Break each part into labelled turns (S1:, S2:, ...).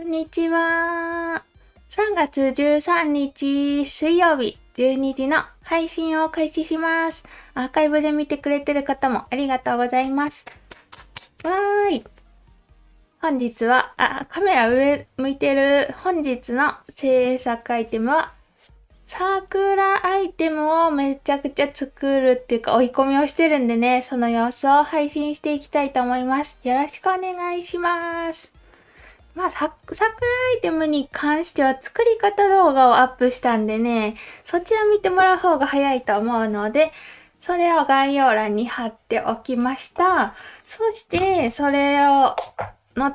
S1: こんにちは。3月13日水曜日12時の配信を開始します。アーカイブで見てくれてる方もありがとうございます。わーい。本日は、カメラ上向いてる本日の制作アイテムは、桜アイテムをめちゃくちゃ作るっていうか追い込みをしてるんでね、その様子を配信していきたいと思います。よろしくお願いします。桜アイテムに関しては作り方動画をアップしたんでね、そちら見てもらう方が早いと思うので、それを概要欄に貼っておきました。そして、それの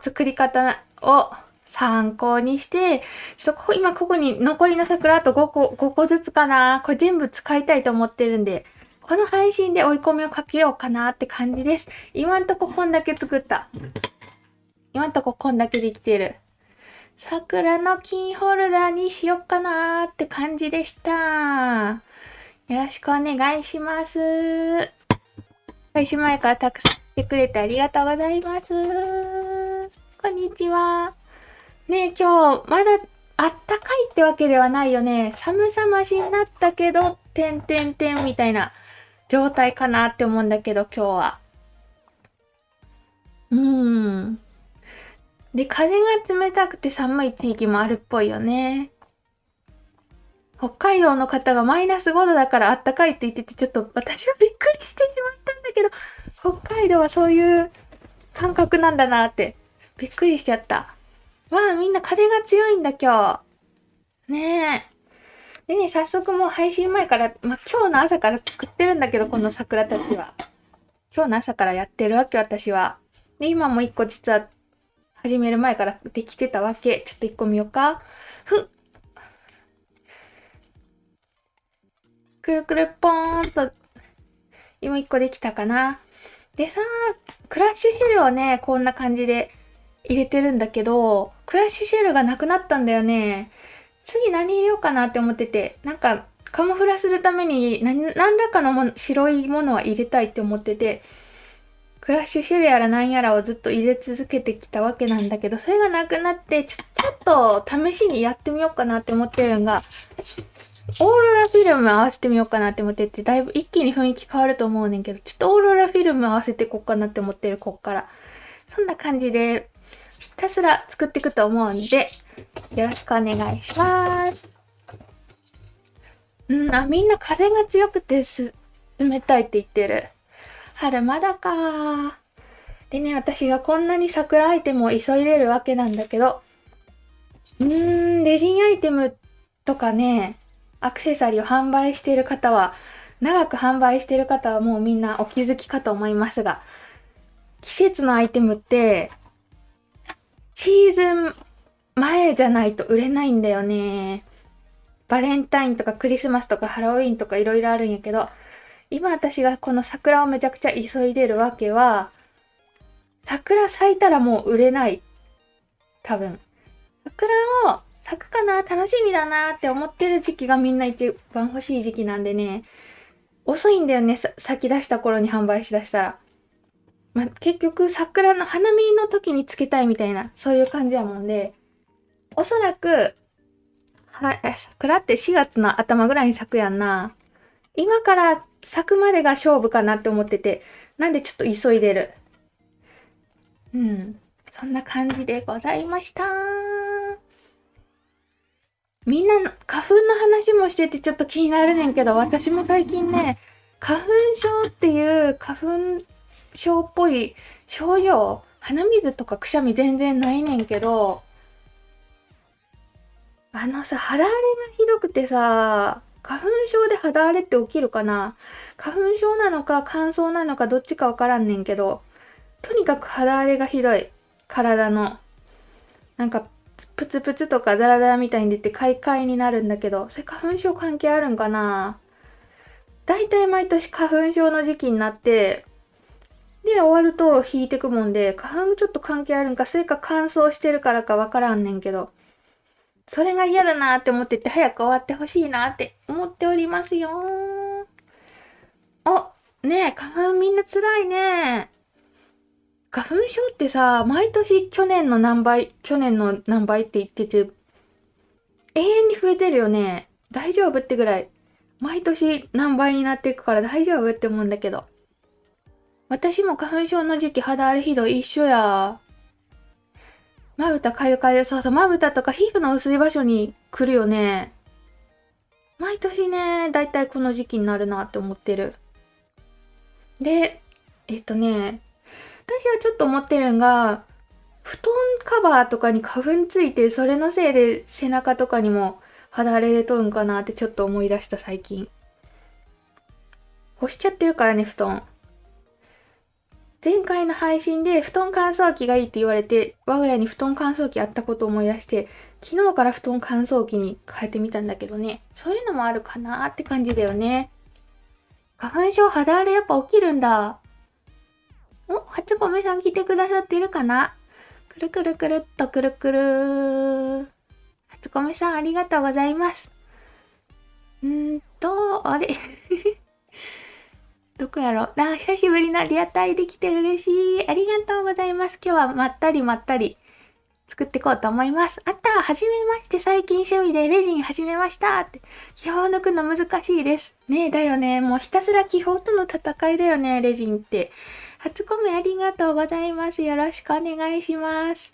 S1: 作り方を参考にして、今ここに残りの桜あと5個ずつかな。これ全部使いたいと思ってるんで、この配信で追い込みをかけようかなって感じです。今んとここんだけ作った。今んとここんだけできてる。桜のキーホルダーにしよっかなーって感じでした。よろしくお願いします。開始前からたくさん来てくれてありがとうございます。こんにちは。ねえ、今日まだあったかいってわけではないよね。寒さ増しになったけど、みたいな状態かなって思うんだけど、今日は。で、風が冷たくて寒い地域もあるっぽいよね。北海道の方がマイナス5度だからあったかいって言ってて、ちょっと私はびっくりしてしまったんだけど、北海道はそういう感覚なんだなって、びっくりしちゃった。みんな風が強いんだ今日。ねえ。でね、早速もう配信前から、今日の朝から作ってるんだけど、この桜たちは。今日の朝からやってるわけ、私は。で、今も一個実は始める前からできてたわけ。ちょっと一個見ようか。くるくるぽーんと、今一個できたかな。でさ、クラッシュシェルをね、こんな感じで入れてるんだけど、クラッシュシェルがなくなったんだよね。次何入れようかなって思ってて、なんか、カモフラするために何らかの白いものは入れたいって思ってて、クラッシュシェルやらなんやらをずっと入れ続けてきたわけなんだけど、それがなくなって、ちょっと試しにやってみようかなって思ってるのが、オーロラフィルム合わせてみようかなって思ってて、だいぶ一気に雰囲気変わると思うねんけど、ちょっとオーロラフィルム合わせてこっかなって思ってる、こっから。そんな感じで、ひたすら作っていくと思うんで、よろしくお願いします。みんな風が強くて冷たいって言ってる。春まだか。でね、私がこんなに桜アイテムを急いでるわけなんだけど、レジンアイテムとかね、アクセサリーを販売している方は、長く販売している方はもうみんなお気づきかと思いますが、季節のアイテムって、シーズン前じゃないと売れないんだよね。バレンタインとかクリスマスとかハロウィンとかいろいろあるんやけど、今私がこの桜をめちゃくちゃ急いでるわけは、桜咲いたらもう売れない。多分。桜を咲くかな楽しみだなって思ってる時期がみんな一番欲しい時期なんでね。遅いんだよね、咲き出した頃に販売しだしたら。結局桜の花見の時につけたいみたいな、そういう感じやもんで、おそらく、桜って4月の頭ぐらいに咲くやんな。今から咲くまでが勝負かなって思ってて、なんでちょっと急いでる。そんな感じでございました。みんなの花粉の話もしててちょっと気になるねんけど、私も最近ね、花粉症っていう花粉症っぽい症状、鼻水とかくしゃみ全然ないねんけど、肌荒れがひどくてさ、花粉症で肌荒れって起きるかな？花粉症なのか乾燥なのかどっちかわからんねんけど、とにかく肌荒れがひどい。体の。なんか、プツプツとかザラザラみたいに出て快快になるんだけど、それ花粉症関係あるんかな？だいたい毎年花粉症の時期になって、で、終わると引いてくもんで、花粉ちょっと関係あるんか、それか乾燥してるからかわからんねんけど、それが嫌だなって思ってて、早く終わってほしいなって思っておりますよ。ねえ、花粉みんな辛いね。花粉症ってさ、毎年去年の何倍って言ってて、永遠に増えてるよね。大丈夫ってぐらい。毎年何倍になっていくから大丈夫って思うんだけど。私も花粉症の時期肌荒れひどい一緒や。まぶたかゆかゆ、そうそう、まぶたとか皮膚の薄い場所に来るよね。毎年ね、だいたいこの時期になるなって思ってる。で、私はちょっと思ってるんが、布団カバーとかに花粉ついて、それのせいで背中とかにも肌荒れでとるんかなってちょっと思い出した最近。干しちゃってるからね、布団。前回の配信で布団乾燥機がいいって言われて、我が家に布団乾燥機あったことを思い出して、昨日から布団乾燥機に変えてみたんだけどね。そういうのもあるかなって感じだよね。花粉症肌荒れやっぱ起きるんだ。お、初米さん来てくださってるかな？くるくるくるっとくるくる。初米さんありがとうございます。あれどこやろな、久しぶりなリアタイできて嬉しい。ありがとうございます。今日はまったり作っていこうと思います。あった、はじめまして、最近趣味でレジン始めましたって。気泡抜くの難しいです。ねえ、だよね。もうひたすら気泡との戦いだよね、レジンって。初コメありがとうございます。よろしくお願いします。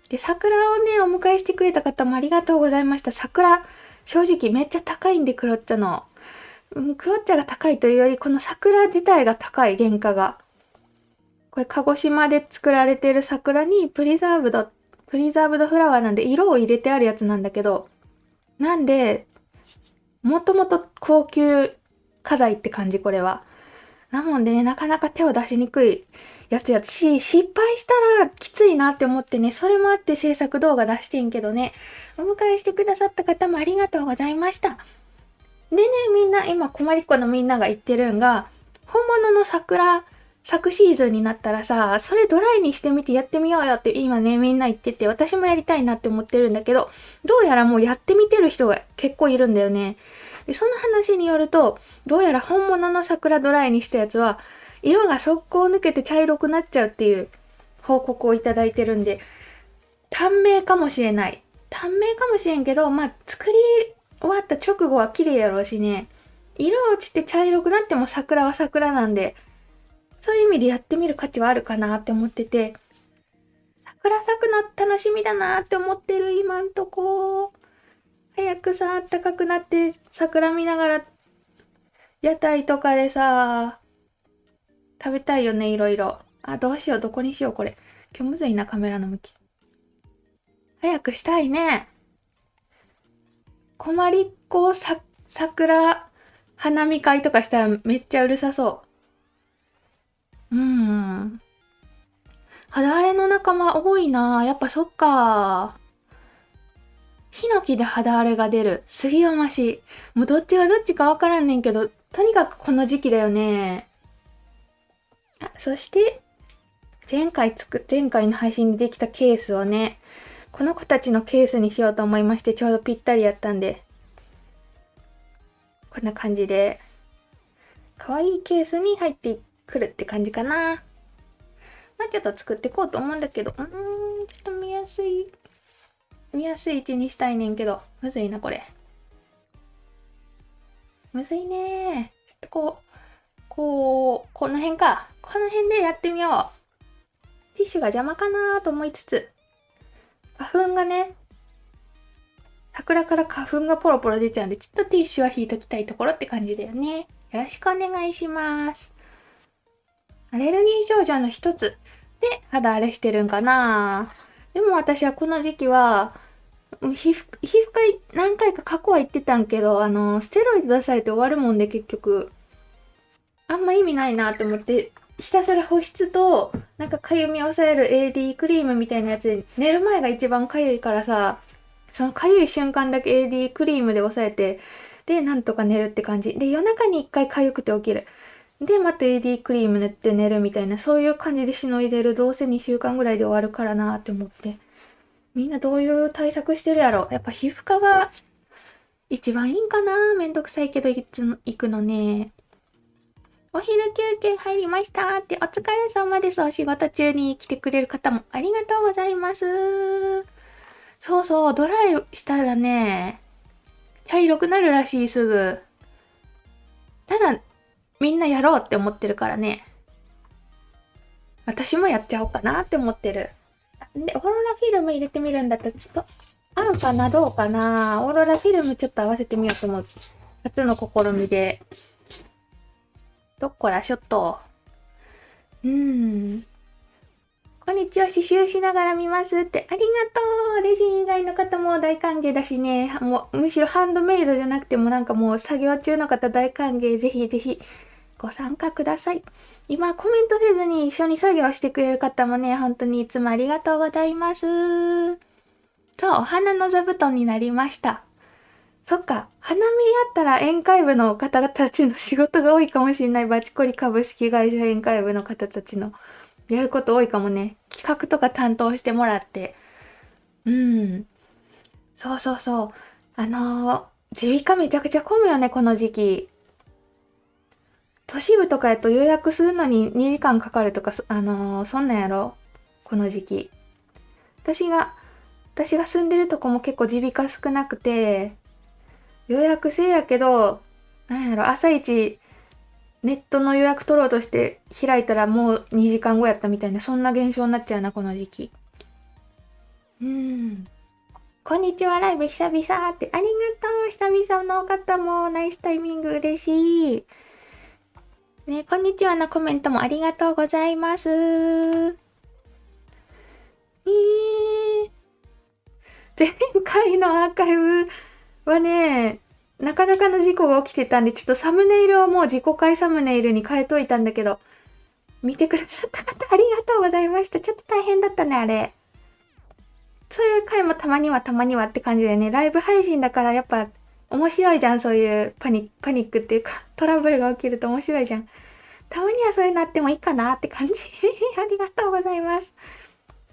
S1: で、桜をね、お迎えしてくれた方もありがとうございました。桜、正直めっちゃ高いんで、黒茶の。黒茶が高いというより、この桜自体が高い、原価が。これ、鹿児島で作られてる桜にプリザーブドフラワーなんで、色を入れてあるやつなんだけど、なんで、もともと高級花材って感じ、これは。なもんでね、なかなか手を出しにくいやつやし、失敗したらきついなって思ってね、それもあって制作動画出してんけどね、お迎えしてくださった方もありがとうございました。でね、みんな、今、困りっ子のみんなが言ってるんが、本物の桜、昨シーズンになったらさ、それドライにしてみてやってみようよって今ね、みんな言ってて、私もやりたいなって思ってるんだけど、どうやらもうやってみてる人が結構いるんだよね。で、その話によると、どうやら本物の桜ドライにしたやつは、色が速攻抜けて茶色くなっちゃうっていう報告をいただいてるんで、短命かもしれない。短命かもしれんけど、まあ、作り終わった直後は綺麗やろうしね。色落ちて茶色くなっても桜は桜なんで、そういう意味でやってみる価値はあるかなって思ってて、桜咲くの楽しみだなって思ってる今んとこ。早くさ、暖かくなって桜見ながら屋台とかでさ、食べたいよね、いろいろ。あ、どうしよう、どこにしよう、これ。今日むずいな、カメラの向き。早くしたいね。困りっ子桜花見会とかしたらめっちゃうるさそう。肌荒れの仲間多いな。やっぱそっか。ヒノキで肌荒れが出る。杉山市。もうどっちがどっちかわからんねんけど、とにかくこの時期だよね。あ、そして、前回の配信でできたケースをね、この子たちのケースにしようと思いまして、ちょうどぴったりやったんで、こんな感じで、可愛いケースに入ってくるって感じかな。まあちょっと作っていこうと思うんだけど、ちょっと見やすい位置にしたいねんけど、むずいな、これ。むずいねー。ちょっとこの辺か。この辺でやってみよう。ティッシュが邪魔かなと思いつつ、花粉がね、桜から花粉がポロポロ出ちゃうんで、ちょっとティッシュは引いときたいところって感じだよね。よろしくお願いします。アレルギー症状の一つで肌荒れしてるんかな。でも私はこの時期は、皮膚科何回か過去は言ってたんけど、ステロイド出されて終わるもんで結局、あんま意味ないなって思って、ひたすら保湿と、なんかかゆみを抑える AD クリームみたいなやつで、寝る前が一番かゆいからさ、そのかゆい瞬間だけ AD クリームで抑えて、で、なんとか寝るって感じ。で、夜中に一回かゆくて起きる。で、また AD クリーム塗って寝るみたいな、そういう感じでしのいでる。どうせ2週間ぐらいで終わるからなって思って。みんなどういう対策してるやろ？やっぱ皮膚科が一番いいんかな？めんどくさいけど行くのね。お昼休憩入りましたって、お疲れ様です。お仕事中に来てくれる方もありがとうございます。そうそう、ドライしたらね、茶色くなるらしい、すぐ。ただ、みんなやろうって思ってるからね。私もやっちゃおうかなって思ってる。で、オーロラフィルム入れてみるんだったら、ちょっと、合うかなどうかなオーロラフィルムちょっと合わせてみようと思う。初の試みで。どっこらしょっと。こんにちは、刺繍しながら見ますって。ありがとう。レジン以外の方も大歓迎だしね。もう、むしろハンドメイドじゃなくてもなんかもう作業中の方大歓迎。ぜひぜひご参加ください。今コメントせずに一緒に作業してくれる方もね、本当にいつもありがとうございます。そう、お花の座布団になりました。そっか、花見やったら宴会部の方たちの仕事が多いかもしれない。バチコリ株式会社宴会部の方たちのやること多いかもね。企画とか担当してもらって。そうそうそう。耳鼻科めちゃくちゃ混むよね、この時期。都市部とかやと予約するのに2時間かかるとか、そんなんやろこの時期。私が住んでるとこも結構耳鼻科少なくて、予約制やけど、なんやろ、朝一、ネットの予約取ろうとして開いたらもう2時間後やったみたいな、そんな現象になっちゃうな、この時期。こんにちは、ライブ久々って、ありがとう、久々の方も、ナイスタイミング嬉しい。ね、こんにちはのコメントもありがとうございます。前回のアーカイブはね、なかなかの事故が起きてたんで、ちょっとサムネイルをもう自己回サムネイルに変えといたんだけど、見てくださった方ありがとうございました。ちょっと大変だったね、あれ。そういう回もたまにはって感じでね、ライブ配信だからやっぱ面白いじゃん、そういうパニックっていうか、トラブルが起きると面白いじゃん。たまにはそういうのあってもいいかなって感じ。ありがとうございます。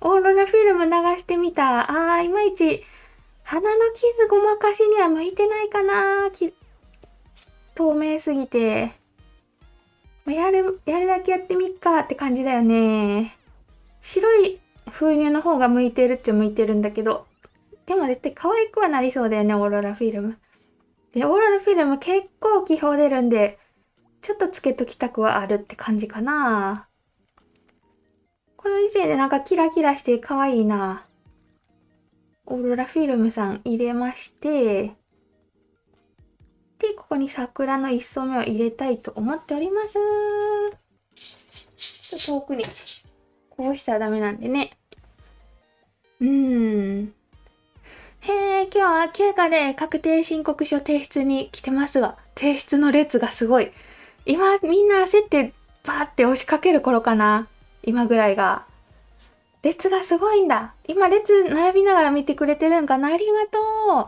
S1: オーロラフィルム流してみた。いまいち、鼻の傷ごまかしには向いてないかな。透明すぎて。やるだけやってみっかって感じだよね。白い封入の方が向いてるっちゃ向いてるんだけど。でも絶対可愛くはなりそうだよね、オーロラフィルム。で、オーロラフィルム結構気泡出るんで、ちょっとつけときたくはあるって感じかな。この時点でなんかキラキラして可愛いな。オーロラフィルムさん入れまして、で、ここに桜の一層目を入れたいと思っております。ちょっと遠くに、こうしたらダメなんでね。今日は休暇で確定申告書提出に来てますが、提出の列がすごい。今みんな焦ってバーって押しかける頃かな。今ぐらいが。列がすごいんだ。今列並びながら見てくれてるんかな。ありがとう。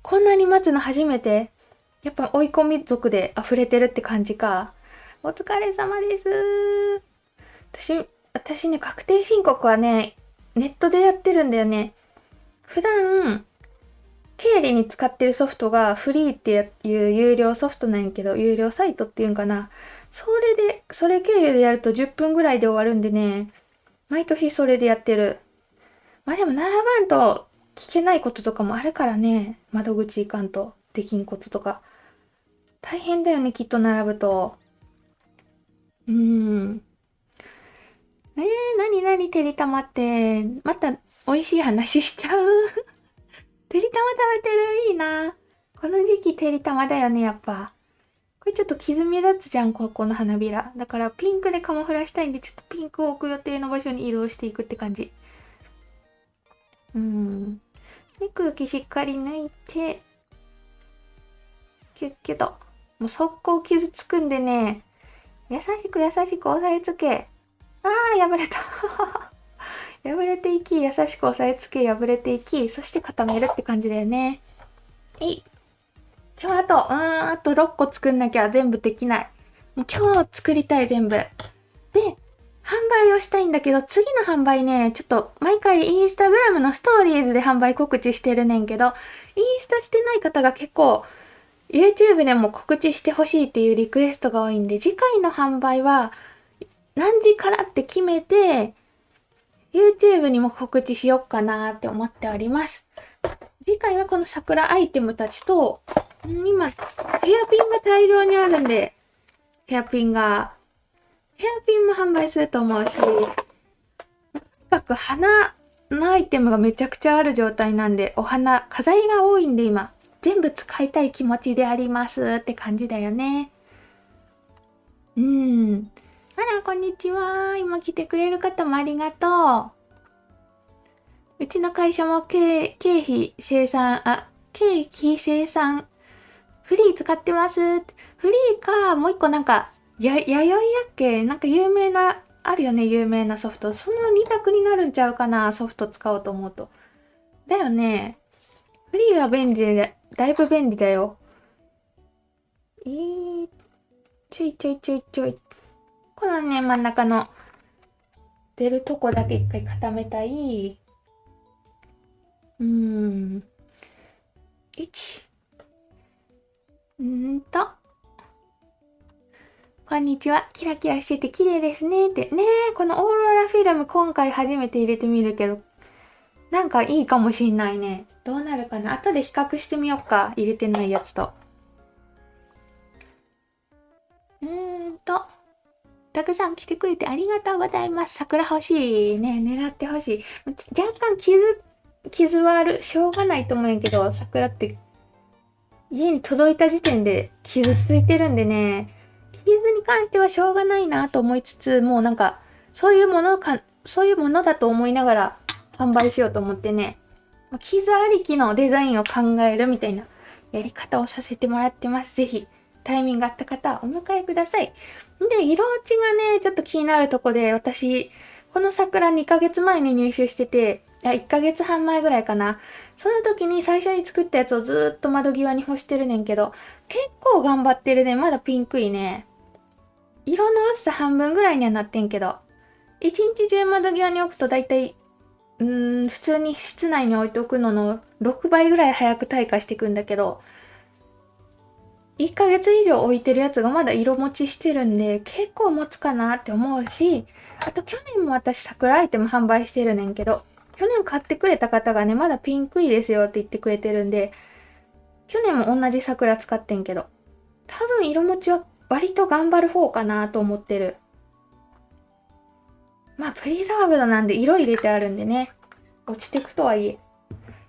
S1: こんなに待つの初めて。やっぱ追い込み族で溢れてるって感じか。お疲れ様です。私ね、確定申告はね、ネットでやってるんだよね。普段、経理に使ってるソフトがフリーっていう有料ソフトなんやけど、有料サイトっていうんかな。それ経由でやると10分ぐらいで終わるんでね、毎年それでやってる。まあでも並ばんと聞けないこととかもあるからね。窓口行かんとできんこととか。大変だよね、きっと並ぶと。何てりたまって。また美味しい話しちゃう。てりたま食べてるいいな。この時期てりたまだよね、やっぱ。これちょっと傷目立つじゃん、ここの花びら。だからピンクでカモフラしたいんで、ちょっとピンクを置く予定の場所に移動していくって感じ。で、空気しっかり抜いて、キュッキュと。もう速攻傷つくんでね、優しく押さえつけ。破れた。破れていき、優しく押さえつけ、破れていき、そして固めるって感じだよね。今日あと6個作んなきゃ全部できない。もう今日作りたい全部。で、販売をしたいんだけど、次の販売ね、ちょっと毎回インスタグラムのストーリーズで販売告知してるねんけど、インスタしてない方が結構 YouTube でも告知してほしいっていうリクエストが多いんで、次回の販売は何時からって決めて、YouTube にも告知しよっかなって思っております。次回はこの桜アイテムたちと、今、ヘアピンが大量にあるんで、ヘアピンも販売すると思うし、とにかく花のアイテムがめちゃくちゃある状態なんで、飾りが多いんで今、全部使いたい気持ちでありますって感じだよね。あら、こんにちは。今来てくれる方もありがとう。うちの会社も経費生産、フリー使ってます。フリーか、もう一個なんか、弥生やっけなんかあるよね、有名なソフト。その2択になるんちゃうかな、ソフト使おうと思うと。だよね。フリーは便利で、だいぶ便利だよ。ちょい。このね、真ん中の出るとこだけ一回固めたい。1。こんにちは。キラキラしてて綺麗ですね。ってねこのオーロラフィルム今回初めて入れてみるけど、なんかいいかもしんないね。どうなるかな。後で比較してみよっか。入れてないやつと。たくさん来てくれてありがとうございます。桜欲しいね。狙ってほしい。若干傷はある。しょうがないと思うんやけど、桜って家に届いた時点で傷ついてるんでね。傷に関してはしょうがないなと思いつつ、もうなんか、そういうものだと思いながら販売しようと思ってね。傷ありきのデザインを考えるみたいなやり方をさせてもらってます。ぜひ、タイミングあった方はお迎えください。で、色落ちがね、ちょっと気になるとこで、私、この桜2ヶ月前に入手してて、1ヶ月半前ぐらいかな。その時に最初に作ったやつをずーっと窓際に干してるねんけど、結構頑張ってるね。まだピンクいね。色の薄さ半分ぐらいにはなってんけど、一日中窓際に置くと大体、普通に室内に置いておくのの6倍ぐらい早く退化していくんだけど、1ヶ月以上置いてるやつがまだ色持ちしてるんで、結構持つかなって思うし、あと去年も私桜アイテム販売してるねんけど、去年買ってくれた方がね、まだピンクいですよって言ってくれてるんで、去年も同じ桜使ってんけど、多分色持ちは割と頑張る方かなと思ってる。まあ、プリザーブドなんで色入れてあるんでね、落ちてくとはいえ、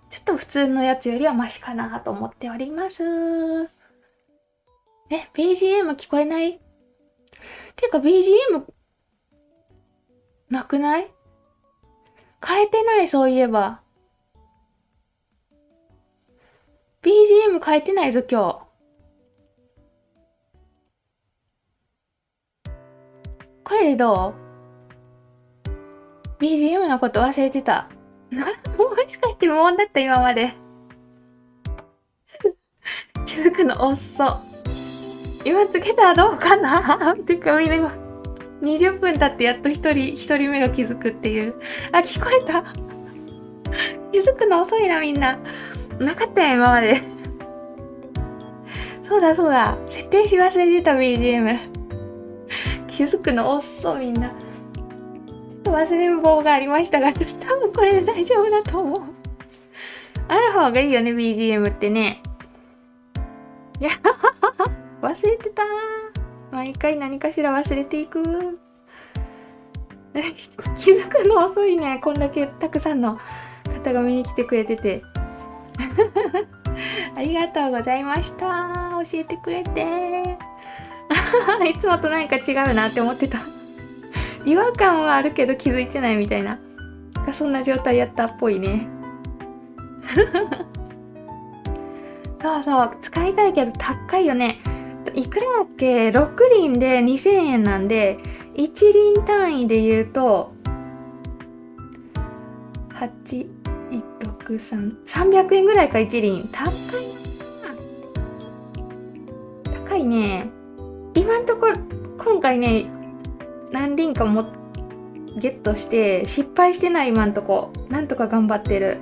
S1: ちょっと普通のやつよりはマシかなと思っております。BGM 聞こえない？ていうか BGM なくない？変えてない、そういえば。BGM 変えてないぞ、今日。声どう？ BGM のこと忘れてた。もしかして無音だった今まで。気づくの遅っ。今つけたらどうかなってかみんな20分経ってやっと一人目が気づくっていう。あ、聞こえた。気づくの遅いなみんな。なかったよ今まで。そうだ。設定し忘れてた BGM。気づくの遅みんな。ちょっと忘れる棒がありましたが、多分これで大丈夫だと思う。ある方がいいよね BGM ってね。いや忘れてた。毎回何かしら忘れていく。気づくの遅いね。こんだけたくさんの方が見に来てくれてて。ありがとうございました。教えてくれて。いつもと何か違うなって思ってた。違和感はあるけど気づいてないみたいな。そんな状態やったっぽいね。そう、使いたいけど高いよね。いくらだっけ？ 6 輪で2000円なんで、1輪単位で言うと、300円ぐらいか1輪。高いね。今んとこ、今回ね、何輪かもゲットして失敗してない今んとこ。なんとか頑張ってる。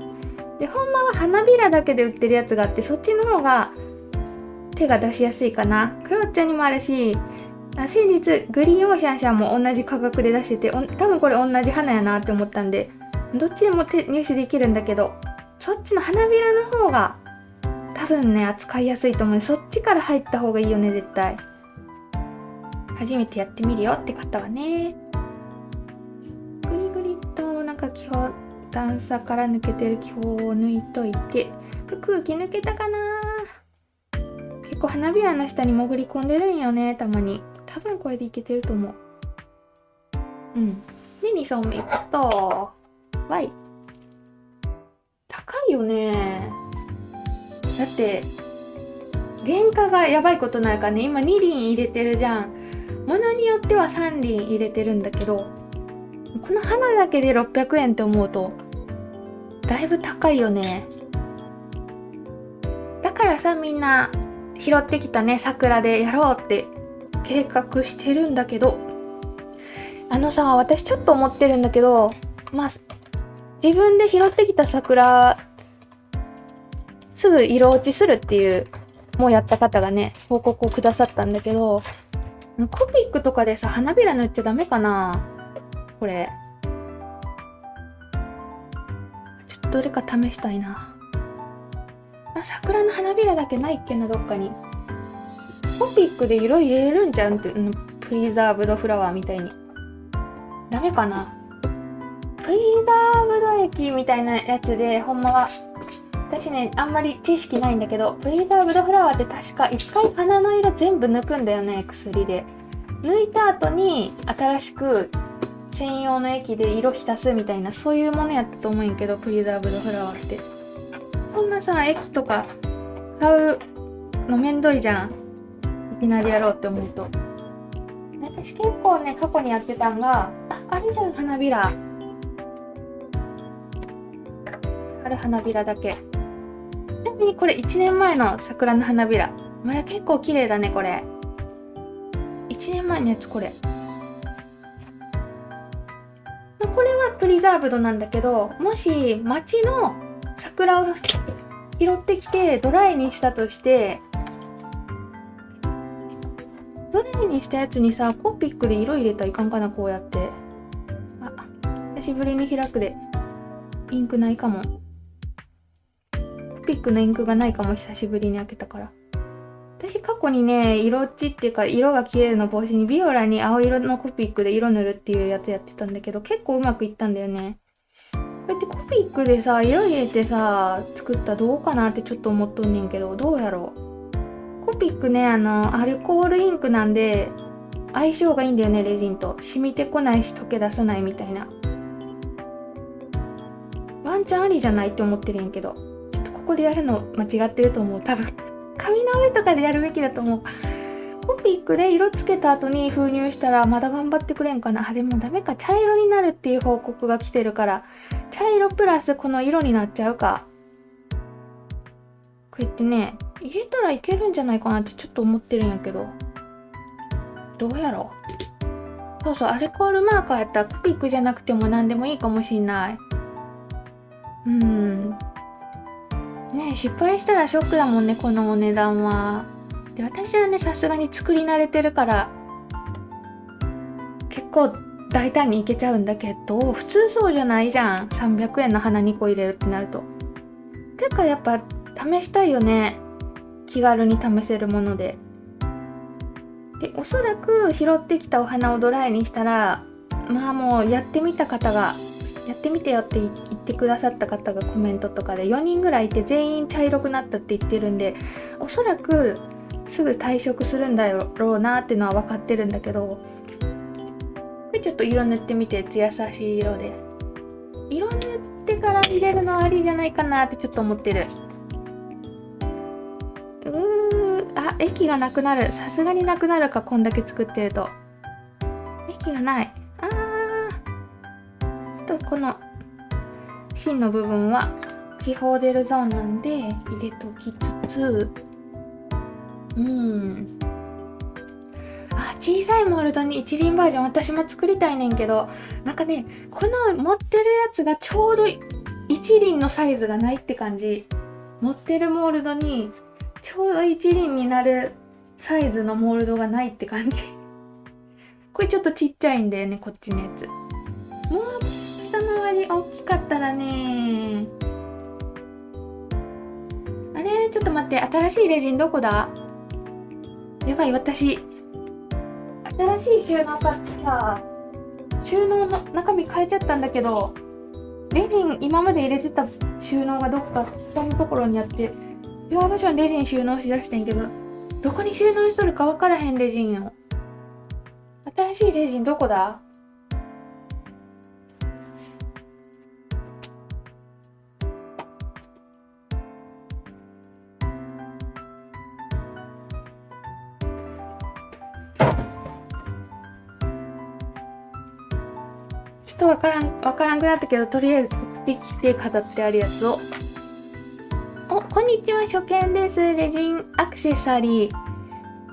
S1: で、ほんまは花びらだけで売ってるやつがあって、そっちの方が手が出しやすいかな。クロッチョにもあるし、先日グリーンオーシャン社も同じ価格で出してて、多分これ同じ花やなって思ったんで、どっちでも入手できるんだけど、そっちの花びらの方が多分ね扱いやすいと思う。そっちから入った方がいいよね、絶対。初めてやってみるよって方はね、グリグリとなんか気泡、段差から抜けてる気泡を抜いといて、空気抜けたかな。結構花びらの下に潜り込んでるんよね、たまに。多分これでいけてると思う。で2層目いくと、わい高いよね。だって原価がやばいことになるからね。今2輪入れてるじゃん。ものによっては3輪入れてるんだけど、この花だけで600円って思うとだいぶ高いよね。だからさ、みんな拾ってきたね桜でやろうって計画してるんだけど、私ちょっと思ってるんだけど、自分で拾ってきた桜すぐ色落ちするっていうもうやった方がね報告をくださったんだけど、コピックとかでさ花びら塗っちゃダメかな。これちょっとどれか試したいな。桜の花びらだけないっけな、どっかに。コピックで色入れれるんじゃんって、プリザーブドフラワーみたいに。ダメかな。プリザーブド液みたいなやつで、ほんまは私ねあんまり知識ないんだけど、プリザーブドフラワーって確か一回花の色全部抜くんだよね、薬で。抜いた後に新しく専用の液で色浸すみたいな、そういうものやったと思うんやけど、プリザーブドフラワーって。そんなさ液とか買うのめんどいじゃん、いきなりやろうって思うと。私結構ね過去にやってたんが、あれじゃん、花びら。ある花びらだけ。ちなみにこれ1年前の桜の花びら。まだ結構綺麗だね、これ。1年前のやつ、これ。これはプリザーブドなんだけど、もし町の桜を拾ってきてドライにしたとして、ドライにしたやつにさ、コピックで色入れたらいかんかな、こうやって。久しぶりに開くでインクないかも。コピックのインクがないかも、久しぶりに開けたから。私過去にね、色落ちっていうか色が消えるの防止にビオラに青色のコピックで色塗るっていうやつやってたんだけど、結構うまくいったんだよね。こうやってコピックでさ色入れてさ作ったらどうかなってちょっと思っとんねんけど、どうやろう。コピックね、アルコールインクなんで相性がいいんだよね、レジンと。染みてこないし溶け出さないみたいな。ワンチャンありじゃないって思ってるんやけど、ちょっとここでやるの間違ってると思う。多分紙の上とかでやるべきだと思う。コピックで色つけた後に封入したらまだ頑張ってくれんかな。でもダメか、茶色になるっていう報告が来てるから、茶色プラスこの色になっちゃうか。こうやってね入れたらいけるんじゃないかなってちょっと思ってるんやけど、どうやろう。そうそう、アルコールマーカーやったらコピックじゃなくても何でもいいかもしんない。ねえ、失敗したらショックだもんね、このお値段は。で、私はねさすがに作り慣れてるから結構大胆にいけちゃうんだけど、普通そうじゃないじゃん、300円の花2個入れるってなると。てかやっぱ試したいよね、気軽に試せるもので。で、おそらく拾ってきたお花をドライにしたら、もうやってみた方が、やってみてよって言ってくださった方がコメントとかで4人ぐらいいて、全員茶色くなったって言ってるんで、おそらくすぐ退色するんだろうなっていうのは分かってるんだけど、でちょっと色塗ってみて、優しい色で。色塗ってから入れるのはありじゃないかなってちょっと思ってる。液がなくなる。さすがになくなるか、こんだけ作ってると。液がない。この芯の部分は気泡出るゾーンなんで入れときつつ、小さいモールドに一輪バージョン私も作りたいねんけど、なんかね、この持ってるやつがちょうど一輪のサイズがないって感じ。持ってるモールドにちょうど一輪になるサイズのモールドがないって感じ。これちょっとちっちゃいんだよね、こっちのやつ。もう下回り大きかったらね。あれちょっと待って、新しいレジンどこだ？やばい、私新しい収納買ってさ、収納の中身変えちゃったんだけど、レジン今まで入れてた収納がどっか下のところにあって、違う場所にレジン収納しだしてんけど、どこに収納しとるか分からへんレジンよ。新しいレジンどこだ？ちょっとわからんくなったけど、とりあえず取ってきて飾ってあるやつを。お、こんにちは、初見です。レジンアクセサリー。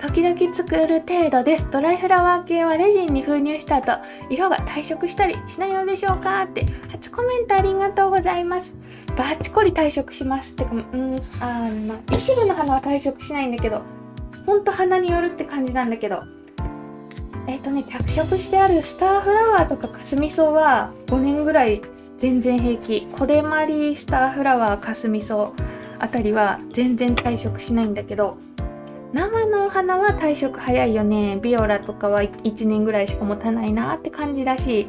S1: 時々作る程度です。ドライフラワー系はレジンに封入した後、色が退色したりしないのでしょうかって、初コメントありがとうございます。バッチコリ退色します。てか、一部の花は退色しないんだけど、ほんと花によるって感じなんだけど、着色してあるスターフラワーとかカスミソウは5年ぐらい全然平気。コデマリスターフラワー、カスミソウあたりは全然退色しないんだけど、生のお花は退色早いよね。ビオラとかは1年ぐらいしか持たないなって感じだし。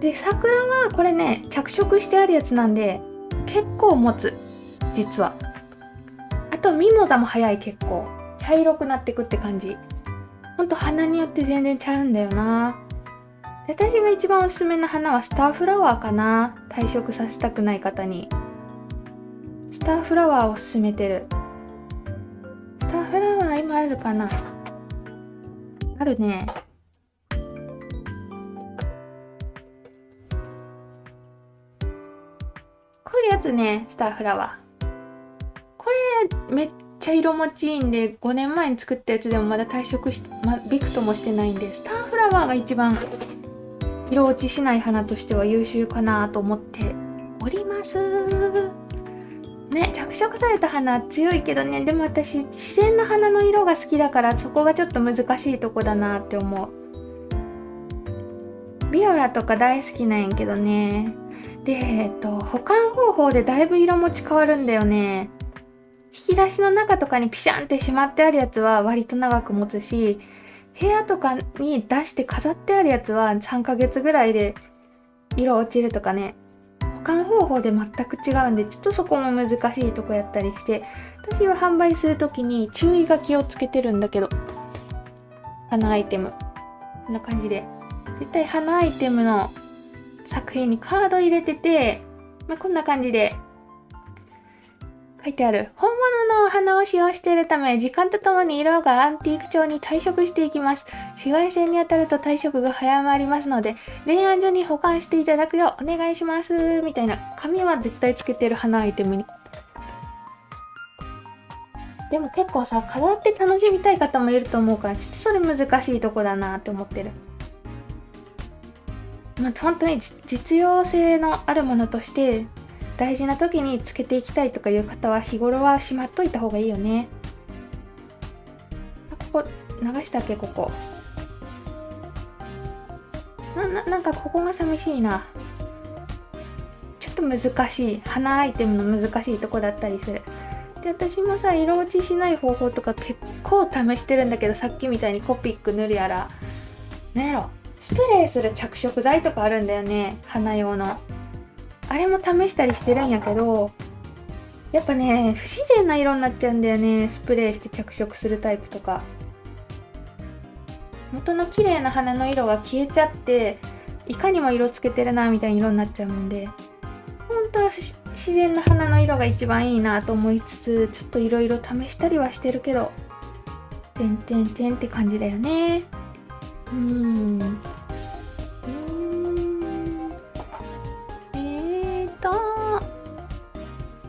S1: で、桜はこれね、着色してあるやつなんで結構持つ、実は。あとミモザも早い、結構茶色くなってくって感じ。ほんと花によって全然ちゃうんだよな。私が一番おすすめの花はスターフラワーかな。退色させたくない方にスターフラワーを勧めてる。スターフラワー今あるかな？あるね。こういうやつね、スターフラワー。これめっちゃ色持ちいいんで、5年前に作ったやつでもまだ退色びくともしてないんで、スターフラワーが一番色落ちしない花としては優秀かなと思っておりますね。着色された花強いけどね、でも私自然な花の色が好きだから、そこがちょっと難しいとこだなって思う。ビオラとか大好きなんやけどね。で、保管方法でだいぶ色持ち変わるんだよね。引き出しの中とかにピシャンってしまってあるやつは割と長く持つし、部屋とかに出して飾ってあるやつは3ヶ月ぐらいで色落ちるとかね。保管方法で全く違うんで、ちょっとそこも難しいとこやったりして、私は販売するときに注意書きをつけてるんだけど、花アイテムこんな感じで絶対花アイテムの作品にカード入れてて、こんな感じで書いてある。本物のお花を使用しているため、時間とともに色がアンティーク調に退色していきます。紫外線に当たると退色が早まりますので、冷暗所に保管していただくようお願いします。みたいな紙は絶対つけてる花アイテムに。でも結構さ、飾って楽しみたい方もいると思うから、ちょっとそれ難しいとこだなって思ってる。本当に実用性のあるものとして大事な時につけていきたいとかいう方は、日頃はしまっといた方がいいよね。ここ流したっけ？ここなんかここが寂しいな。ちょっと難しい、花アイテムの難しいとこだったりする。で、私もさ、色落ちしない方法とか結構試してるんだけど、さっきみたいにコピック塗るやら、なんやろ、スプレーする着色剤とかあるんだよね、花用の。あれも試したりしてるんやけど、やっぱね、不自然な色になっちゃうんだよね。スプレーして着色するタイプとか。元の綺麗な花の色が消えちゃって、いかにも色つけてるなみたいな色になっちゃうもんで、本当は自然な花の色が一番いいなと思いつつ、ちょっといろいろ試したりはしてるけど、てんてんてんって感じだよね。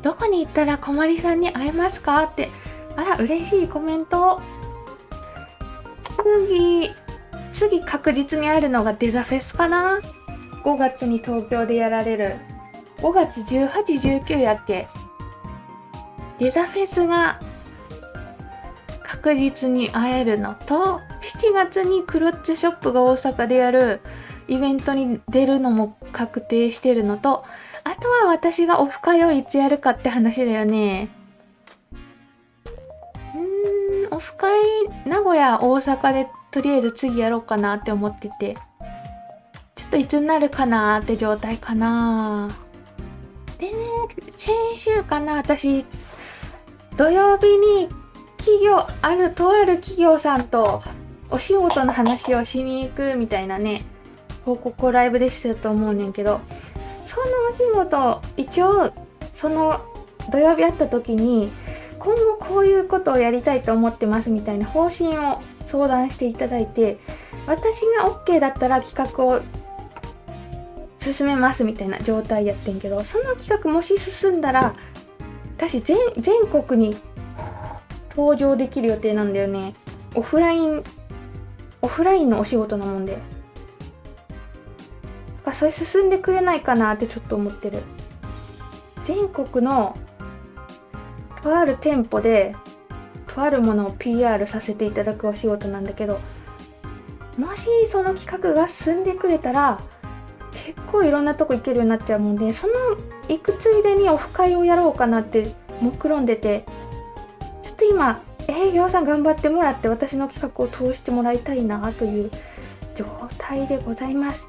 S1: どこに行ったらこまりさんに会えますかって。あら、嬉しいコメント。次確実に会えるのがデザフェスかな。5月に東京でやられる。5月18、19やっけ。デザフェスが確実に会えるのと、7月にクロッチショップが大阪でやるイベントに出るのも確定してるのと、あとは私がオフ会をいつやるかって話だよね。オフ会名古屋大阪でとりあえず次やろうかなって思ってて、ちょっといつになるかなって状態かな。でね、先週かな、私土曜日にとある企業さんとお仕事の話をしに行くみたいなね、報告をライブでしてたと思うねんけど、そのお仕事、一応その土曜日会った時に今後こういうことをやりたいと思ってますみたいな方針を相談していただいて、私が OK だったら企画を進めますみたいな状態やってんけど、その企画もし進んだら私全国に登場できる予定なんだよね。オフラインのお仕事なもんで、それ進んでくれないかなってちょっと思ってる。全国のとある店舗でとあるものを PR させていただくお仕事なんだけど、もしその企画が進んでくれたら結構いろんなとこ行けるようになっちゃうもんで、その行くついでにオフ会をやろうかなって目論んでて、ちょっと今営業さん頑張ってもらって私の企画を通してもらいたいなという状態でございます。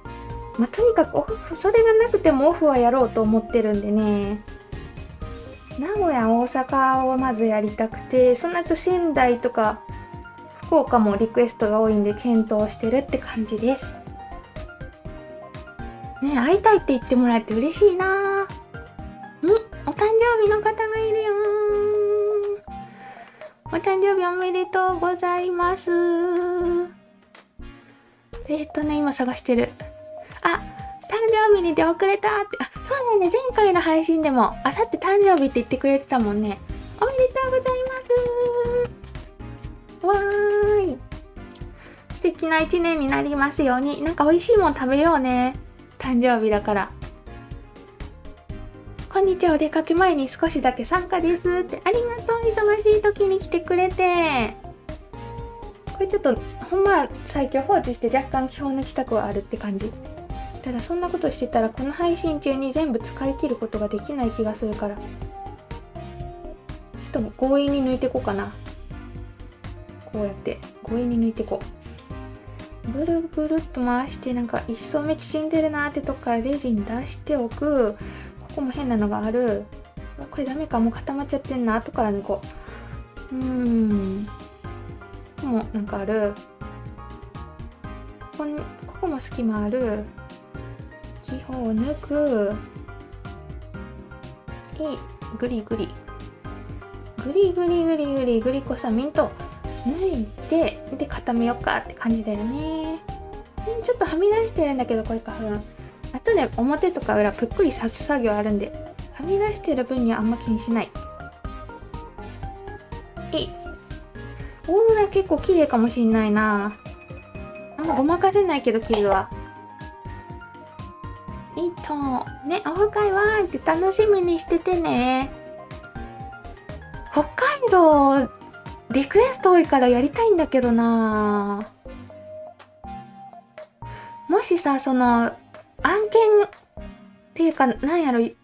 S1: とにかくそれがなくてもオフはやろうと思ってるんでね、名古屋大阪をまずやりたくて、その後仙台とか福岡もリクエストが多いんで検討してるって感じですね。会いたいって言ってもらえて嬉しいな。お誕生日の方がいるよ。お誕生日おめでとうございます。今探してる。誕生日に出遅れたって。そうだね、前回の配信でもあさって誕生日って言ってくれてたもんね。おめでとうございます。わーい。素敵な一年になりますように。なんか美味しいもん食べようね。誕生日だから。こんにちは、お出かけ前に少しだけ参加ですって。ありがとう、忙しい時に来てくれて。これちょっとほんま最近放置して若干基本抜きたくはあるって感じ。ただそんなことしてたらこの配信中に全部使い切ることができない気がするから、ちょっともう強引に抜いていこうかな。こうやって強引に抜いていこう。ぐるぐるっと回して、なんか一層目縮んでるなーってとこからレジに出しておく。ここも変なのがある。これダメか、もう固まっちゃってんな。後から抜こう。ここもなんかある。ここも隙間ある。気泡を抜く。グリグリグリコサミンと抜いて、で固めようかって感じだよね。ちょっとはみ出してるんだけど、これか。後で表とか裏ぷっくり刺す作業あるんで、はみ出してる分にはあんま気にしない。オーロラ結構綺麗かもしんないな。あんまごまかせないけど綺麗は。ね、オフ会はーって楽しみにしててね。北海道リクエスト多いからやりたいんだけどな。もしさ、その案件っていうかなんやろ、企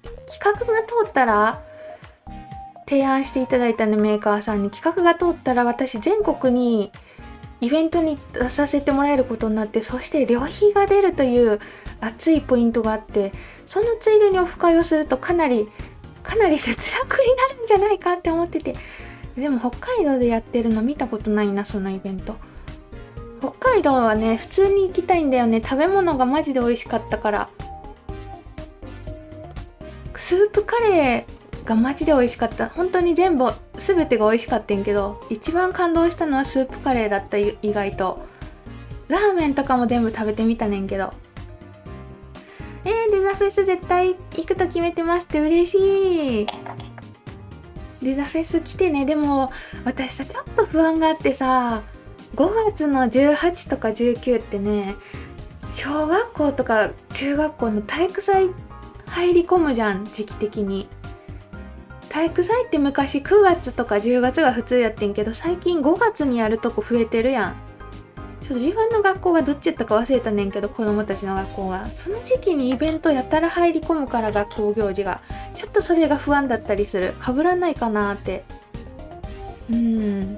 S1: 画が通ったら、提案していただいたね、メーカーさんに企画が通ったら私全国にイベントに出させてもらえることになって、そして旅費が出るという熱いポイントがあって、そのついでにオフ会をするとかなり節約になるんじゃないかって思ってて。でも北海道でやってるの見たことないな、そのイベント。北海道はね、普通に行きたいんだよね。食べ物がマジで美味しかったから。スープカレーがマジで美味しかった。本当に全てが美味しかったんけど、一番感動したのはスープカレーだった。意外とラーメンとかも全部食べてみたねんけど。デザフェス絶対行くと決めてますって嬉しい。デザフェス来てね。でも私さ、ちょっと不安があってさ、5月の18とか19ってね、小学校とか中学校の体育祭入り込むじゃん、時期的に。体育祭って昔9月とか10月が普通やってんけど、最近5月にやるとこ増えてるやん。ちょっと自分の学校がどっちやったか忘れたねんけど、子供たちの学校がその時期にイベントやたら入り込むから、学校行事がちょっとそれが不安だったりする。被らないかなって。なん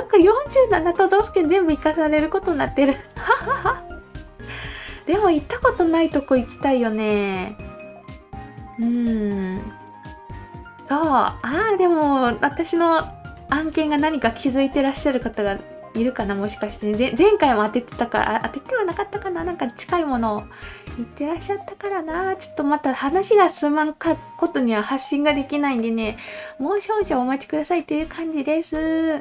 S1: か47都道府県全部行かされることになってるでも行ったことないとこ行きたいよね。そうでも私の案件が何か気づいてらっしゃる方がいるかな、もしかして、ね、前回も当ててたから、当ててはなかったかな、なんか近いものを言ってらっしゃったからな。ちょっとまた話が進まんことには発信ができないんでね、もう少々お待ちくださいという感じです。デ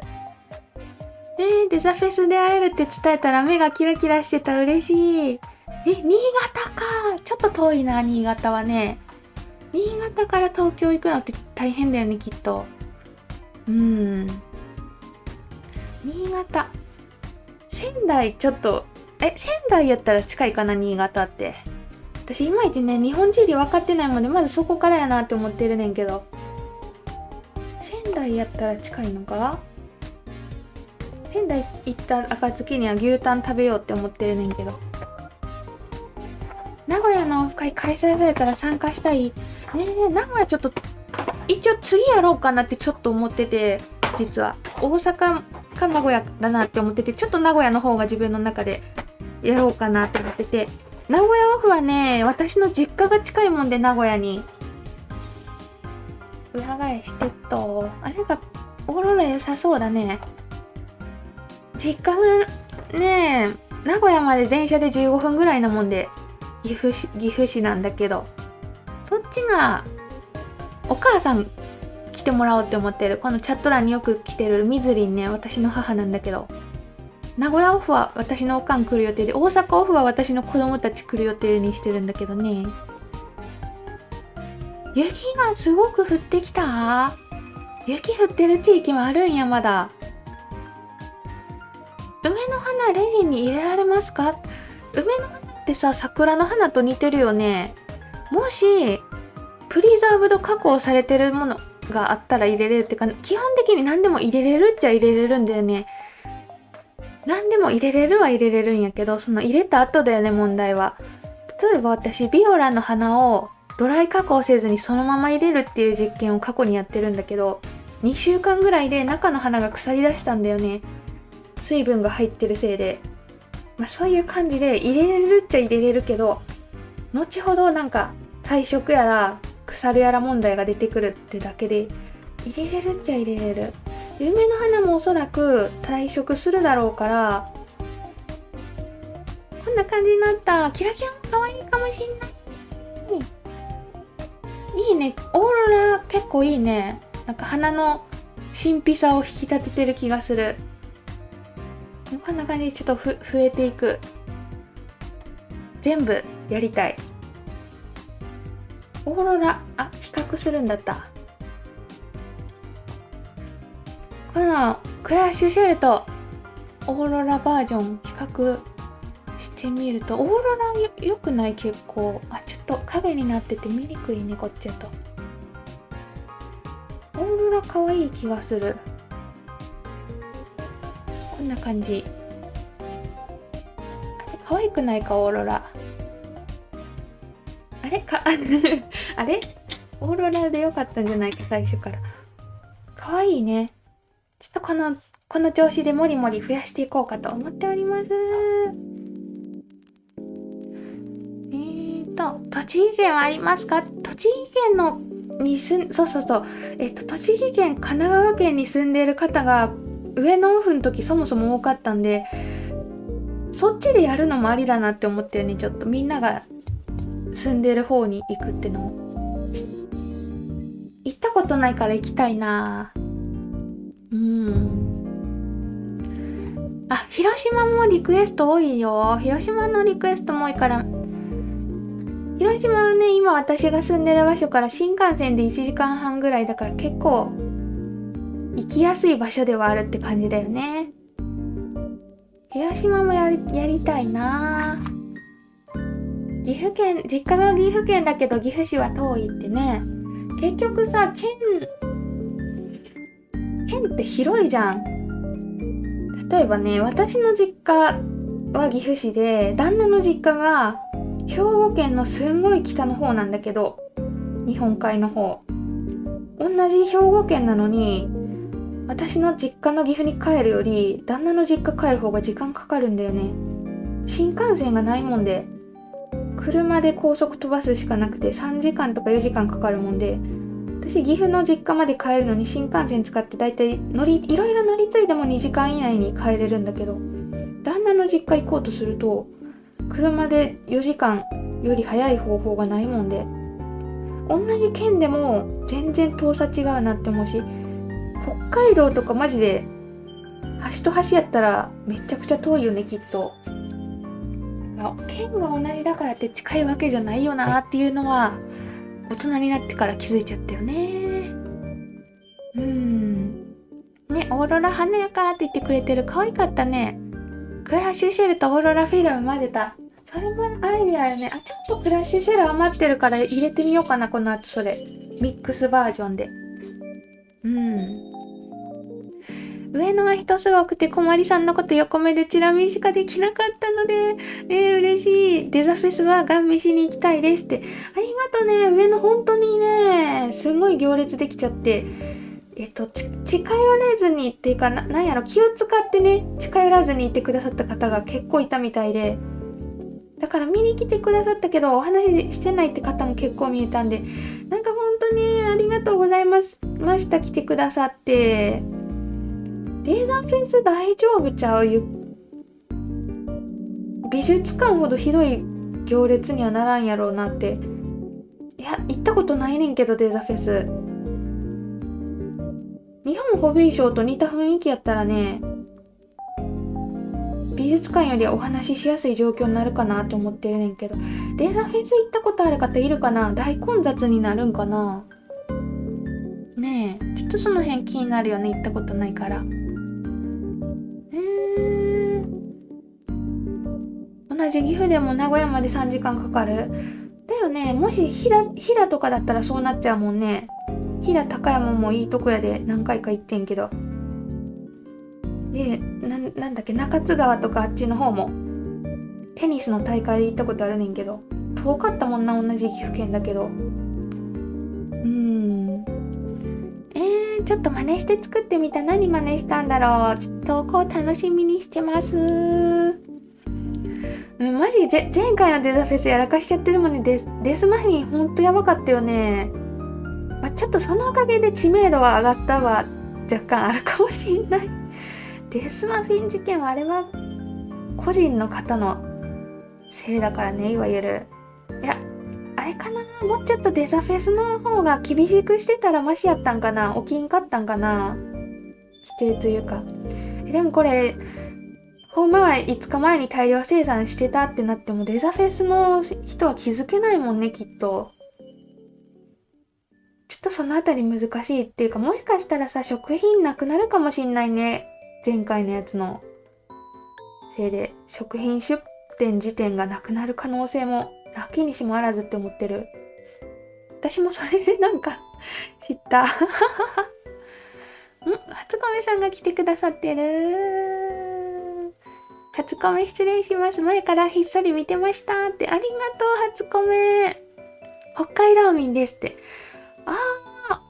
S1: ザフェスで会えるって伝えたら目がキラキラしてた。嬉しい。新潟か。ちょっと遠いな、新潟はね。新潟から東京行くのって大変だよね、きっと。新潟。仙台ちょっと、仙台やったら近いかな、新潟って。私いまいちね、日本地理分かってないもんで、まずそこからやなって思ってるねんけど。仙台やったら近いのか？仙台行った暁には牛タン食べようって思ってるねんけど。名古屋のオフ会開催されたら参加したい。名古屋ちょっと、一応次やろうかなってちょっと思ってて、実は。大阪か名古屋だなって思ってて、ちょっと名古屋の方が自分の中でやろうかなって思ってて、名古屋オフはね、私の実家が近いもんで、名古屋に。裏返してあれが、オーロラ良さそうだね。実家がね、名古屋まで電車で15分ぐらいなもんで、岐阜市なんだけど、そっちがお母さん来てもらおうって思ってる。このチャット欄によく来てるみずりんね、私の母なんだけど、名古屋オフは私のおかん来る予定で、大阪オフは私の子供たち来る予定にしてるんだけどね。雪がすごく降ってきた。雪降ってる地域もあるんや、まだ。梅の花レジに入れられますか？梅の花ってさ、桜の花と似てるよね。もしプリザーブド加工されてるものがあったら入れれるってか、基本的に何でも入れれるっちゃ入れれるんだよね。何でも入れれるは入れれるんやけど、その入れた後だよね、問題は。例えば私ビオラの花をドライ加工せずにそのまま入れるっていう実験を過去にやってるんだけど、2週間ぐらいで中の花が腐り出したんだよね。水分が入ってるせいで。そういう感じで入れれるっちゃ入れれるけど、後ほどなんか退色やら腐るやら問題が出てくるってだけで、入れれるっちゃ入れれる。梅の花もおそらく退色するだろうから、こんな感じになった。キラキラも可愛いかもしんない。いいね。オーロラ結構いいね。なんか花の神秘さを引き立ててる気がする。こんな感じでちょっと増えていく。全部やりたい。オーロラ、比較するんだった。このクラッシュシェルとオーロラバージョン比較してみると、オーロラ良くない？結構ちょっと影になってて見にくいね、こっちだと。オーロラ可愛い気がする。こんな感じ。可愛くないか、オーロラ。あれオーロラでよかったんじゃないか、最初から。可愛いね。ちょっとこの調子でもりもり増やしていこうかと思っております。栃木県はありますか？栃木県の栃木県、神奈川県に住んでいる方が上のオフの時そもそも多かったんで、そっちでやるのもありだなって思ってるね。ちょっとみんなが住んでる方に行くってのも。行ったことないから行きたいな。広島もリクエスト多いよ。広島のリクエストも多いから。広島はね、今私が住んでる場所から新幹線で1時間半ぐらいだから、結構行きやすい場所ではあるって感じだよね。広島もやりたいな。岐阜県、実家が岐阜県だけど岐阜市は遠いってね。結局さ、県って広いじゃん。例えばね、私の実家は岐阜市で、旦那の実家が兵庫県のすんごい北の方なんだけど、日本海の方。同じ兵庫県なのに、私の実家の岐阜に帰るより旦那の実家帰る方が時間かかるんだよね。新幹線がないもんで、車で高速飛ばすしかなくて3時間とか4時間かかるもんで、私岐阜の実家まで帰るのに新幹線使ってだいたいいろいろ乗り継いでも2時間以内に帰れるんだけど、旦那の実家行こうとすると車で4時間より早い方法がないもんで、同じ県でも全然遠さ違うなって思うし、北海道とかマジで端と端やったらめちゃくちゃ遠いよね、きっと。県が同じだからって近いわけじゃないよなっていうのは大人になってから気づいちゃったよね。ね、オーロラ華やかって言ってくれてる。可愛かったね。クラッシュシェルとオーロラフィルム混ぜた。それもアイデアよね。ちょっとクラッシュシェル余ってるから入れてみようかな、この後それ。ミックスバージョンで。上野は人すごくて、こまりさんのこと横目でチラ見しかできなかったので、嬉しい。デザフェスはガン見しに行きたいですって。ありがとうね。上野本当にね、すごい行列できちゃって、近寄れずにっていうか、なんやろ、気を使ってね、近寄らずにいてくださった方が結構いたみたいで、だから見に来てくださったけど、お話してないって方も結構見えたんで、なんか本当にありがとうございました。来てくださって。レーザーフェス大丈夫ちゃう？美術館ほどひどい行列にはならんやろうなって。いや、行ったことないねんけど、レーザーフェス。日本ホビーショーと似た雰囲気やったらね、美術館よりお話ししやすい状況になるかなと思ってるねんけど、レーザーフェス行ったことある方いるかな？大混雑になるんかな？ねえ、ちょっとその辺気になるよね、行ったことないから。同じ岐阜でも名古屋まで3時間かかる？だよね。もし飛騨とかだったらそうなっちゃうもんね。飛騨高山もいいとこやで何回か行ってんけど。で、なんだっけ、中津川とかあっちの方もテニスの大会で行ったことあるねんけど、遠かったもんな、同じ岐阜県だけど。ちょっと真似して作ってみた。何真似したんだろう。ちょっと投稿楽しみにしてます。マジ前回のデザフェスやらかしちゃってるもんね。デスマフィンほんとやばかったよね。ちょっとそのおかげで知名度は上がったは若干あるかもしんない。デスマフィン事件はあれは個人の方のせいだからね、いわゆる。いや、あれかな、もうちょっとデザフェスの方が厳しくしてたらマシやったんかな、起きんかったんかな、規定というか。でもこれほんまは5日前に大量生産してたってなっても、デザフェスの人は気づけないもんね、きっと。ちょっとそのあたり難しいっていうか、もしかしたらさ、食品なくなるかもしんないね。前回のやつのせいで食品出店時点がなくなる可能性もなきにしもあらずって思ってる。私もそれでなんか知った。初米さんが来てくださってる。初米失礼します。前からひっそり見てましたって。ありがとう、初米。北海道民ですって。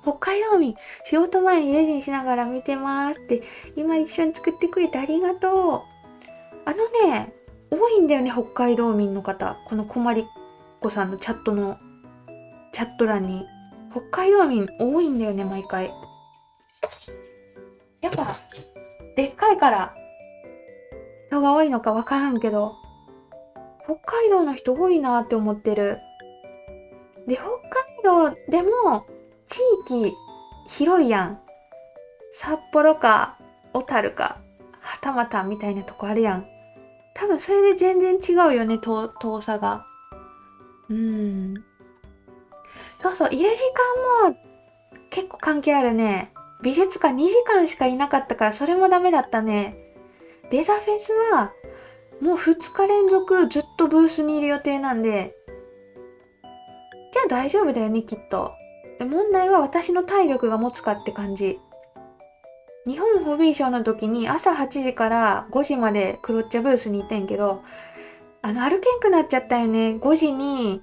S1: 北海道民。仕事前にレジンしながら見てますって。今一緒に作ってくれてありがとう。多いんだよね、北海道民の方。このこまりっこさんのチャット欄に。北海道民多いんだよね、毎回。やっぱ、でっかいから人が多いのかわからんけど、北海道の人多いなって思ってる。で、北海道でも地域広いやん。札幌か小樽かはたまたみたいなとこあるやん。多分それで全然違うよね、遠さが。そうそう、入れ時間も結構関係あるね。美術館2時間しかいなかったから、それもダメだったね。デザフェスはもう2日連続ずっとブースにいる予定なんで、じゃあ大丈夫だよね、きっと。で問題は私の体力が持つかって感じ。日本ホビーショーの時に朝8時から5時までクロッチャブースにいてんけど、歩けんくなっちゃったよね。5時に、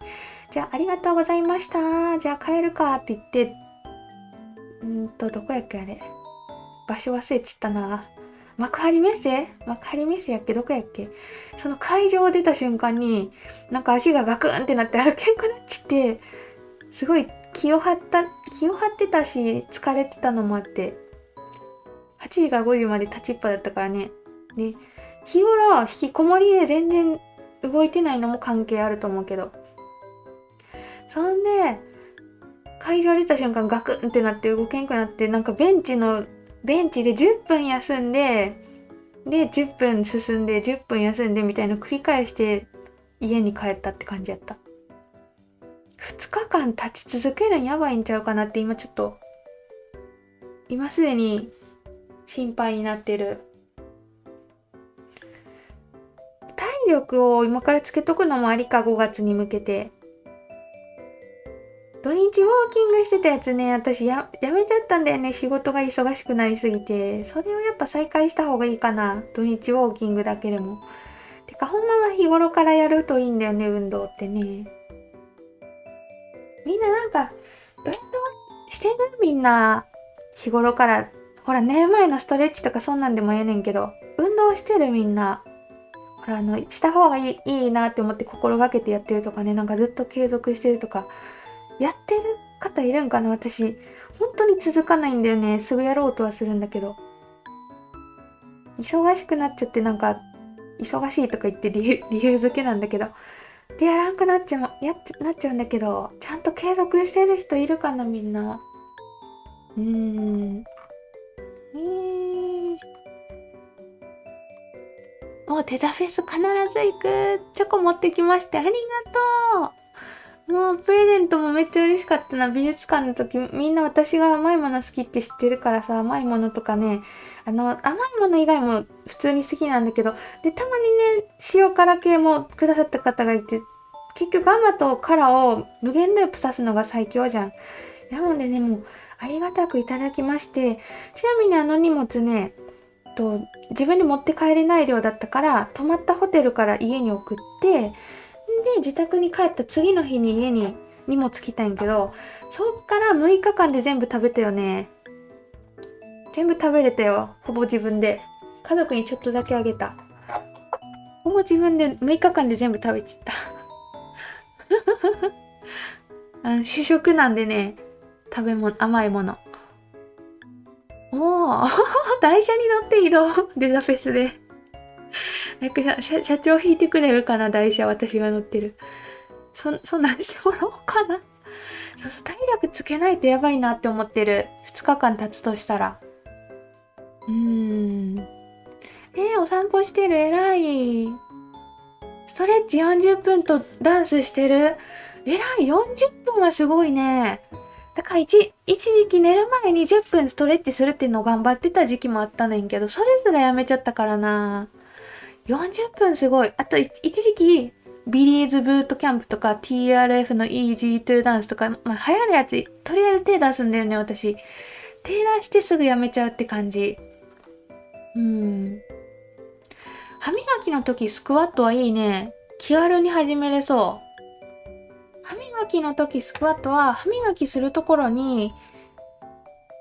S1: じゃあありがとうございました。じゃあ帰るかって言って、どこやっけあれ。場所忘れちったな。幕張メッセやっけ、どこやっけ。その会場を出た瞬間に、なんか足がガクンってなって歩けんくなっちって、すごい気を張ってたし、疲れてたのもあって、8時から5時まで立ちっぱだったからね。で、日頃引きこもりで全然動いてないのも関係あると思うけど。そんで、会場出た瞬間ガクンってなって動けんくなって、なんかベンチで10分休んで、で、10分進んで、10分休んでみたいなの繰り返して家に帰ったって感じやった。2日間立ち続けるんやばいんちゃうかなって今すでに心配になってる。体力を今からつけとくのもありか、5月に向けて。土日ウォーキングしてたやつね、私やめちゃったんだよね。仕事が忙しくなりすぎて。それをやっぱ再開した方がいいかな。土日ウォーキングだけでも。てか、ほんまは日頃からやるといいんだよね、運動ってね。みんななんか、運動してる？みんな、日頃から。ほら、寝る前のストレッチとかそんなんでもええねんけど、運動してるみんな。ほら、した方がいいなって思って心がけてやってるとかね、なんかずっと継続してるとか、やってる方いるんかな？私、本当に続かないんだよね。すぐやろうとはするんだけど。忙しくなっちゃってなんか、忙しいとか言って理由付けなんだけど。で、やらんくなっちゃうんだけど、ちゃんと継続してる人いるかな、みんな。テザフェス必ず行く。チョコ持ってきましてありがとう。もうプレゼントもめっちゃ嬉しかったな。美術館の時みんな私が甘いもの好きって知ってるからさ、甘いものとかね、甘いもの以外も普通に好きなんだけど、で、たまにね、塩辛系もくださった方がいて、結局甘と辛を無限ループ刺すのが最強じゃん。なのでね、もうありがたくいただきまして、ちなみに荷物ね、自分で持って帰れない量だったから、泊まったホテルから家に送って、で、自宅に帰った次の日に家に荷物来たんやけど、そっから6日間で全部食べたよね。全部食べれたよ。ほぼ自分で。家族にちょっとだけあげた。ほぼ自分で6日間で全部食べちった。主食なんでね、甘いもの。おー、台車に乗って移動。デザフェスで。社長引いてくれるかな、台車私が乗ってる。そんなんしてもらおうかな。そう、体力つけないとやばいなって思ってる。2日間経つとしたら。お散歩してる、偉い。ストレッチ40分とダンスしてる。偉い、40分はすごいね。だから一時期寝る前に10分ストレッチするっていうのを頑張ってた時期もあったねんけど、それすらやめちゃったからな。40分すごい。あと一時期、ビリーズブートキャンプとか TRF の Easy to Dance とか、流行るやつ、とりあえず手出すんだよね、私。手出してすぐやめちゃうって感じ。歯磨きの時スクワットはいいね。気軽に始めれそう。歯磨きの時スクワットは歯磨きするところに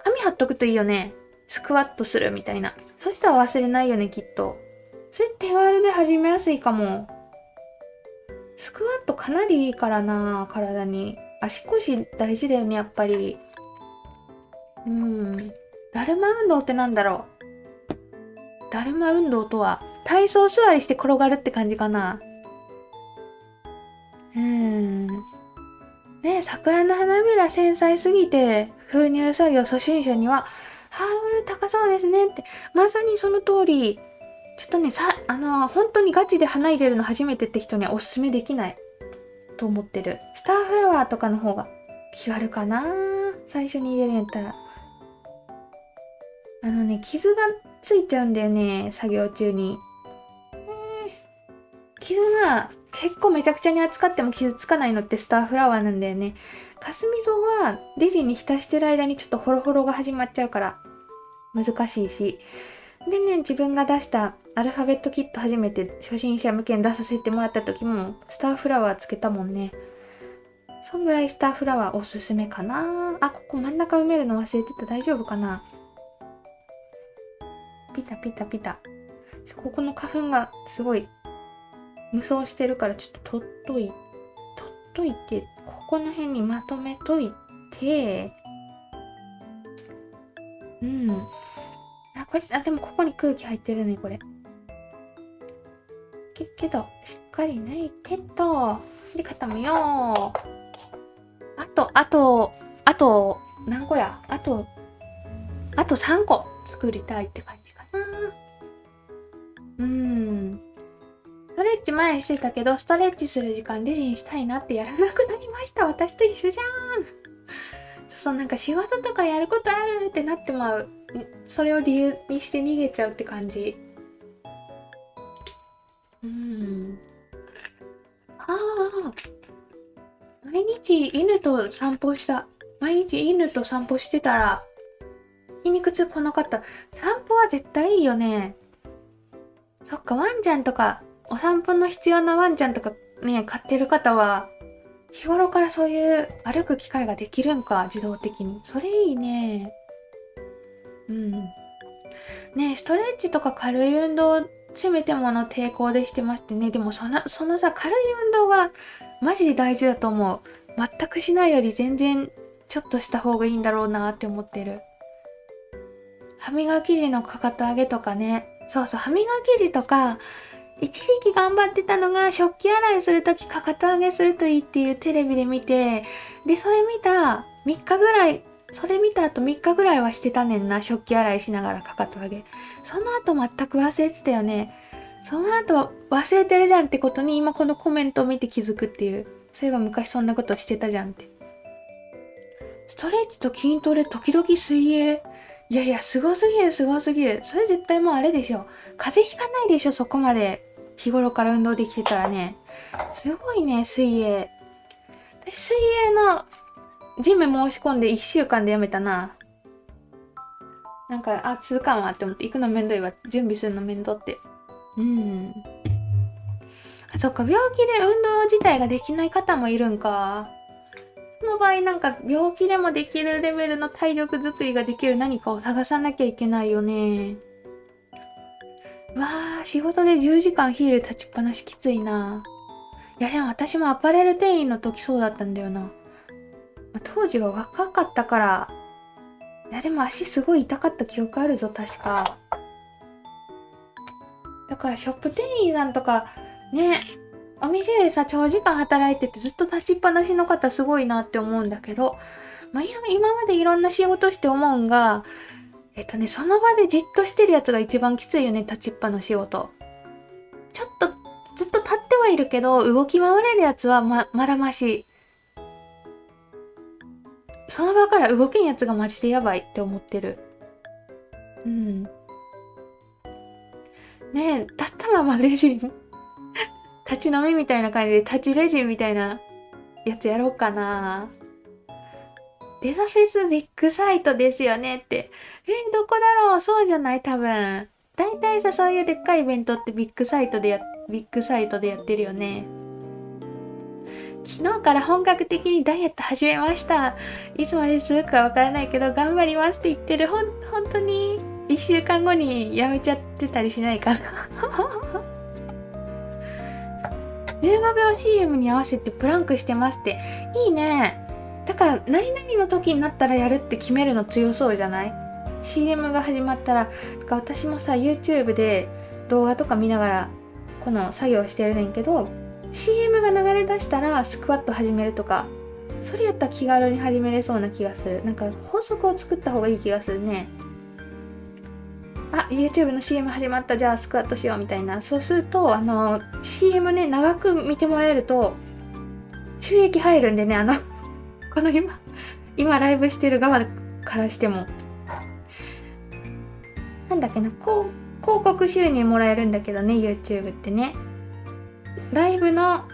S1: 紙貼っとくといいよね。スクワットするみたいな。そしたら忘れないよね、きっと。それ手軽で始めやすいかも。スクワットかなりいいからな、体に。足腰大事だよね、やっぱり。だるま運動ってなんだろう。だるま運動とは、体操座りして転がるって感じかな。桜の花びら繊細すぎて、封入作業初心者には、ハードル高そうですねって、まさにその通り。ちょっとね、本当にガチで花入れるの初めてって人にはおすすめできないと思ってる。スターフラワーとかの方が気軽かな。最初に入れるんやったら。傷がついちゃうんだよね、作業中に。傷が結構めちゃくちゃに扱っても傷つかないのってスターフラワーなんだよね。かすみ草はレジンに浸してる間にちょっとホロホロが始まっちゃうから難しいし。でね、自分が出したアルファベットキット初めて初心者向けに出させてもらった時もスターフラワーつけたもんね。そんぐらいスターフラワーおすすめかな。あ、ここ真ん中埋めるの忘れてた。大丈夫かな。ピタピタピタ。ここの花粉がすごい無双してるからちょっと取っといて、ここの辺にまとめといて、でもここに空気入ってるね、これ。けど、しっかり抜いてと。で、固めよう。あと、何個や？あと3個作りたいって感じかな。ストレッチ前してたけど、ストレッチする時間レジンしたいなってやらなくなりました。私と一緒じゃん。そう、なんか仕事とかやることあるってなってまう。それを理由にして逃げちゃうって感じ。毎日犬と散歩してたら筋肉痛来なかった。散歩は絶対いいよね。そっか、ワンちゃんとかお散歩の必要なワンちゃんとかね、飼ってる方は日頃からそういう歩く機会ができるんか、自動的に。それいいね。ね、ストレッチとか軽い運動、せめてもの抵抗でしてましてね。でもそのさ、軽い運動がマジで大事だと思う。全くしないより全然ちょっとした方がいいんだろうなって思ってる。歯磨き時のかかと上げとかね。そうそう、歯磨き時とか、一時期頑張ってたのが、食器洗いするときかかと上げするといいっていうテレビで見て、で、それ見た後3日ぐらいはしてたねんな。食器洗いしながらかかと上げ。その後全く忘れてたよね。その後忘れてるじゃんってことに今このコメントを見て気づくっていう。そういえば昔そんなことしてたじゃんって。ストレッチと筋トレ、時々水泳。いやいや、すごすぎる。それ絶対もうあれでしょ。風邪ひかないでしょ、そこまで。日頃から運動できてたらね。すごいね、水泳。私、水泳のジム申し込んで1週間でやめたな。なんか、続かんわって思って、行くのめんどいわ。準備するのめんどって。そっか、病気で運動自体ができない方もいるんか。その場合なんか病気でもできるレベルの体力作りができる何かを探さなきゃいけないよね。仕事で10時間ヒール立ちっぱなしきついな。いやでも私もアパレル店員の時そうだったんだよな。当時は若かったから。いやでも足すごい痛かった記憶あるぞ、確か。だからショップ店員さんとかね、お店でさ、長時間働いててずっと立ちっぱなしの方すごいなって思うんだけど、今までいろんな仕事して思うんが、その場でじっとしてるやつが一番きついよね、立ちっぱの仕事。ちょっと、ずっと立ってはいるけど、動き回れるやつはまだまし。その場から動けんやつがマジでやばいって思ってる。ねえ、立ったままレジン立ち飲みみたいな感じで立ちレジンみたいなやつやろうかな。デザフェスビッグサイトですよねって。どこだろう？そうじゃない？多分。大体さ、そういうでっかいイベントってビッグサイトでやってるよね。昨日から本格的にダイエット始めました。いつまでするかわからないけど頑張りますって言ってる。本当に1週間後にやめちゃってたりしないかな。15秒 CM に合わせてプランクしてますって。いいね。だから何々の時になったらやるって決めるの強そうじゃない？ CM が始まったら。だから私もさ、 YouTube で動画とか見ながらこの作業してるねんけど、 CM が流れ出したらスクワット始めるとか、それやったら気軽に始めれそうな気がする。なんか法則を作った方がいい気がするね。YouTube の CM 始まった、じゃあスクワットしようみたいな。そうするとCM ね、長く見てもらえると収益入るんでね。この今ライブしてる側からしてもなんだっけな、広告収入もらえるんだけどね、 YouTube ってね。ライブの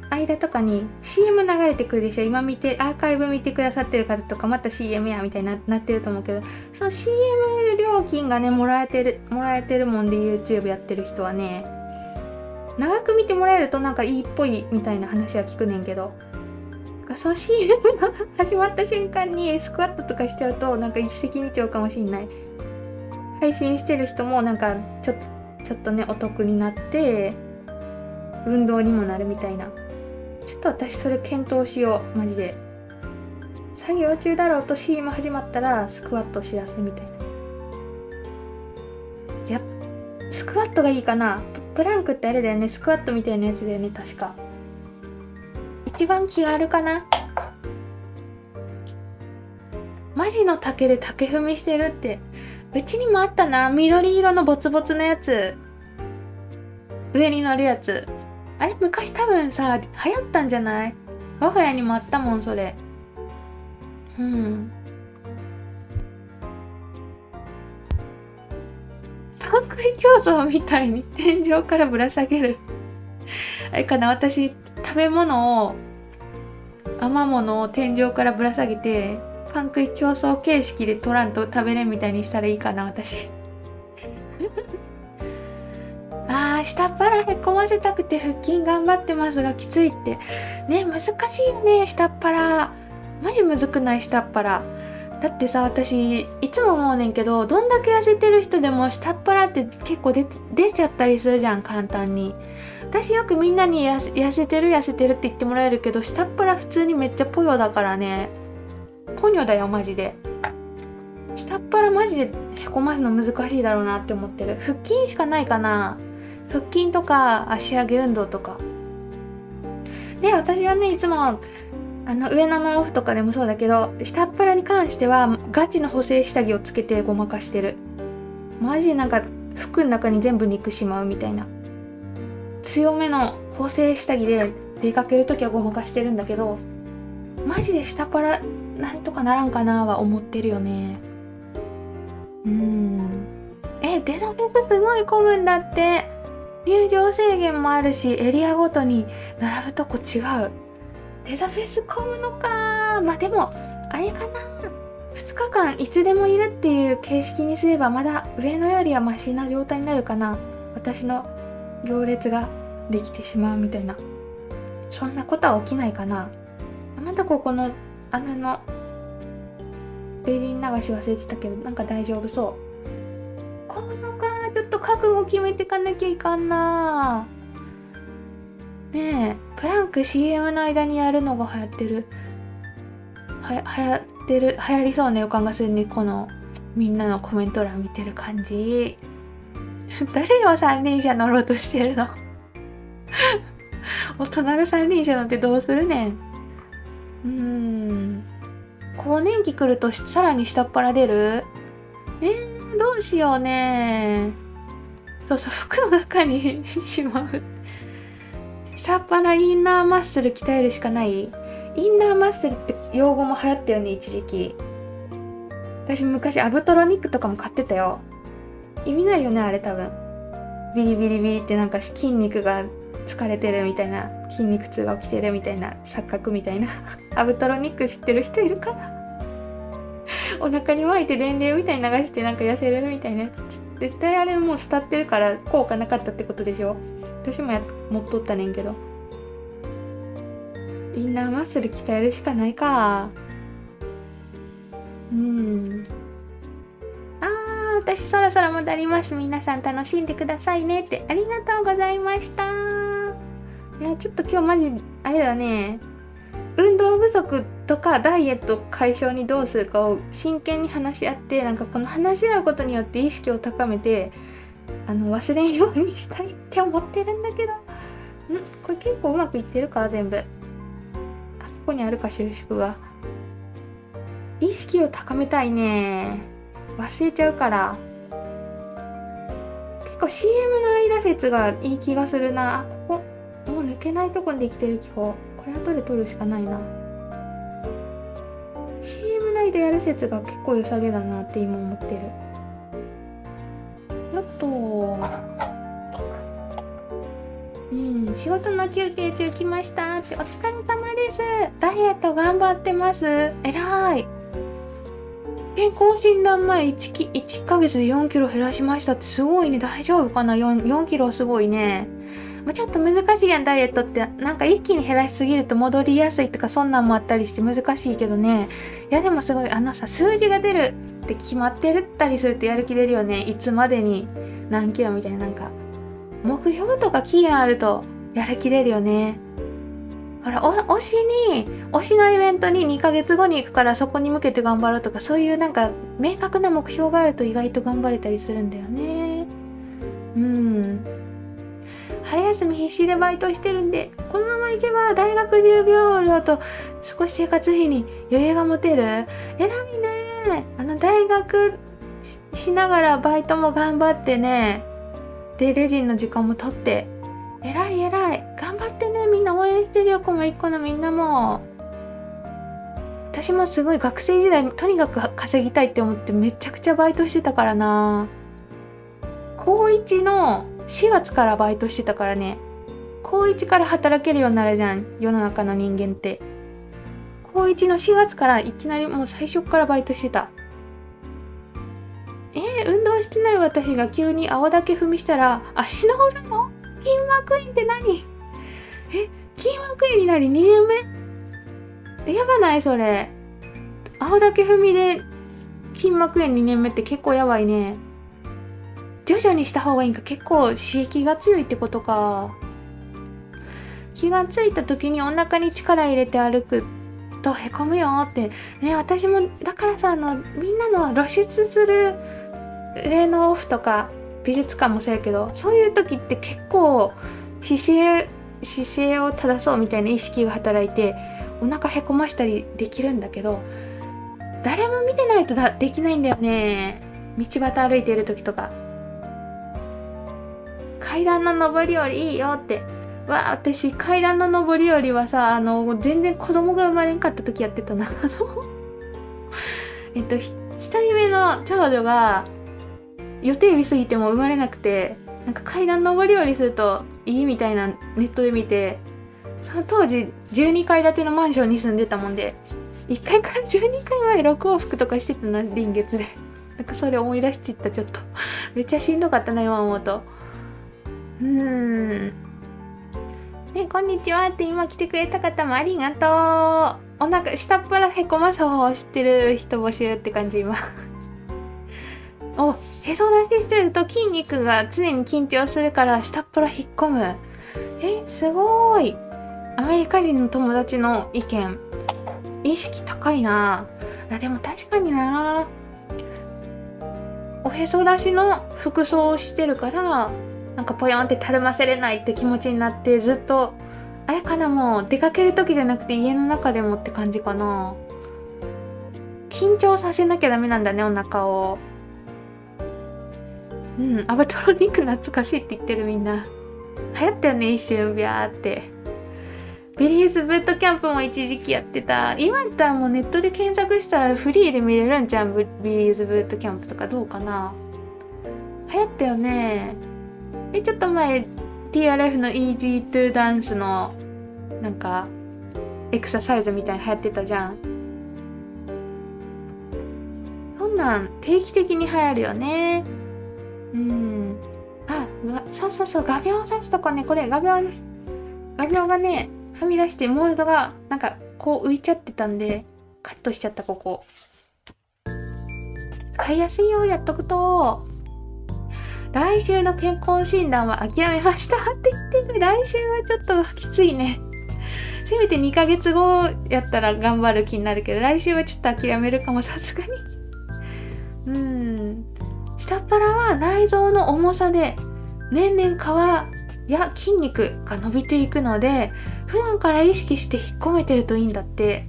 S1: 間とかに CM 流れてくるでしょ。今アーカイブ見てくださってる方とかまた CM やみたいになってると思うけど、その CM 料金がねもらえてるもんで YouTube やってる人はね、長く見てもらえるとなんかいいっぽいみたいな話は聞くねんけど、その CM が始まった瞬間にスクワットとかしちゃうとなんか一石二鳥かもしんない。配信してる人もなんかちょっとねお得になって運動にもなるみたいな。ちょっと私それ検討しよう、マジで。作業中だろうと CM 始まったらスクワットしだすみたいな。いや、スクワットがいいかな。プランクってあれだよね、スクワットみたいなやつだよね、確か。一番気軽かな。マジの竹で竹踏みしてるって、うちにもあったな、緑色のボツボツのやつ。上に乗るやつ。あれ昔多分さ流行ったんじゃない？我が家にもあったもんそれ。パン食い競争みたいに天井からぶら下げるあれかな、私食べ物を余物を天井からぶら下げてパン食い競争形式で取らんと食べれんみたいにしたらいいかな私下っ腹へこませたくて腹筋頑張ってますがきついってね、難しいよね下っ腹。マジむずくない？下っ腹だってさ、私いつも思うねんけど、どんだけ痩せてる人でも下っ腹って結構出ちゃったりするじゃん、簡単に。私よくみんなに痩せてるって言ってもらえるけど、下っ腹普通にめっちゃポヨだからね。ポニョだよマジで。下っ腹マジでへこますの難しいだろうなって思ってる。腹筋しかないかな。腹筋とか足上げ運動とかで、私はねいつも上野のオフとかでもそうだけど、下っ腹に関してはガチの補正下着をつけてごまかしてる。マジなんか服の中に全部肉しまうみたいな強めの補正下着で出かけるときはごまかしてるんだけど、マジで下っ腹なんとかならんかなは思ってるよね。デザフェスすごい混むんだって。入場制限もあるし、エリアごとに並ぶとこ違う。デザフェス混むのか。まあでもあれかな、2日間いつでもいるっていう形式にすればまだ上野よりはマシな状態になるかな。私の行列ができてしまうみたいな、そんなことは起きないかな。まだここの穴のベリン流し忘れてたけど、なんか大丈夫そう。混むのか。ちょっと覚悟決めてかなきゃいかんな。ねえ、プランク CM の間にやるのが流行りそうな予感がするね。このみんなのコメント欄見てる感じ。誰を三輪車乗ろうとしてるの大人が三輪車乗ってどうするねん。更年期来るとさらに下っ腹出る？どうしようね。そう服の中にしまう。下っ腹インナーマッスル鍛えるしかない。インナーマッスルって用語も流行ったよね一時期。私昔アブトロニックとかも買ってたよ。意味ないよねあれ多分。ビリビリビリってなんか筋肉が疲れてるみたいな、筋肉痛が起きてるみたいな、錯覚みたいなアブトロニック知ってる人いるかなお腹に巻いて電流みたいに流してなんか痩せるみたいなやつ。絶対あれもう伝ってるから効果なかったってことでしょ。私も持っとったねんけど。インナーマッスル鍛えるしかないか。私そろそろ戻ります。皆さん楽しんでくださいねって。ありがとうございました。いやちょっと今日マジあれだね、運動不足とかダイエット解消にどうするかを真剣に話し合って、なんかこの話し合うことによって意識を高めて忘れんようにしたいって思ってるんだけど、これ結構うまくいってるか全部。ここにあるか収縮が。意識を高めたいね。忘れちゃうから。結構 CM の間説がいい気がするな。ここもう抜けないとこにできてる気が。これ後で取るしかないな。CM の間やる説が結構良さげだなって今思ってる。仕事の休憩中来ましたって、お疲れ様です。ダイエット頑張ってます。えらい。健康診断前1ヶ月で4キロ減らしましたってすごいね。大丈夫かな。4キロすごいね。ちょっと難しいやん、ダイエットって。なんか一気に減らしすぎると戻りやすいとかそんなんもあったりして難しいけどね。いやでもすごい、数字が出るって決まってるったりするとやる気出るよね。いつまでに何キロみたいな、なんか目標とか期限あるとやる気出るよね。ほら、推しのイベントに2ヶ月後に行くからそこに向けて頑張ろうとか、そういうなんか明確な目標があると意外と頑張れたりするんだよね。春休み必死でバイトしてるんで、このまま行けば大学授業料と少し生活費に余裕が持てる。偉いね。大学しながらバイトも頑張ってね。で、レジの時間も取って。偉い。頑張ってね。みんな応援してるよ。この一個のみんなも。私もすごい学生時代、とにかく稼ぎたいって思ってめちゃくちゃバイトしてたからな。高1の4月からバイトしてたからね。高1から働けるようになるじゃん、世の中の人間って。高1の4月からいきなりもう最初からバイトしてた。運動してない私が急に青竹踏みしたら、足の裏の筋膜炎って何？筋膜炎になり2年目？やばないそれ。青竹踏みで筋膜炎2年目って結構やばいね。徐々にした方がいいんか。結構刺激が強いってことか。気がついた時にお腹に力入れて歩くとへこむよってね。私もだからさ、みんなの露出する霊能オフとか美術館もそうやけど、そういう時って結構姿勢を正そうみたいな意識が働いてお腹へこましたりできるんだけど、誰も見てないとできないんだよね。道端歩いてる時とか、階段の上り下りいいよって。私階段の上り下りはさ、全然子供が生まれんかった時やってたな。一人目の長女が予定日過ぎても生まれなくて、なんか階段上り下りするといいみたいなネットで見て、その当時12階建てのマンションに住んでたもんで、1階から12階まで6往復とかしてたな、臨月で。なんかそれ思い出しちった。ちょっとめっちゃしんどかったな今思うと。ね、こんにちはって今来てくれた方もありがとう。お腹下っ腹へこまさを知ってる人募集って感じ今。へそ出ししてると筋肉が常に緊張するから下っ腹引っ込む。すごい。アメリカ人の友達の意見、意識高いな。でも確かにな、おへそ出しの服装をしてるからなんかポヨンってたるませれないって気持ちになって、ずっとあれかな、もう出かける時じゃなくて家の中でもって感じかな。緊張させなきゃダメなんだね、お腹を。アブトロニック懐かしいって言ってるみんな。流行ったよね一瞬ビャーって。ビリーズブートキャンプも一時期やってた。今やったらもうネットで検索したらフリーで見れるんじゃん。ビリーズブートキャンプとかどうかな。流行ったよね。ちょっと前 TRF の Easy to Dance のなんかエクササイズみたいに流行ってたじゃん。そんなん定期的に流行るよね。そう画鋲を刺すとこね。これ画鋲がねはみ出してモールドがなんかこう浮いちゃってたんでカットしちゃった。ここ使いやすいよ、やっとくと。来週の健康診断は諦めましたって言ってる。来週はちょっときついね。せめて2ヶ月後やったら頑張る気になるけど、来週はちょっと諦めるかも、さすがに。下っ腹は内臓の重さで年々皮や筋肉が伸びていくので、普段から意識して引っ込めてるといいんだって。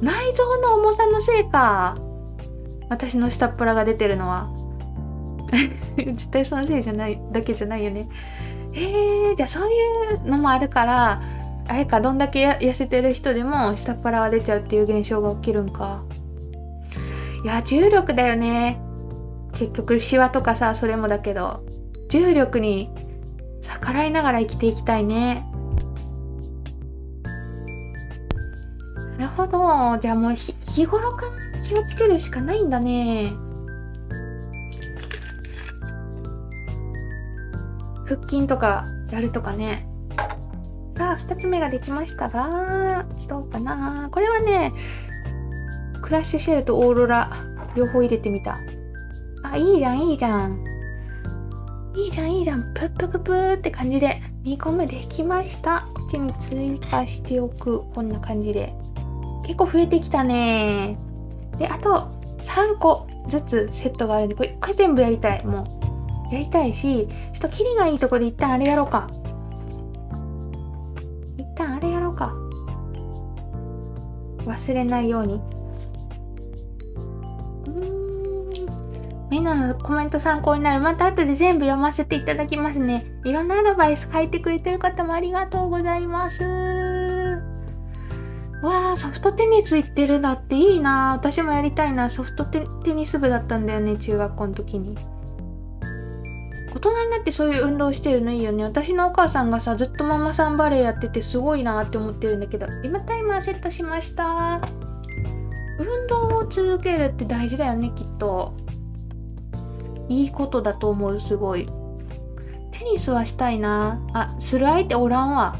S1: 内臓の重さのせいか、私の下っ腹が出てるのは。絶対そのせいじゃないだけじゃないよね。じゃあそういうのもあるから、あれか、どんだけ痩せてる人でも下っ腹が出ちゃうっていう現象が起きるんか。いや、重力だよね。結局シワとかさ、それもだけど、重力に逆らいながら生きていきたいね。なるほど。じゃあもう日頃から気をつけるしかないんだね。腹筋とかやるとかね。さあ、2つ目ができましたが、どうかな。これはね、クラッシュシェルとオーロラ両方入れてみた。あ、いいじゃんいいじゃん。いいじゃんいいじゃん。プップクプーって感じで2個目できました。こっちに追加しておく。こんな感じで結構増えてきたね。で、あと3個ずつセットがあるんで、これ全部やりたい。もうやりたいし、ちょっとキリがいいとこで一旦あれやろうか。忘れないように。みんなのコメント参考になる。また後で全部読ませていただきますね。いろんなアドバイス書いてくれてる方もありがとうございます。わー、ソフトテニス行ってるだっていいな。私もやりたいな。ソフトテニス部だったんだよね、中学校の時に。大人になってそういう運動してるのいいよね。私のお母さんがさ、ずっとママさんバレーやっててすごいなって思ってるんだけど、今タイマーセットしました。運動を続けるって大事だよね、きっと。いいことだと思う。すごい。テニスはしたいな。あ、する相手おらんわ。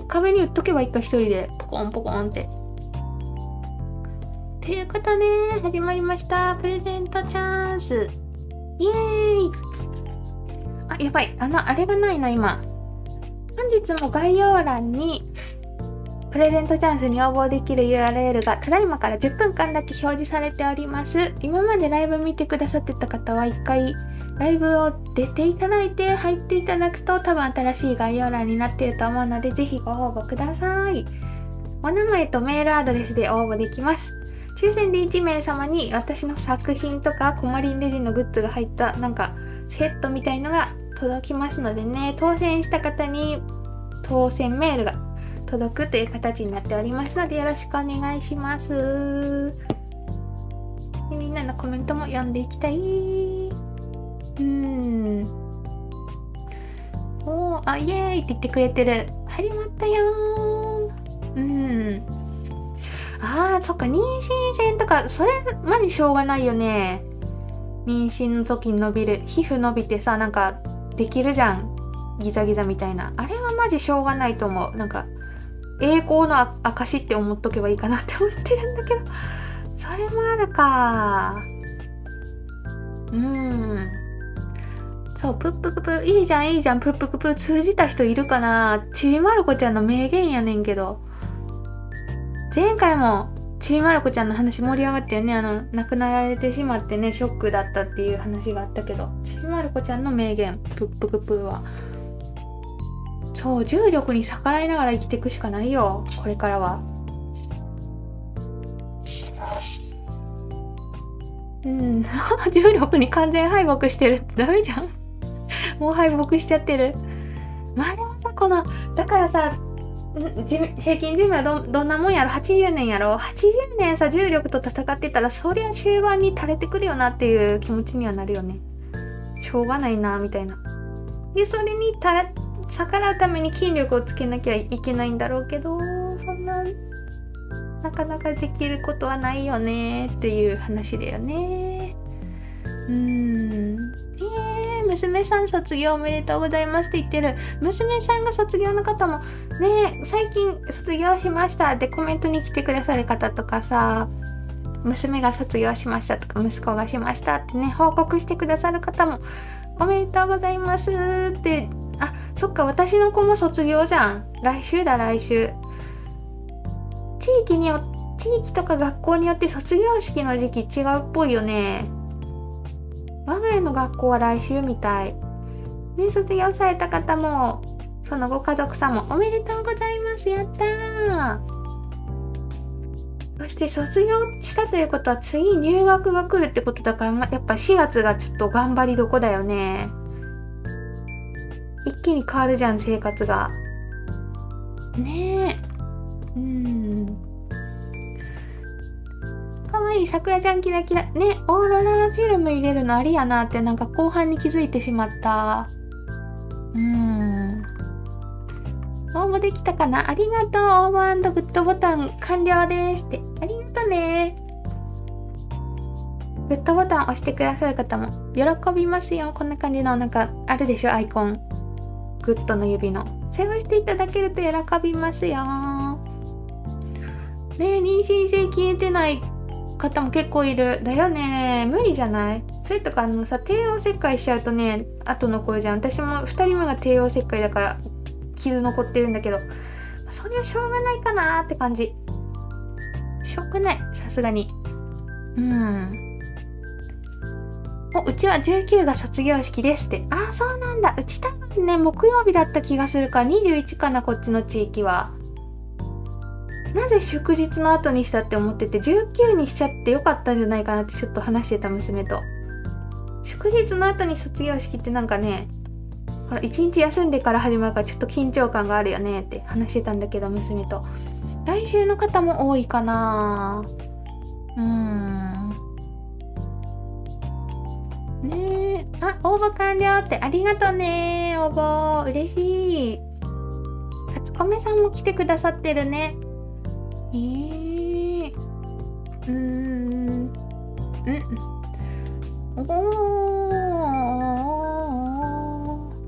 S1: 壁に打っとけばいいか、一人でポコンポコンって。ということで始まりました。プレゼントチャンス。イエーイ。あ、やばい。あれがないな、今。本日も概要欄にプレゼントチャンスに応募できる URL がただいまから10分間だけ表示されております。今までライブ見てくださってた方は1回ライブを出ていただいて入っていただくと多分新しい概要欄になっていると思うので、ぜひご応募ください。お名前とメールアドレスで応募できます。抽選で1名様に私の作品とかコマリンレジンのグッズが入ったなんかセットみたいのが届きますのでね、当選した方に当選メールが届くという形になっておりますので、よろしくお願いします。で、みんなのコメントも読んでいきたい。あ、イエーイって言ってくれてる。始まったよー。そっか、妊娠線とかそれマジしょうがないよね。妊娠の時に伸びる皮膚伸びてさ、なんかできるじゃん、ギザギザみたいな。あれはマジしょうがないと思う。なんか栄光の証って思っとけばいいかなって思ってるんだけど、それもあるか。そう、プップクプいいじゃんいいじゃん。プップクプ通じた人いるかな。ちびまる子ちゃんの名言やねんけど、前回もちびまる子ちゃんの話盛り上がったよね。亡くなられてしまってね、ショックだったっていう話があったけど、ちびまる子ちゃんの名言、プップクプはそう、重力に逆らいながら生きていくしかないよ、これからは。重力に完全敗北してるってダメじゃん。もう敗北しちゃってる。まあでもさ、だからさ、平均寿命はどんなもんやろ。80年やろ。80年さ、重力と戦ってたら、そりゃ終盤に垂れてくるよなっていう気持ちにはなるよね。しょうがないなみたいな。で、それに逆らうために筋力をつけなきゃいけないんだろうけど、そんななかなかできることはないよねっていう話だよね。娘さん卒業おめでとうございますって言ってる。娘さんが卒業の方もね、最近卒業しましたってコメントに来てくださる方とかさ、娘が卒業しましたとか息子がしましたってね、報告してくださる方もおめでとうございますって。あ、そっか、私の子も卒業じゃん。来週だ、来週。地域とか学校によって卒業式の時期違うっぽいよね。我が家の学校は来週みたい。ね、卒業された方も、そのご家族さんもおめでとうございます。やったー。そして卒業したということは次入学が来るってことだから、やっぱ4月がちょっと頑張りどこだよね。一気に変わるじゃん、生活が。ねえ。かわいい、さくらちゃんキラキラ。ね、オーロラフィルム入れるのありやなってなんか後半に気づいてしまった。応募できたかな？ありがとう。応募&グッドボタン完了ですって。ありがとうね。グッドボタン押してくださる方も喜びますよ。こんな感じのなんかあるでしょ、アイコン。グッドの指の。それをしていただけると喜びますよ。ねえ、妊娠性消えてない方も結構いる。だよね。無理じゃない？それとかさ、帝王切開しちゃうとね、後残るじゃん。私も2人目が帝王切開だから傷残ってるんだけど、それはしょうがないかなーって感じ。しょうがない、さすがに。うちは19が卒業式ですって。ああ、そうなんだ。うち多分ね、木曜日だった気がするから、21かな、こっちの地域は。なぜ祝日の後にしたって思ってて、19にしちゃってよかったんじゃないかなってちょっと話してた、娘と。祝日の後に卒業式ってなんかね、ほら1日休んでから始まるからちょっと緊張感があるよねって話してたんだけど、娘と。来週の方も多いかな。ねえ、応募完了ってありがとうね。応募嬉しい。かつこめさんも来てくださってるね。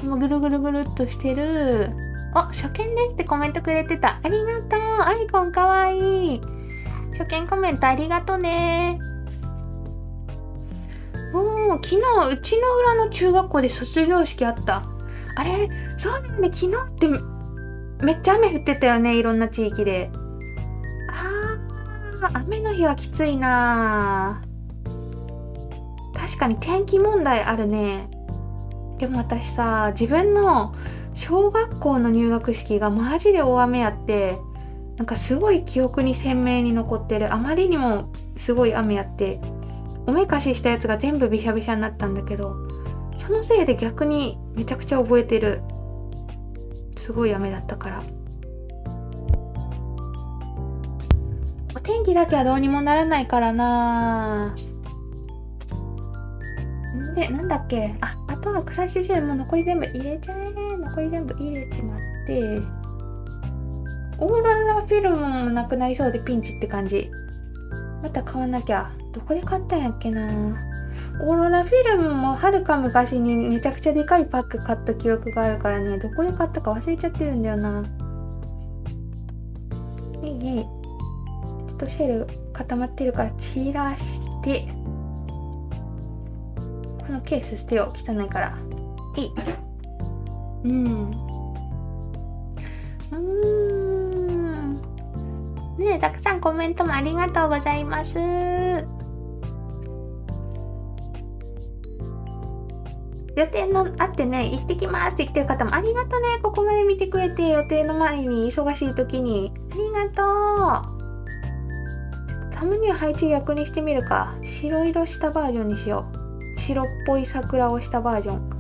S1: もうぐるぐるぐるっとしてる。初見ですってコメントくれてた。ありがとう。アイコンかわいい。初見コメントありがとうね。昨日うちの裏の中学校で卒業式あった。あれ、そうだよね。昨日ってめっちゃ雨降ってたよね、いろんな地域で。雨の日はきついな。確かに天気問題あるね。でも私さ、自分の小学校の入学式がマジで大雨やって、なんかすごい記憶に鮮明に残ってる。あまりにもすごい雨やって、おめかししたやつが全部びしゃびしゃになったんだけど、そのせいで逆にめちゃくちゃ覚えてる。すごい雨だったから。お天気だけはどうにもならないからな。で、なんだっけ、あとはクラッシュシェルも残り全部入れちゃえ。残り全部入れちまって、オーロラフィルムもなくなりそうでピンチって感じ。また買わなきゃ。どこで買ったんやっけな。オーロラフィルムもはるか昔にめちゃくちゃでかいパック買った記憶があるからね、どこで買ったか忘れちゃってるんだよな。ちょっとシェル固まってるから散らして、このケース捨てよう。汚いから。ねえ、たくさんコメントもありがとうございます。予定のあってね、行ってきますって言ってる方もありがとうね。ここまで見てくれて、予定の前に忙しい時にありがとう。たまには配置逆にしてみるか。白色したバージョンにしよう。白っぽい桜をしたバージョン。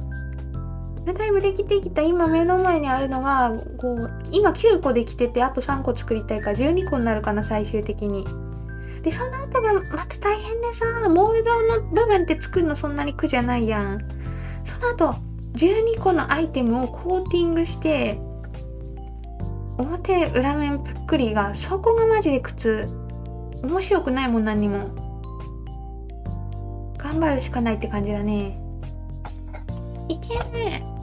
S1: だいぶできてきた。今目の前にあるのが今9個できてて、あと3個作りたいから12個になるかな、最終的に。でその後がまた大変でさ、モールドの部分って作るのそんなに苦じゃないやん。その後12個のアイテムをコーティングして、表裏面ぷっくりが、そこがマジで苦痛。面白くないもん、何にも。頑張るしかないって感じだね。いけねえ。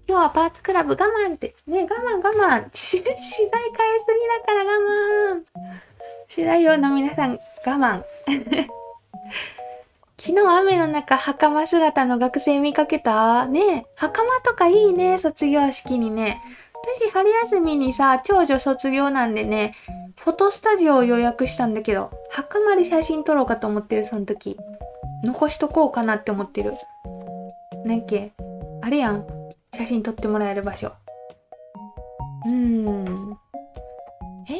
S1: 今日はパーツクラブ我慢ってね、我慢取材変えすぎだから我慢。取材用の皆さん我慢。昨日雨の中袴姿の学生見かけたね。袴とかいいね、卒業式にね。私春休みにさ、長女卒業なんでね、フォトスタジオを予約したんだけど、袴で写真撮ろうかと思ってる。その時残しとこうかなって思ってる。なんっけ、あれやん、写真撮ってもらえる場所。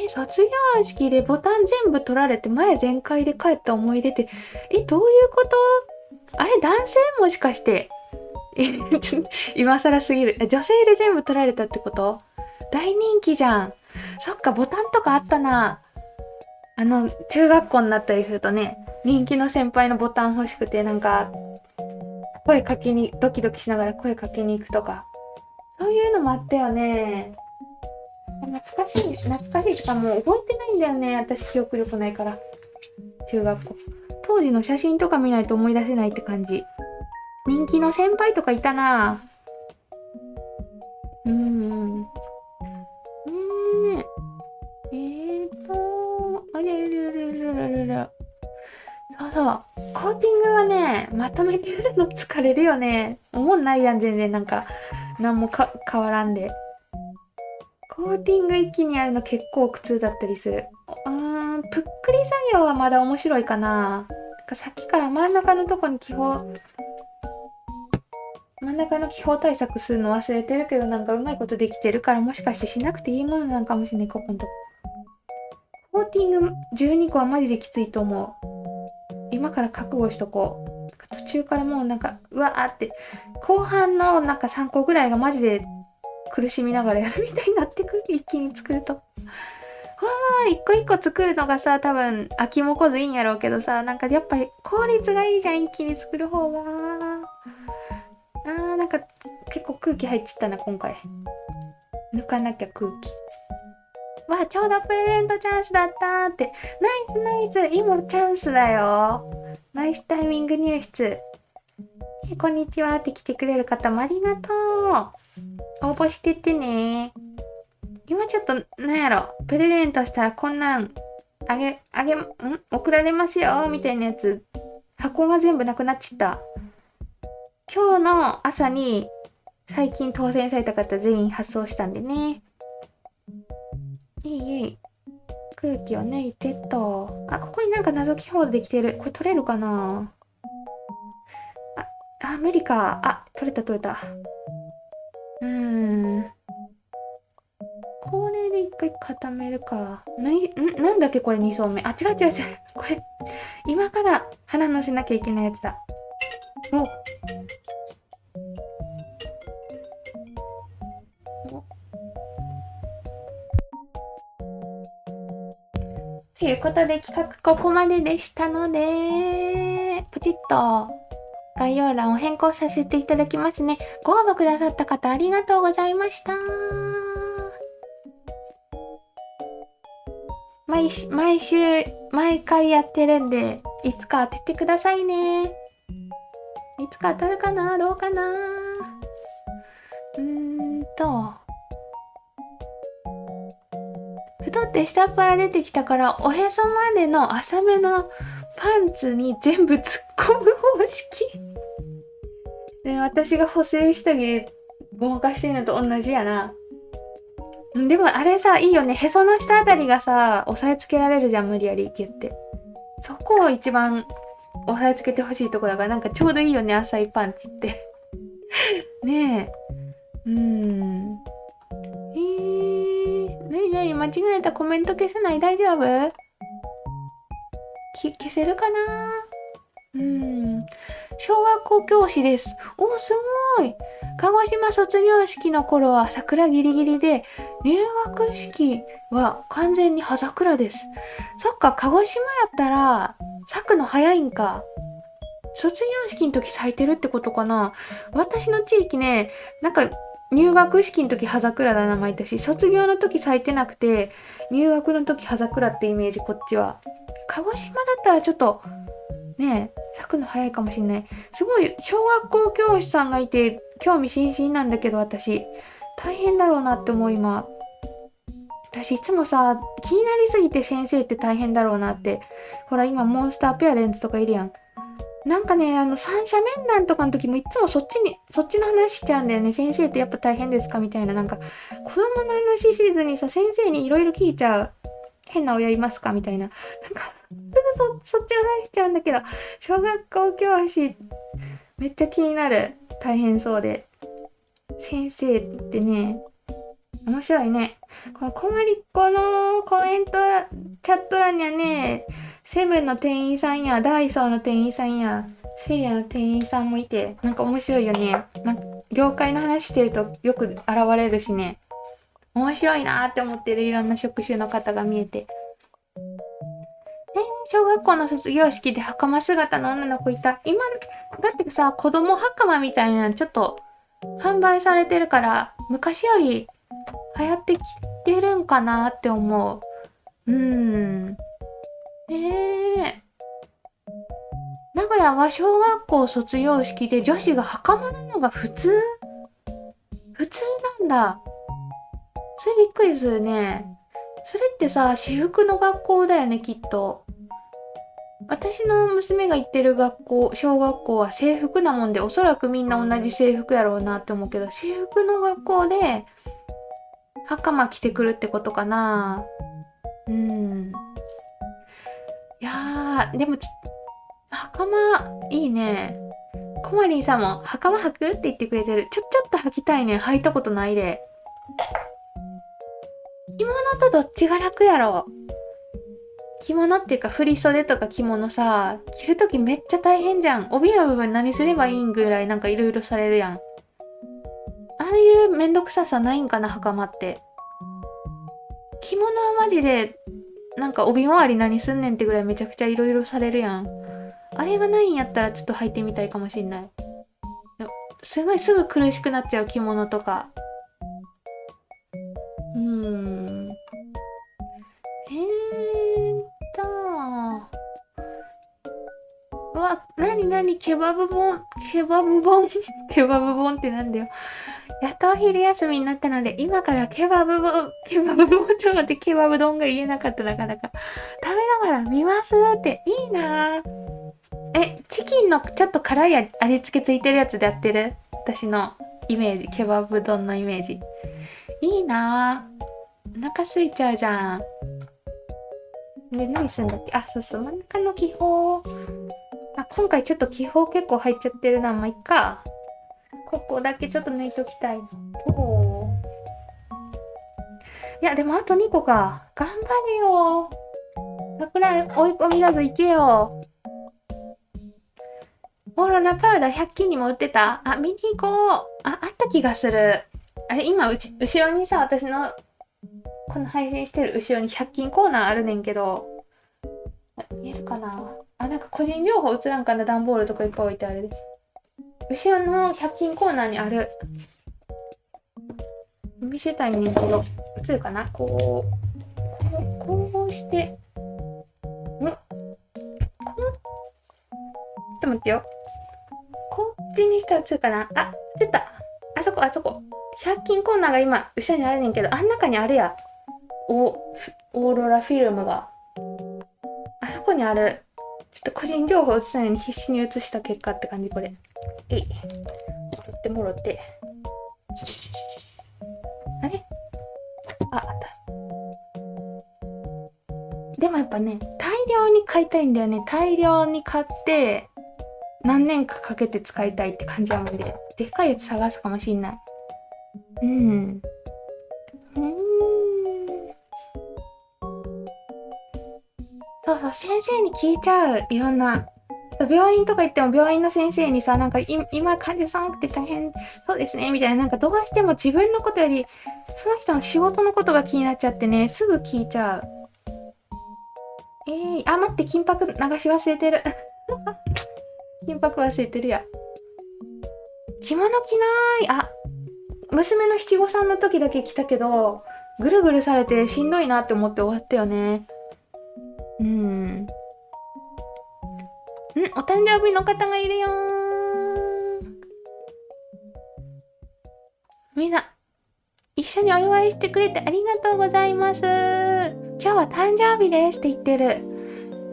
S1: 卒業式でボタン全部取られて前全開で帰った思い出って、どういうこと？あれ男性もしかして？今更すぎる。女性で全部取られたってこと？大人気じゃん。そっか、ボタンとかあったな。中学校になったりするとね、人気の先輩のボタン欲しくて、なんか、ドキドキしながら声かけに行くとか。そういうのもあったよね。懐かしいしかもう覚えてないんだよね。私記憶力ないから。中学校。当時の写真とか見ないと思い出せないって感じ。人気の先輩とかいたな。あれ。そうそう。コーティングはね、まとめてやるの疲れるよね。思んないやん、全然なんか、なんも変わらんで。コーティング一気にやるの結構苦痛だったりする。ぷっくり作業はまだ面白いかな。なんかさっきから真ん中の気泡対策するの忘れてるけど、なんかうまいことできてるから、もしかしてしなくていいものなんかもしれない、ここんとこ。コーティング12個はマジできついと思う。今から覚悟しとこう。途中からもうなんか、うわーって、後半のなんか3個ぐらいがマジで苦しみながらやるみたいになってくる。一気に作ると。一個一個作るのがさ、多分飽きもこずいいんやろうけどさ、なんかやっぱり効率がいいじゃん、一気に作る方が。なんか結構空気入っちゃったな、今回。抜かなきゃ空気。ちょうどプレゼントチャンスだったって。ナイス。今チャンスだよ。ナイスタイミング入室。こんにちはって来てくれる方もありがとう。応募してってね。今ちょっと、なんやろ、プレゼントしたらこんなん送られますよみたいなやつ、箱が全部なくなっちゃった。今日の朝に最近当選された方全員発送したんでね。空気を抜いてっと。ここになんか謎気泡できてる。これ取れるかな。無理か。取れた。これで一回固めるか。なんだっけこれ2層目。違う。これ、今から花乗せなきゃいけないやつだ。ということで企画ここまででしたので、ポチッと概要欄を変更させていただきますね。ご応募くださった方ありがとうございました。毎回やってるんで、いつか当ててくださいね。いつか当たるかな？どうかな？太って下っ腹出てきたから、おへそまでの浅めのパンツに全部突っ込む方式。で、私が補正下着でごまかしてるのと同じやな。でもあれさ、いいよね。へその下あたりがさ、押さえつけられるじゃん、無理やりギュッて。そこを一番押さえつけてほしいとこだから、なんかちょうどいいよね、浅いパンツって。ねえ。なに間違えたコメント消せない？大丈夫？消せるかな？小学校教師です。すごい。鹿児島卒業式の頃は桜ギリギリで、入学式は完全に葉桜です。そっか、鹿児島やったら咲くの早いんか。卒業式の時咲いてるってことかな。私の地域ね、なんか入学式の時葉桜だな、毎年。卒業の時咲いてなくて、入学の時葉桜ってイメージ、こっちは。鹿児島だったらちょっとね、咲くの早いかもしんない。すごい小学校教師さんがいて興味津々なんだけど、私大変だろうなって思う。今私いつもさ、気になりすぎて先生って大変だろうなって。ほら今モンスターペアレンツとかいるやん。なんかね、三者面談とかの時もいつもそっちの話しちゃうんだよね。先生ってやっぱ大変ですかみたいな。なんか子供の話しずにさ、先生にいろいろ聞いちゃう。変な親いますかみたいな。なんかすぐそっちの話しちゃうんだけど、小学校教師めっちゃ気になる。大変そうで。先生ってね、面白いね。このコマリッコのコメントチャット欄にはね、セブンの店員さんやダイソーの店員さんやセイヤの店員さんもいて、なんか面白いよね。なんか業界の話してるとよく現れるしね、面白いなーって思ってるいろんな職種の方が見えて。小学校の卒業式で袴姿の女の子いた。今、だってさ、子供袴みたいなのちょっと販売されてるから、昔より流行ってきてるんかなって思う。名古屋は小学校卒業式で女子が袴なのが普通なんだ。それびっくりするね。それってさ、私服の学校だよね、きっと。私の娘が行ってる小学校は制服なもんで、おそらくみんな同じ制服やろうなって思うけど、私服の学校で袴着てくるってことかな。いやー、でも袴いいね。コマリンさんも袴履くって言ってくれてる。ちょっと履きたいね。履いたことないで。着物とどっちが楽やろ。着物っていうか振り袖とか着物さ、着るときめっちゃ大変じゃん。帯の部分何すればいいんぐらいなんかいろいろされるやん。ああいうめんどくささないんかな、袴って。着物はマジでなんか帯周り何すんねんってぐらいめちゃくちゃいろいろされるやん。あれがないんやったらちょっと履いてみたいかもしんない。すごいすぐ苦しくなっちゃう着物とか。うわ、なにケバブ本ケバブ本ってなんだよ。やっとお昼休みになったので、今からケバブ本ちょっと待って、ケバブ丼が言えなかった、なかなか。食べながら見ますって、いいなぁ。チキンのちょっと辛い味付けついてるやつでやってる？私のイメージ、ケバブ丼のイメージ。いいなぁ。お腹空いちゃうじゃん。で、何すんだっけ？そうそう、真ん中の気泡。今回ちょっと気泡結構入っちゃってるな。まあ、いっか。ここだけちょっと抜いときたい。いや、でもあと2個か。頑張れよ。桜井追い込みだぞ、いけよ。オーロラパウダー100均にも売ってた？見に行こう。あった気がする。今、後ろにさ、私のこの配信してる後ろに100均コーナーあるねんけど。見えるかな？なんか個人情報映らんかな。段ボールとかいっぱい置いてある。後ろの100均コーナーにある。見せたいねんけど、映るかな？こうして。ちょっと待ってよ。こっちにしたら映るかな？映った。あそこ。100均コーナーが今、後ろにあるねんけど、中にあるや。オーロラフィルムが。あそこにある。ちょっと個人情報映さないように必死に映した結果って感じ、これ。もろって。あれ？あった。でもやっぱね、大量に買いたいんだよね。大量に買って、何年かかけて使いたいって感じなので、でっかいやつ探すかもしんない。そう、先生に聞いちゃう。いろんな。病院とか行っても病院の先生にさ、なんか今患者さん多くて大変そうですねみたいな、なんかどうしても自分のことよりその人の仕事のことが気になっちゃってね、すぐ聞いちゃう。待って、金箔流し忘れてる。金箔忘れてるや。着物着ない。娘の七五三の時だけ着たけど、ぐるぐるされてしんどいなって思って終わったよね。お誕生日の方がいるよー。みんな、一緒にお祝いしてくれてありがとうございます。今日は誕生日ですって言ってる。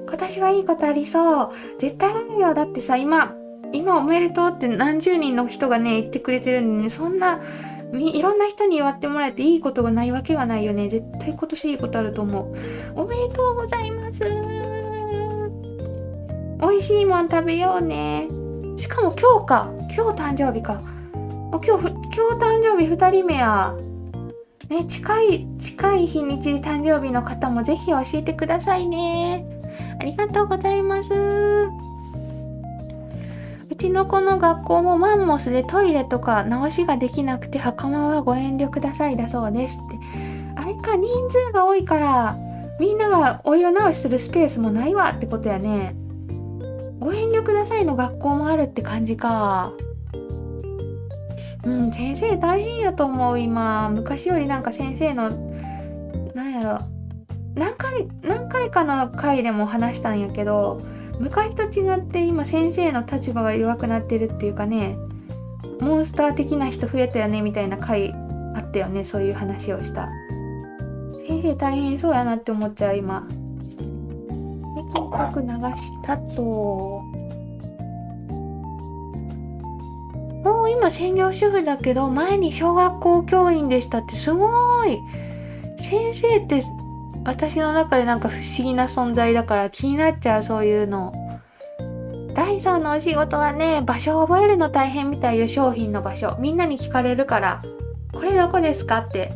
S1: 今年はいいことありそう。絶対あるよ。だってさ、今おめでとうって何十人の人がね、言ってくれてるのにね、そんな、いろんな人に祝ってもらえていいことがないわけがないよね。絶対今年いいことあると思う。おめでとうございます。美味しいもん食べようね。しかも今日誕生日か。今日誕生日2人目や。ね、近い日にちで誕生日の方もぜひ教えてくださいね。ありがとうございます。うちの子の学校もマンモスでトイレとか直しができなくて、袴はご遠慮くださいだそうですって。あれか、人数が多いからみんながお色直しするスペースもないわってことやね。ご遠慮くださいの学校もあるって感じか。先生大変やと思う今。昔よりなんか先生のなんやろ、何回かの回でも話したんやけど、昔と違って今先生の立場が弱くなってるっていうかね、モンスター的な人増えたよねみたいな回あったよね。そういう話をした。先生大変そうやなって思っちゃう今。で、金箔流したと。もう今専業主婦だけど、前に小学校教員でしたってすごい。先生って私の中でなんか不思議な存在だから気になっちゃう、そういうの。ダイソーのお仕事はね、場所を覚えるの大変みたいよ。商品の場所みんなに聞かれるから、これどこですかって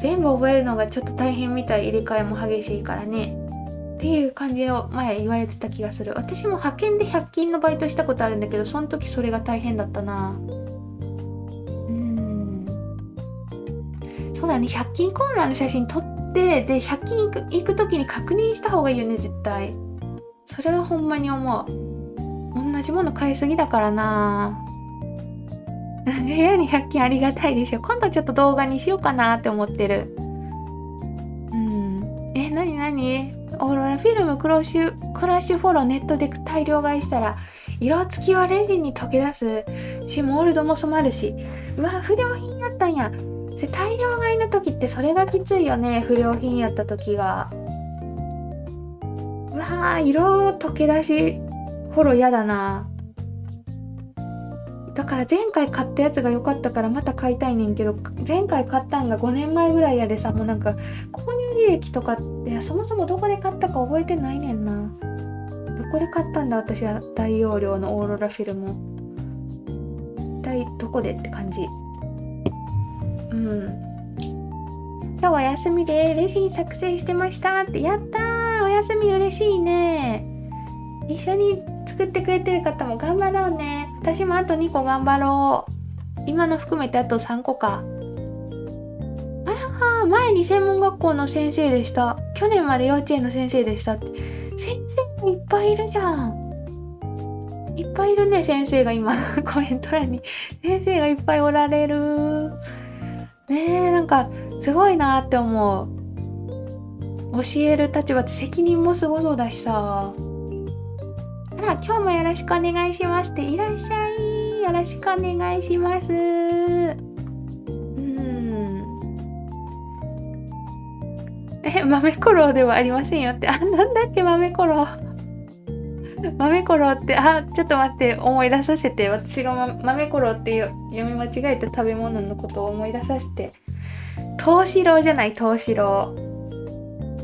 S1: 全部覚えるのがちょっと大変みたい。入れ替えも激しいからねっていう感じを前言われてた気がする。私も派遣で100均のバイトしたことあるんだけど、その時それが大変だったな。そうだね、100均コーナーの写真撮って、で100均行く時に確認した方がいいよね、絶対。それはほんまに思う。同じもの買いすぎだからな。部屋に100均ありがたいでしょ。今度ちょっと動画にしようかなって思ってる。なにオーロラフィルムクラッシュフォローネットで大量買いしたら色付きはレジンに溶け出すし、モールドも染まるし。うわ、不良品やったんや。大量買いの時ってそれがきついよね。不良品やった時が。うわー、色溶け出しフォローやだな。だから前回買ったやつが良かったからまた買いたいねんけど、前回買ったんが5年前ぐらいやでさ、もうなんか購入履歴とかってそもそもどこで買ったか覚えてないねんな。どこで買ったんだ私は大容量のオーロラフィルム。一体どこでって感じ。今日は休みでレジン作成してましたって。やったー、お休み嬉しいね。一緒に作ってくれてる方も頑張ろうね。私もあと2個頑張ろう。今の含めてあと3個か。あら、前に専門学校の先生でした。去年まで幼稚園の先生でしたって。先生がいっぱいいるじゃん。いっぱいいるね、先生が今コメント欄に先生がいっぱいおられるね。なんかすごいなって思う。教える立場って責任もすごそうだしさ。あら、今日もよろしくお願いしますって。いらっしゃい、よろしくお願いします。豆コロではありませんよって。なんだっけ豆コロ豆コロって、ちょっと待って、思い出させて。私が豆コロっていう読み間違えた食べ物のことを思い出させて。東四郎じゃない、東四郎。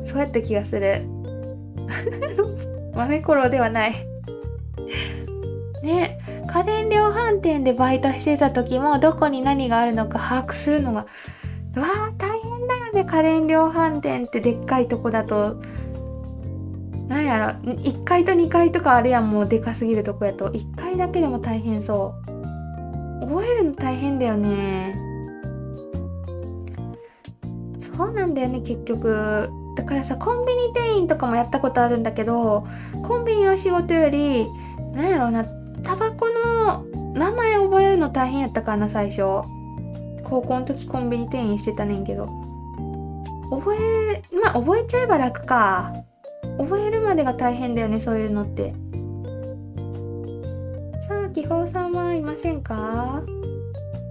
S1: そうやった気がする。豆コロではないね。家電量販店でバイトしてた時もどこに何があるのか把握するのが大変だよね。家電量販店ってでっかいとこだと、なんやろ、1階と2階とかあれやん。もうでかすぎるとこやと1階だけでも大変そう。覚えるの大変だよね。そうなんだよね、結局。だからさ、コンビニ店員とかもやったことあるんだけど、コンビニの仕事よりなんやろうな、タバコの名前覚えるの大変やったかな。最初高校の時コンビニ店員してたねんけど、覚えちゃえば楽か。覚えるまでが大変だよね、そういうのって。さあ、気泡さんはいませんか？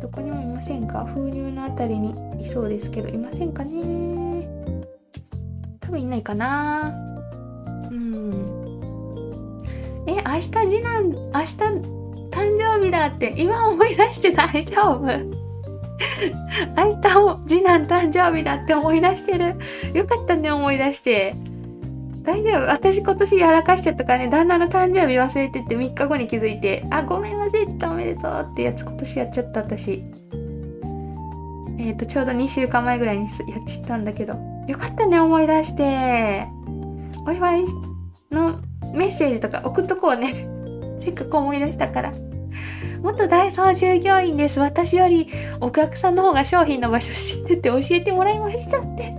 S1: どこにもいませんか？封入のあたりにいそうですけど、いませんかね。多分いないかな。明日誕生日だって今思い出して大丈夫？明日も次男誕生日だって思い出してる。よかったね、思い出して。大丈夫？私今年やらかしちゃったからね。旦那の誕生日忘れてて3日後に気づいて、ごめん忘れてた、おめでとうってやつ今年やっちゃった私。ちょうど2週間前ぐらいにやっちゃったんだけど、よかったね、思い出して。お祝いのメッセージとか送っとこうね。せっかく思い出したから。元ダイソー従業員です。私よりお客さんの方が商品の場所知ってて教えてもらいましたって。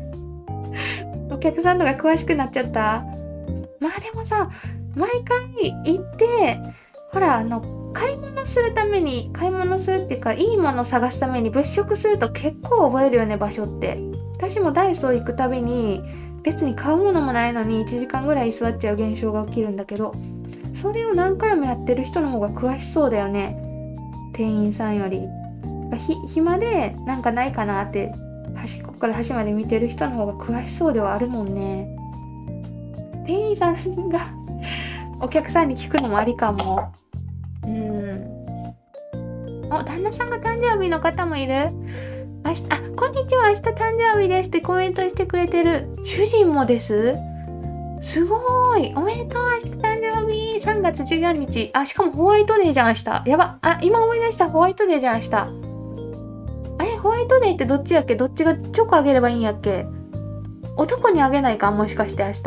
S1: お客さんとか詳しくなっちゃった。まあでもさ、毎回行ってほら買い物するっていうか、いいもの探すために物色すると結構覚えるよね、場所って。私もダイソー行くたびに別に買うものもないのに1時間ぐらい居座っちゃう現象が起きるんだけど、それを何回もやってる人の方が詳しそうだよね、店員さんより。暇でなんかないかなって端っこから端まで見てる人の方が詳しそうではあるもんね。店員さんがお客さんに聞くのもありかも。旦那さんが誕生日の方もいる。こんにちは、明日誕生日ですってコメントしてくれてる。主人もです。すごい、おめでとう。明日誕生日3月14日。しかもホワイトデーじゃん、明日。やば。今思い出した。ホワイトデーじゃん、明日。ホワイトデーってどっちやっけ？どっちがチョコあげればいいんやっけ？男にあげないか、もしかして明日。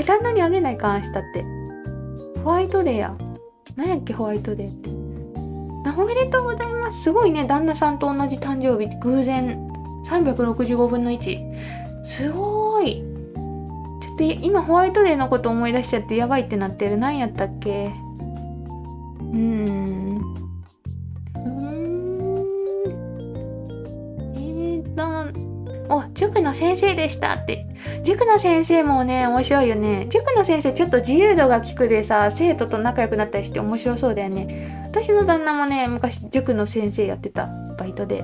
S1: 旦那にあげないか、明日って。ホワイトデーや。何やっけ、ホワイトデーって。おめでとうございます。すごいね、旦那さんと同じ誕生日。偶然365分の1。すごい。ちょっと今ホワイトデーのこと思い出しちゃってやばいってなってる。何やったっけ？塾の先生でしたって。塾の先生もね、面白いよね。塾の先生ちょっと自由度が利くでさ、生徒と仲良くなったりして面白そうだよね。私の旦那もね、昔塾の先生やってた、バイトで。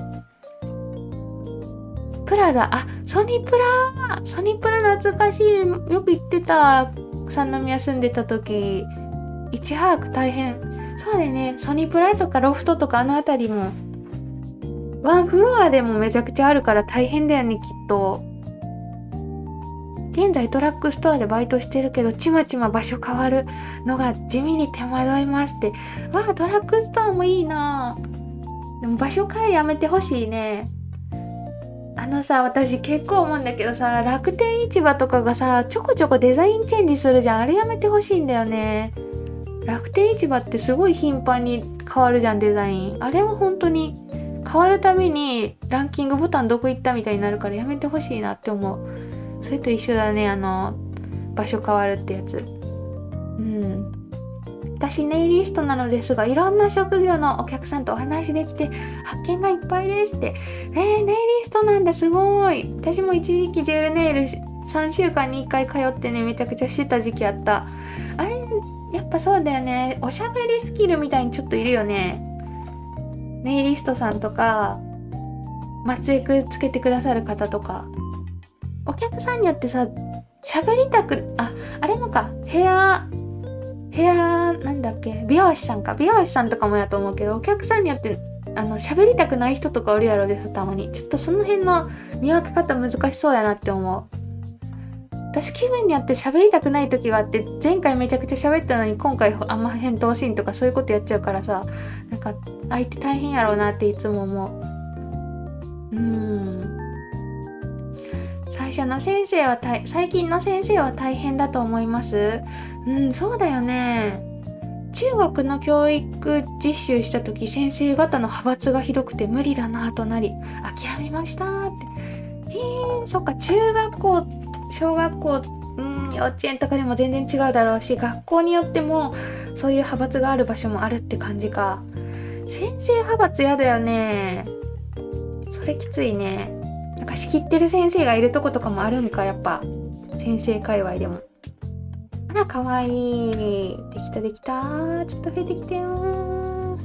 S1: プラダ、ソニプラ懐かしい。よく行ってた。三宮住んでた時、いち早く大変。そうだよね、ソニプラとかロフトとかあの辺りもワンフロアでもめちゃくちゃあるから大変だよね、きっと。現在ドラッグストアでバイトしてるけど、ちまちま場所変わるのが地味に手間取いますって。ドラッグストアもいいな。でも場所変えやめてほしいね。私結構思うんだけどさ、楽天市場とかがさ、ちょこちょこデザインチェンジするじゃん。あれやめてほしいんだよね。楽天市場ってすごい頻繁に変わるじゃん、デザイン。あれも本当に変わるたびにランキングボタンどこ行ったみたいになるからやめてほしいなって思う。それと一緒だね、場所変わるってやつ。私ネイリストなのですが、いろんな職業のお客さんとお話できて発見がいっぱいですって。ネイリストなんだ、すごい。私も一時期ジェルネイル3週間に1回通ってね、めちゃくちゃしてた時期あった。あれやっぱそうだよね、おしゃべりスキルみたいにちょっといるよね。ネイリストさんとか松江区つけてくださる方とか、お客さんによってさ、喋りたくあれもか、ヘアなんだっけ、美容師さんとかもやと思うけど、お客さんによって喋りたくない人とかおるやろです、たまに。ちょっとその辺の見分け方難しそうやなって思う。私気分によって喋りたくない時があって、前回めちゃくちゃ喋ったのに今回あんま返答しんとか、そういうことやっちゃうからさ、なんか相手大変やろうなっていつも思う。最近の先生は大変だと思います。そうだよね。中学の教育実習した時、先生方の派閥がひどくて無理だなとなり諦めましたって。そっか、中学校、小学校、幼稚園とかでも全然違うだろうし、学校によってもそういう派閥がある場所もあるって感じか。先生派閥やだよね。それきついね。なんか仕切ってる先生がいるとことかもあるんか、やっぱ先生界隈でも。かわいい。できた。ちょっと増えてきたよ。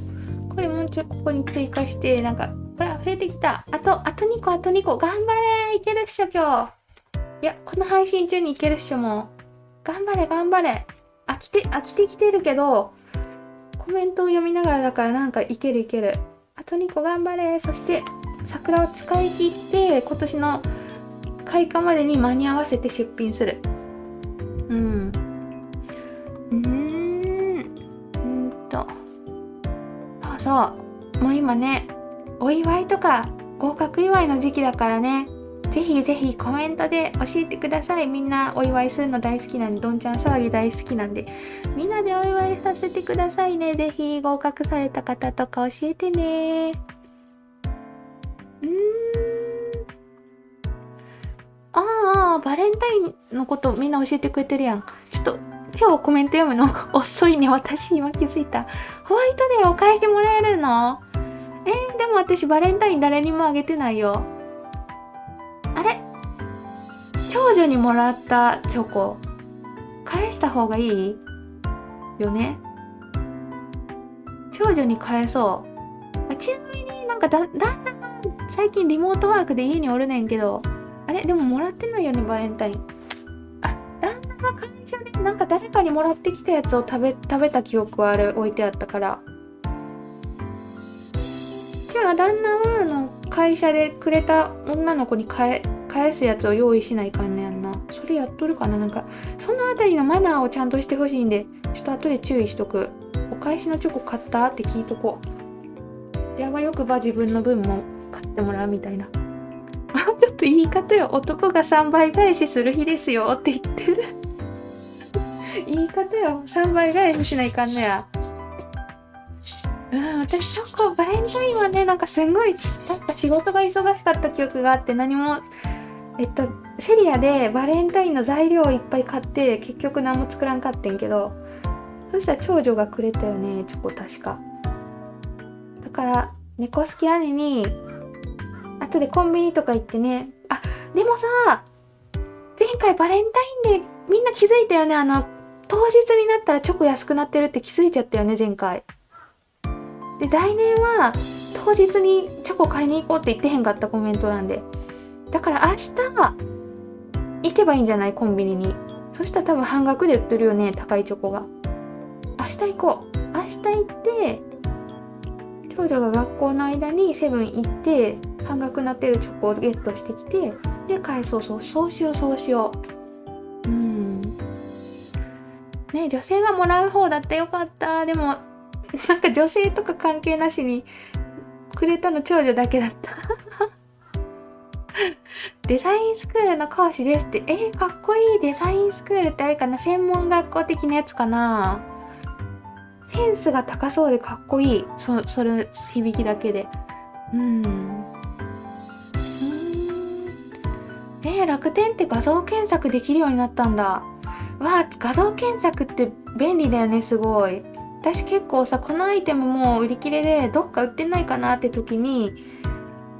S1: これもうちょっとここに追加して、なんかほら増えてきた。あと2個頑張れ。いけるっしょ今日。いや、この配信中にいけるっしょ。もう頑張れ。飽きてきてるけど、コメントを読みながらだから、なんかいける。あと2個頑張れ。そして桜を使い切って今年の開花までに間に合わせて出品する。そうもう今ね、お祝いとか合格祝いの時期だからね、ぜひコメントで教えてください。みんなお祝いするの大好きなんで、どんちゃん騒ぎ大好きなんで、みんなでお祝いさせてくださいね。ぜひ合格された方とか教えてね。バレンタインのことみんな教えてくれてるやん。ちょっと今日コメント読むの遅いね。私今気づいた。ホワイトデーお返してもらえるの？でも私バレンタイン誰にもあげてないよ。あれ？長女にもらったチョコ返した方がいいよね。長女に返そう。ちなみになんかだんだん最近リモートワークで家におるねんけど、あれでももらってないよね、バレンタイン。旦那が会社でなんか誰かにもらってきたやつを食べた記憶はある、置いてあったから。じゃあ旦那は会社でくれた女の子に返すやつを用意しないかんねやんな。それやっとるかな。なんかそのあたりのマナーをちゃんとしてほしいんで、ちょっと後で注意しとく。お返しのチョコ買ったって聞いとこう。やばよくば自分の分も買ってもらうみたいな。ちょっと言い方よ。男が3倍返しする日ですよって言ってる。言い方よ。3倍返ししないかんのや。私チョコバレンタインはね、なんかすんごいなんか仕事が忙しかった記憶があって、何もセリアでバレンタインの材料をいっぱい買って結局何も作らんかってんけど、そしたら長女がくれたよね、チョコ確か。だから猫好き姉に後でコンビニとか行ってね、でもさ、前回バレンタインでみんな気づいたよね。当日になったらチョコ安くなってるって気づいちゃったよね、前回。で来年は当日にチョコ買いに行こうって言ってへんかった、コメント欄で。だから明日行けばいいんじゃない、コンビニに。そしたら多分半額で売ってるよね、高いチョコが。明日行こう。明日行って長女が学校の間にセブン行って半額になってるチョコをゲットしてきて、で返そう。そうしよう。ね、女性がもらう方だった。よかった。でもなんか女性とか関係なしにくれたの長女だけだったデザインスクールの講師ですって。かっこいい。デザインスクールってあれかな、専門学校的なやつかな。センスが高そうでかっこいい。それ響きだけで。楽天って画像検索できるようになったんだ。画像検索って便利だよね、すごい。私結構さ、このアイテムもう売り切れでどっか売ってないかなって時に、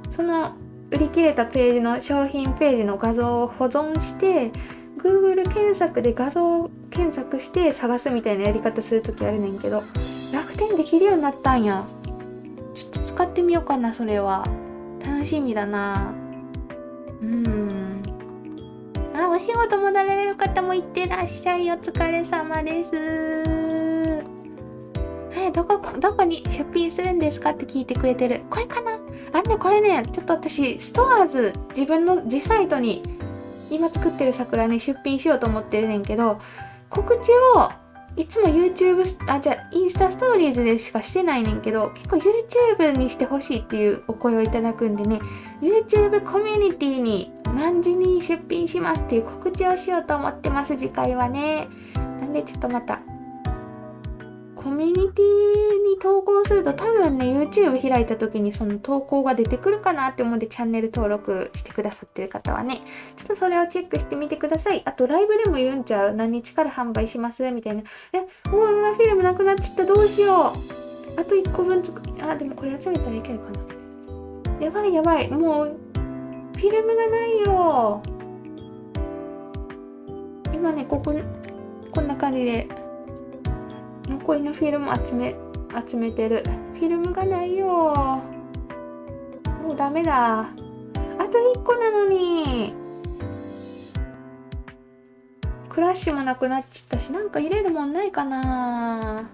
S1: その売り切れたページの商品ページの画像を保存して Google 検索で画像検索して探すみたいなやり方する時あるねんけど、楽天できるようになったんや。ちょっと使ってみようかな。それは楽しみだな。お仕事戻られる方もいってらっしゃい。お疲れ様です。どこに出品するんですかって聞いてくれてる。これかな。これね、ちょっと私ストアーズ、自分の自サイトに今作ってる桜に出品しようと思ってるねんけど、告知をいつも YouTube インスタストーリーズでしかしてないねんけど、結構 YouTube にしてほしいっていうお声をいただくんでね、 YouTube コミュニティに何時に出品しますっていう告知をしようと思ってます、次回はね。なんでちょっとまたコミュニティに投稿すると多分ね、 YouTube 開いた時にその投稿が出てくるかなって思うんで、チャンネル登録してくださってる方はね、ちょっとそれをチェックしてみてください。あとライブでも言うんちゃう、何日から販売しますみたいな。オーロラフィルムなくなっちゃった、どうしよう。あと1個分でもこれ集めたらいけるかな。やばい、もうフィルムがないよ。今ね、こんな感じで残りのフィルム集めてる。フィルムがないよ。もうダメだ。あと1個なのに。クラッシュもなくなっちゃったし、なんか入れるもんないかな。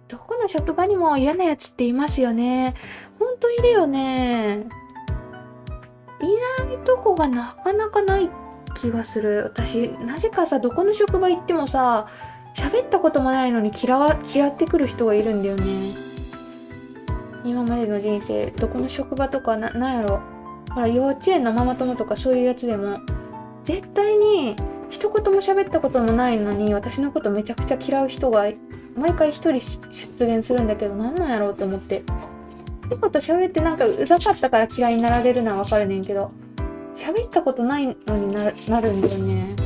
S1: どこの職場にも嫌なやつっていますよね。ほんといるよね。いないとこがなかなかない気がする。私なぜかさ、どこの職場行ってもさ、喋ったこともないのに嫌ってくる人がいるんだよね。今までの人生、どこの職場とかなんやろ、ほら幼稚園のママ友とかそういうやつでも絶対に一言も喋ったこともないのに私のことめちゃくちゃ嫌う人が毎回一人出現するんだけど、なんなんやろうと思って。ってこと喋ってなんかうざかったから嫌いになられるのはわかるねんけど、喋ったことないのになるんだよね。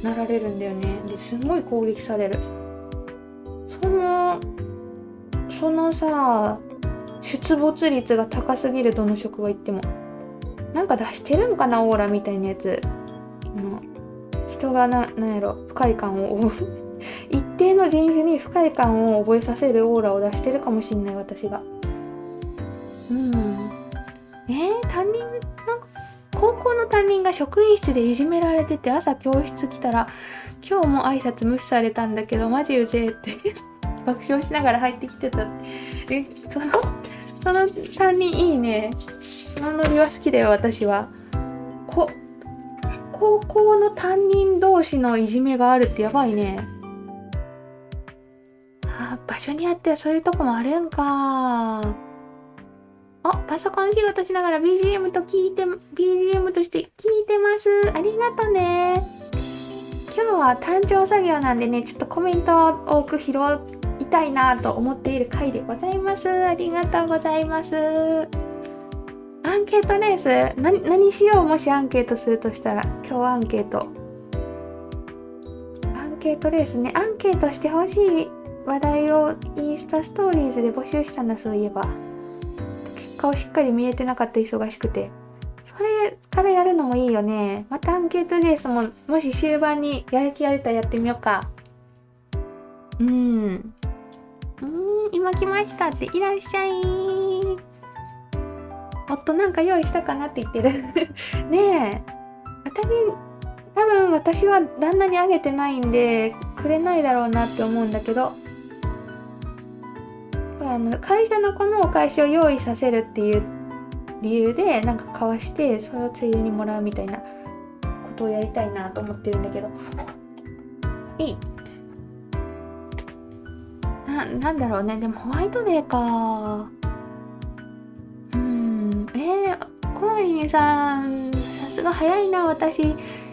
S1: なられるんだよね。ですごい攻撃される。そのさ、出没率が高すぎる、どの職場行っても。なんか出してるんかな、オーラみたいなやつ。人がなんやろ、不快感を一定の人種に不快感を覚えさせるオーラを出してるかもしんない、私が。担任、なんか高校の担任が職員室でいじめられてて、朝教室来たら今日も挨拶無視されたんだけどマジうぜえって爆笑しながら入ってきてたって。その担任いいね。そのノリは好きだよ、私は。高校の担任同士のいじめがあるってやばいね。場所によってはそういうとこもあるんか。パソコン仕事しながら BGM として聞いてます。ありがとね。今日は単調作業なんでね、ちょっとコメントを多く拾いたいなと思っている回でございます。ありがとうございます。アンケートレース、何しよう、もしアンケートするとしたら。今日アンケートレースね。アンケートしてほしい話題をインスタストーリーズで募集したんだ、そういえば。結果をしっかり見えてなかった、忙しくて。それからやるのもいいよね。またアンケートレースも、もし終盤にやる気が出たらやってみようか。今来ましたって、いらっしゃい。夫なんか用意したかなって言ってるねえ。多分私は旦那にあげてないんでくれないだろうなって思うんだけど、会社のこのお返しを用意させるっていう理由でなんか買わしてそれをついでにもらうみたいなことをやりたいなと思ってるんだけど、なんだろうね。でもホワイトデーか。コマリンさん、さすが早いな。私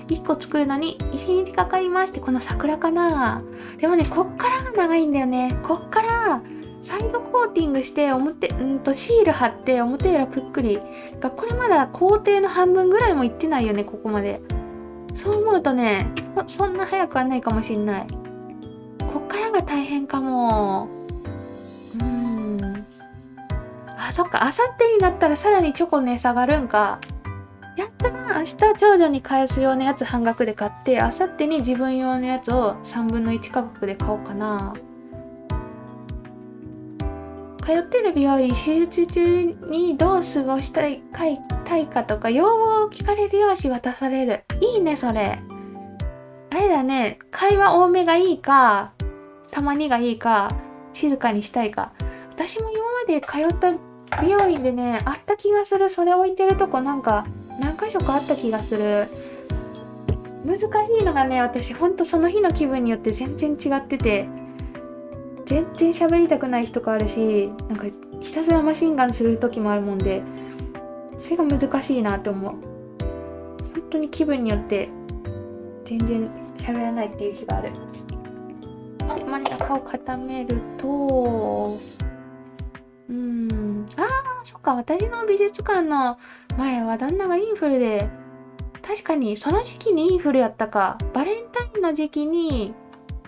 S1: 1個作るのに1日かかりますって。この桜かな。でもね、こっからが長いんだよね。こっからサイドコーティングしてシール貼って表裏ぷっくりが、これまだ工程の半分ぐらいもいってないよね、ここまで。そう思うとね、そんな早くはないかもしんない。こっからが大変かも。そっか、あさってになったらさらにチョコ値下がるんか。やったら明日長女に返す用のやつ半額で買って、あさってに自分用のやつを3分の1価格で買おうかな。通ってる美容院、手術中にどう過ごしたいかとか要望を聞かれる用紙渡される。いいね、それ。あれだね、会話多めがいいか、たまにがいいか、静かにしたいか。私も今まで通った美容院でね、あった気がする。それ置いてるとこなんか何か所かあった気がする。難しいのがね、私ほんとその日の気分によって全然違ってて、全然喋りたくない日とかあるし、なんかひたすらマシンガンする時もあるもんで、それが難しいなって思う。本当に気分によって全然喋らないっていう日がある。で、真ん中を固めると、そっか、私の美術館の前は旦那がインフルで、確かにその時期にインフルやったか。バレンタインの時期に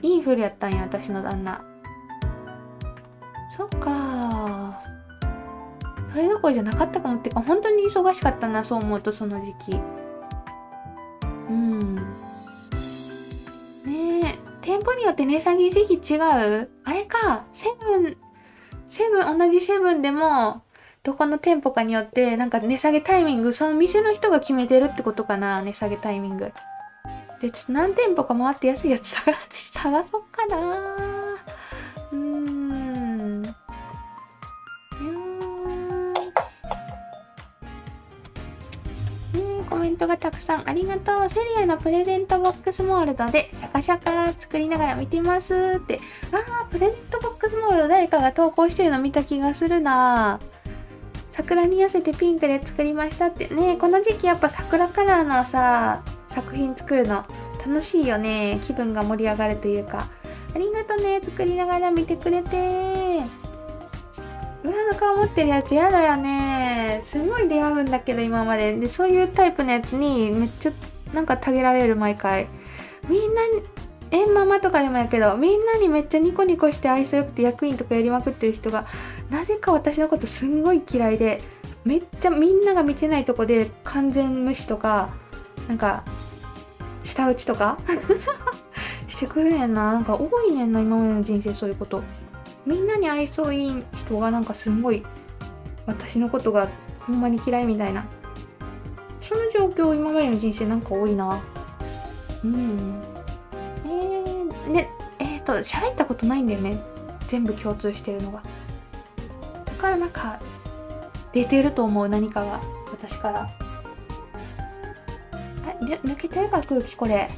S1: インフルやったんや、私の旦那。そっか、それどころじゃなかったかも。ってか本当に忙しかったな、そう思うと。その時期ねえ、店舗によって値下げ時期違う。あれか、同じセブンでもどこの店舗かによってなんか値下げタイミング、その店の人が決めてるってことかな。値下げタイミングで、ちょっと何店舗か回って安いやつ探そうかな。コメントがたくさんありがとう。セリアのプレゼントボックスモールドでシャカシャカ作りながら見てますって。プレゼントボックスモールド誰かが投稿してるの見た気がするな。桜に寄せてピンクで作りましたってね。この時期やっぱ桜カラーのさ、作品作るの楽しいよね。気分が盛り上がるというか。ありがとね、作りながら見てくれて。の顔持ってるやつやだよね。すごい出会うんだけど今まで。で、そういうタイプのやつにめっちゃなんかたげられる毎回。みんなに、ママとかでもやけど、みんなにめっちゃニコニコして愛想よくて役員とかやりまくってる人が、なぜか私のことすんごい嫌いで、めっちゃみんなが見てないとこで完全無視とか、なんか、舌打ちとかしてくるねんな。なんか多いねんな、今までの人生そういうこと。みんなに愛想いい人がなんかすんごい、私のことがほんまに嫌いみたいな。その状況今までの人生なんか多いな。ね、喋ったことないんだよね。全部共通してるのが。だからなんか、出てると思う、何かが。私から。抜けてるか、空気これ。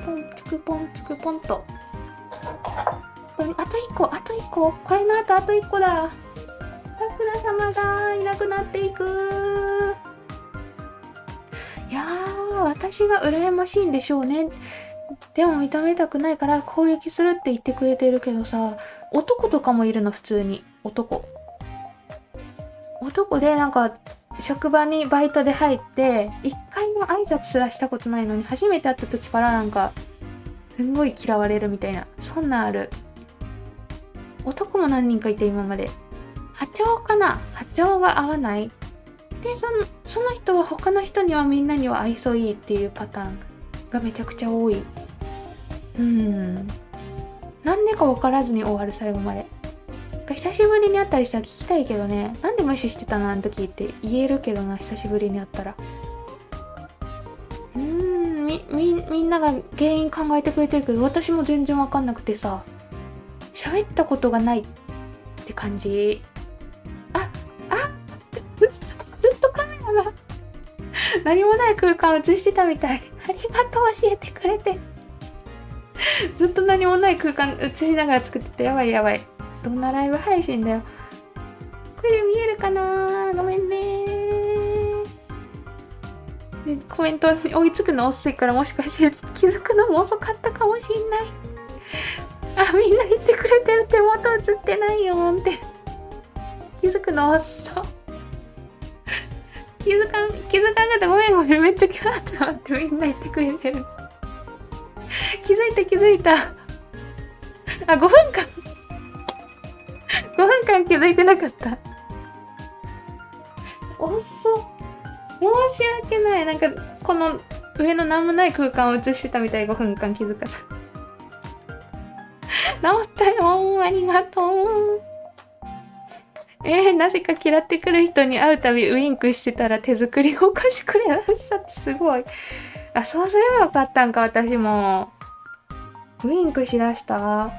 S1: ポン、つくポン、つくポンと。あと1個、あと1個。これの後、あと1個だ。桜様がいなくなっていく。いやー、私が羨ましいんでしょうね。でも認めたくないから攻撃するって言ってくれてるけどさ、男とかもいるの、普通に。男でなんか、職場にバイトで入って、一回も挨拶すらしたことないのに、初めて会った時からなんか、すんごい嫌われるみたいな。そんなんある。男も何人かいて今まで。波長かな、波長が合わない。で、その人は他の人にはみんなには愛想いいっていうパターンがめちゃくちゃ多い。なんでか分からずに終わる、最後まで。久しぶりに会ったりしたら聞きたいけどね。なんで無視してたのあの時って言えるけどな、久しぶりに会ったら。みんなが原因考えてくれてるけど、私も全然分かんなくてさ、喋ったことがないって感じ。ずっとカメラが何もない空間映してたみたい。ありがとう、教えてくれて。ずっと何もない空間映しながら作ってて、やばい。どんなライブ配信だよ。これで見えるかな、ごめんね。で、コメントに追いつくの遅いから、もしかして気づくのも遅かったかもしんない。みんな言ってくれてる、手元映ってないよーって気づくの遅っ。気づかんかった。ごめん、めっちゃキャーってなってみんな言ってくれてる。気づいた。5分間気づいてなかった。遅っ。申し訳ない。なんかこの上の何もない空間を映してたみたい。5分間気づかず。治ったよ、ありがとう。なぜか嫌ってくる人に会うたびウインクしてたら手作りお菓子くれらしたってすごい。そうすればよかったんか、私も。ウインクしだした。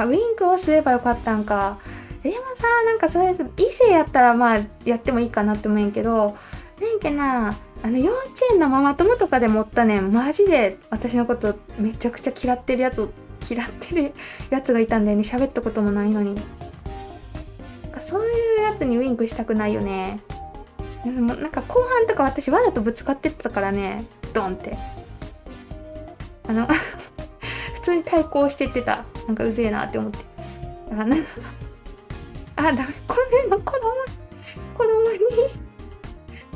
S1: ウインクをすればよかったんか。でもさ、なんかそういう異性やったらまあやってもいいかなって思うんやけど、なんかな、幼稚園のママ友とかでもおったねん。マジで私のことめちゃくちゃ嫌ってるやつがいたんだよね。喋ったこともないのに。そういうやつにウインクしたくないよね。でもなんか後半とか私わざとぶつかってったからね、ドンって。普通に対抗してってた。なんかうぜえなって思って。ダメ。これの子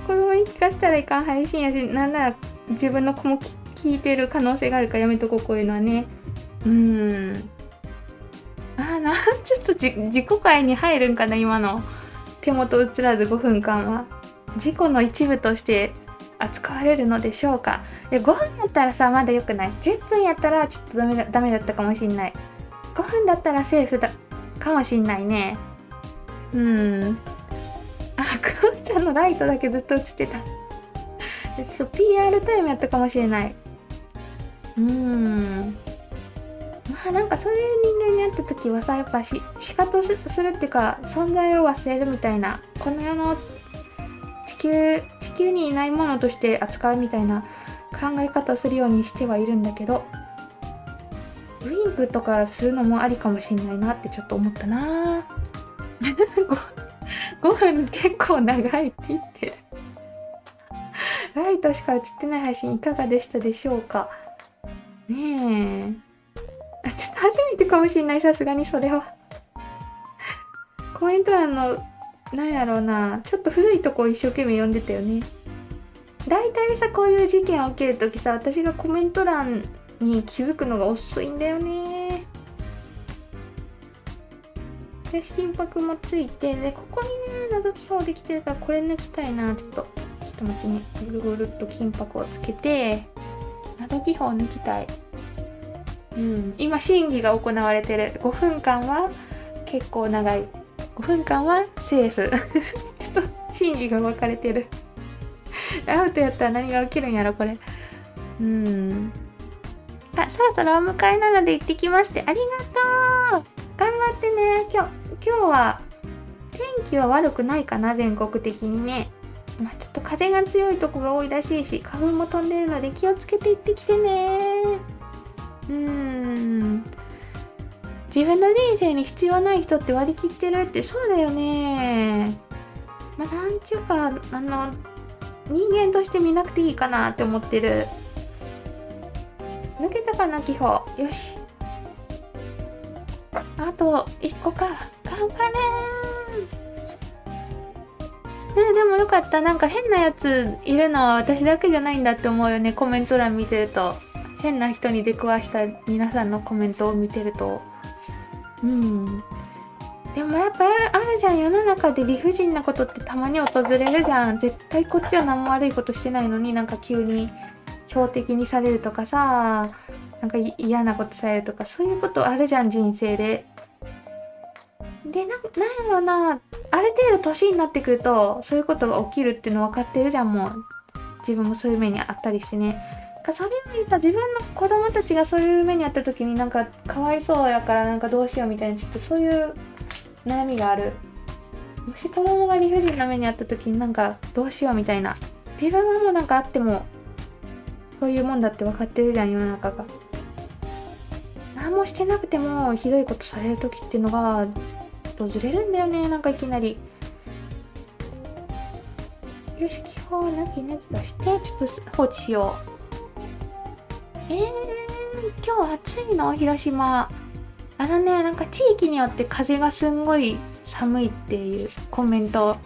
S1: 供に聞かせたらいかん配信やし、なんなら自分の子も聞いてる可能性があるからやめとこう、こういうのはね。ちょっと自己回に入るんかな、今の手元映らず5分間は。自己の一部として扱われるのでしょうか。5分やったらさ、まだ良くない？ 10 分やったらちょっとダメだったかもしんない。5分だったらセーフだかもしんないね。クロちゃんのライトだけずっと映ってた。PR タイムやったかもしれない。なんかそういう人間に会った時はさ、やっぱ仕方するっていうか、存在を忘れるみたいな、この世の地球にいないものとして扱うみたいな考え方をするようにしてはいるんだけど、ウインクとかするのもありかもしんないなってちょっと思ったな。5分結構長いって言ってる。ライトしか映ってない配信いかがでしたでしょうかねえ。ちょっと初めてかもしんない、さすがにそれは。コメント欄のなんやろうな、ちょっと古いとこを一生懸命読んでたよね。だいたいさ、こういう事件起きるときさ、私がコメント欄に気づくのが遅いんだよね。で、金箔もついて、で、ここにね、覗き方できてるから、これ抜きたいな。ちょっと待ってね。ぐるぐるっと金箔をつけて、覗き方抜きたい。今、審議が行われてる。5分間は結構長い。5分間はセーフ。ちょっと審議が分かれてる。アウトやったら何が起きるんやろ、これ。そろそろお迎えなので行ってきますって。ありがとう。頑張ってね。今日は天気は悪くないかな、全国的にね。ちょっと風が強いとこが多いらしいし、花粉も飛んでるので気をつけて行ってきてね。自分の人生に必要ない人って割り切ってるって、そうだよね。なんちゅうか、人間として見なくていいかなって思ってる。抜けたかな、気泡。よし。あと1個か。頑張れー。でもよかった。なんか変なやついるのは私だけじゃないんだって思うよね。コメント欄見てると。変な人に出くわした皆さんのコメントを見てると。でもやっぱあるじゃん。世の中で理不尽なことってたまに訪れるじゃん。絶対こっちは何も悪いことしてないのに、なんか急に標的にされるとかさ、なんか嫌なことされるとか、そういうことあるじゃん、人生で。で、なんやろな、ある程度年になってくるとそういうことが起きるっていうの分かってるじゃん。もう自分もそういう目にあったりしてね。それを見た自分の子供たちがそういう目にあった時に、なんかかわいそうやからなんかどうしようみたいな、ちょっとそういう悩みがある。もし子供が理不尽な目にあった時になんかどうしようみたいな。自分はもうなんかあってもそういうもんだって分かってるじゃん、世の中が。何もしてなくてもひどいことされる時っていうのが訪れるんだよね。なんかいきなり。よし、気泡抜きとしてちょっと放置しよう。今日暑いの、広島。なんか地域によって風がすんごい寒いっていうコメント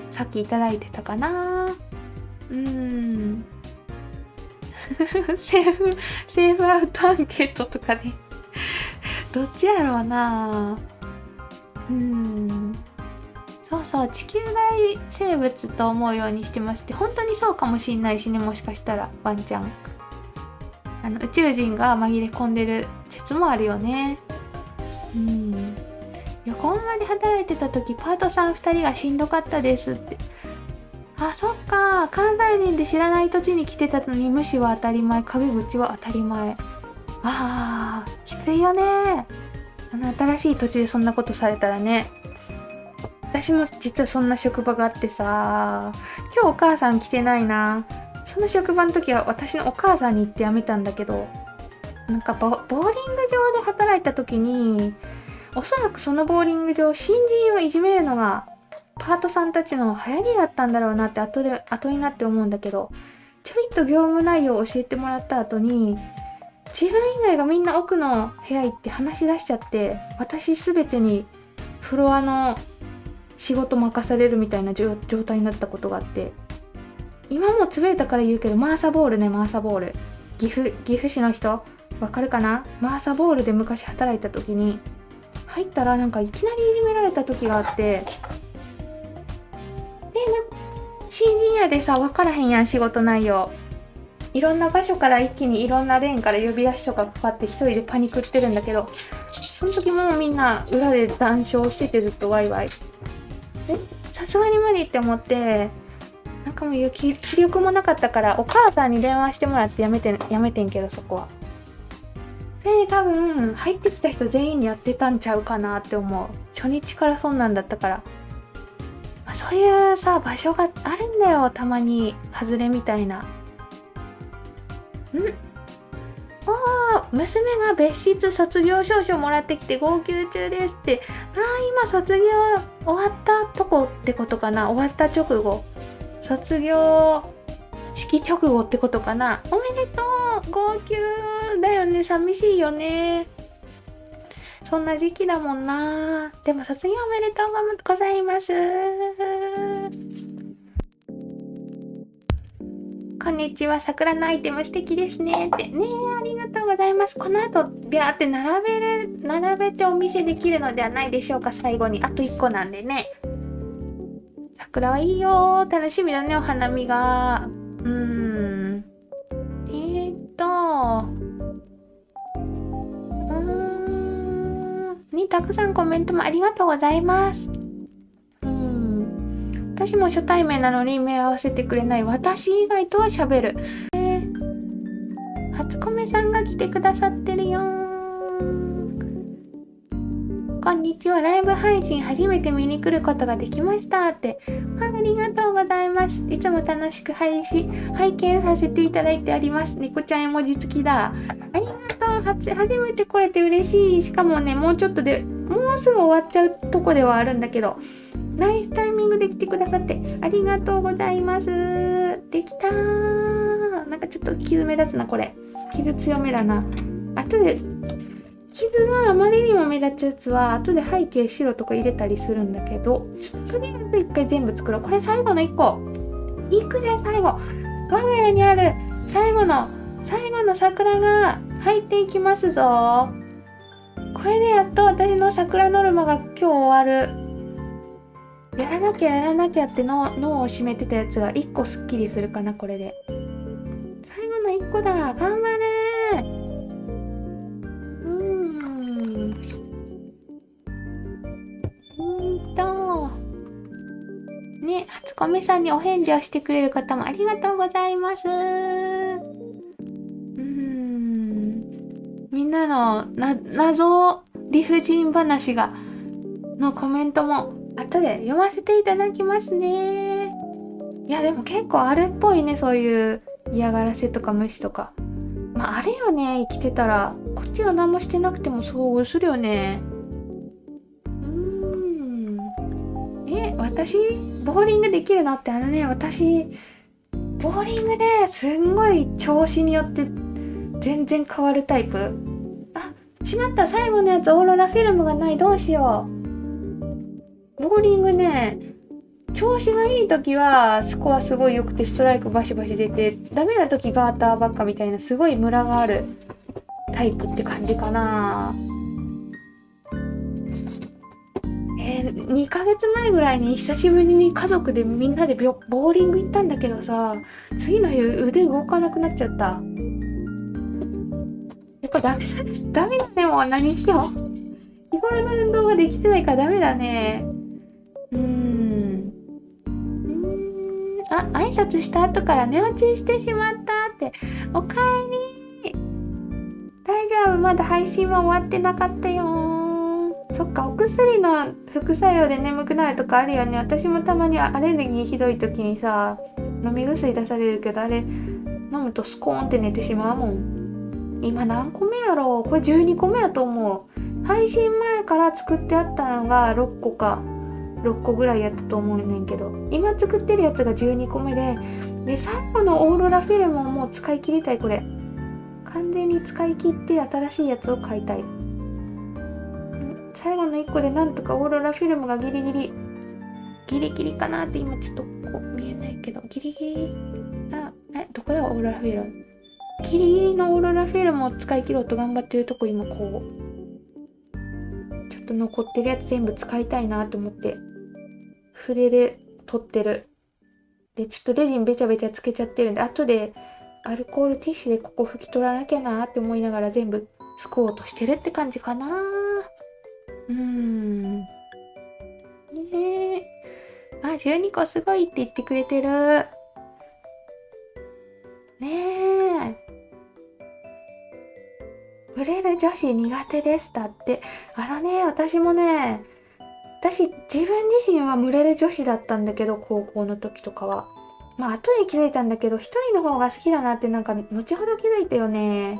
S1: さっきいただいてたかな。セーフアウトアンケートとかね。どっちやろうな。そう、地球外生物と思うようにしてまして、本当にそうかもしんないしね、もしかしたらワンちゃん。宇宙人が紛れ込んでる説もあるよね。横浜で働いてた時、パートさん2人がしんどかったですって。あ、そっか。関西人で知らない土地に来てたのに無視は当たり前、陰口は当たり前。きついよね。新しい土地でそんなことされたらね。私も実はそんな職場があってさ、今日お母さん来てないな。その職場の時は私のお母さんに言って辞めたんだけど、なんかボーリング場で働いた時に、おそらくそのボーリング場、新人をいじめるのがパートさんたちの流行りだったんだろうなって後になって思うんだけど、ちょびっと業務内容を教えてもらった後に、自分以外がみんな奥の部屋行って話し出しちゃって、私全てにフロアの仕事任されるみたいな状態になったことがあって、今も潰れたから言うけど、マーサボールね、マーサボール。岐阜市の人わかるかな。マーサボールで昔働いた時に入ったら、なんかいきなりいじめられた時があって、で、新人やでさ、わからへんやん、仕事内容。いろんな場所から一気にいろんなレーンから呼び出しとかかかって一人でパニクってるんだけど、その時もみんな裏で談笑しててずっとワイワイ。さすがに無理って思って、なんかもう気力もなかったからお母さんに電話してもらってやめてんけど、そこは。それで多分入ってきた人全員にやってたんちゃうかなって思う。初日からそんなんだったから。そういうさ、場所があるんだよ、たまに。外れみたいな。娘が別室卒業証書もらってきて号泣中ですって。今卒業終わったとこってことかな。終わった直後。卒業式直後ってことかな。おめでとう。号泣だよね。寂しいよね。そんな時期だもんな。でも卒業おめでとうございます。こんにちは、桜のアイテム素敵ですねってね。ありがとうございます。この後ビャーって並べてお見せできるのではないでしょうか。最後にあと1個なんでね。桜はいいよ、楽しみだね、お花見が。にたくさんコメントもありがとうございます。私も初対面なのに目合わせてくれない私以外とは喋る。初コメさんが来てくださってるよ。こんにちは、ライブ配信初めて見に来ることができましたって。ありがとうございます。いつも楽しく拝見させていただいております。猫ちゃん絵文字付きだ。ありがとう。初めて来れて嬉しい。しかもね、もうちょっとでもうすぐ終わっちゃうとこではあるんだけど、ナイスタイミングで来てくださってありがとうございます。できたー。なんかちょっと傷目立つな、これ。傷強めだな。後で傷があまりにも目立つやつは後で背景白とか入れたりするんだけど、とりあえず一回全部作ろう。これ最後の1個いくで。最後、我が家にある最後の桜が入っていきますぞ。これでやっと私の桜ノルマが今日終わる。やらなきゃって脳を締めてたやつが1個すっきりするかな。これで最後の1個だ。頑張れー。ね、初コメさんにお返事をしてくれる方もありがとうございます。みんなの謎理不尽話のコメントも後で読ませていただきますね。いやでも結構あるっぽいね、そういう嫌がらせとか無視とか。まああれよね、生きてたらこっちは何もしてなくてもそうするよね。私ボーリングできるのって私ボーリングですんごい調子によって全然変わるタイプ。しまった、最後のやつオーロラフィルムがない。どうしよう。ボーリングね、調子がいい時はスコアすごい良くてストライクバシバシ出て、ダメな時ガーターばっかみたいなすごいムラがあるタイプって感じかな。2ヶ月前ぐらいに久しぶりに家族でみんなでボーリング行ったんだけどさ、次の日腕動かなくなっちゃった。やっぱダメだね。もう何しても日頃の運動ができてないからダメだね。挨拶した後から寝落ちしてしまったって。おかえり。大丈夫、まだ配信は終わってなかったよ。そっか、お薬の副作用で眠くなるとかあるよね。私もたまにアレルギーひどい時にさ、飲み薬出されるけど、あれ飲むとスコーンって寝てしまうもん。今何個目やろう。これ12個目やと思う。配信前から作ってあったのが6個ぐらいやったと思うねんけど、今作ってるやつが12個目で最後のオーロラフィルムをもう使い切りたい。これ完全に使い切って新しいやつを買いたい。最後の1個でなんとかオーロラフィルムがギリギリかなって。今ちょっとこう見えないけどギリギリ。どこだオーロラフィルム。ギリギリのオーロラフィルムを使い切ろうと頑張ってるとこ、今こうちょっと残ってるやつ全部使いたいなと思って筆で取ってる。でちょっとレジンべちゃべちゃつけちゃってるんで、後でアルコールティッシュでここ拭き取らなきゃなって思いながら全部すこうとしてるって感じかな。12個すごいって言ってくれてるね。ブレる女子苦手ですだって。私もね、自分自身は群れる女子だったんだけど、高校の時とかは後に気づいたんだけど、一人の方が好きだなってなんか後ほど気づいたよね。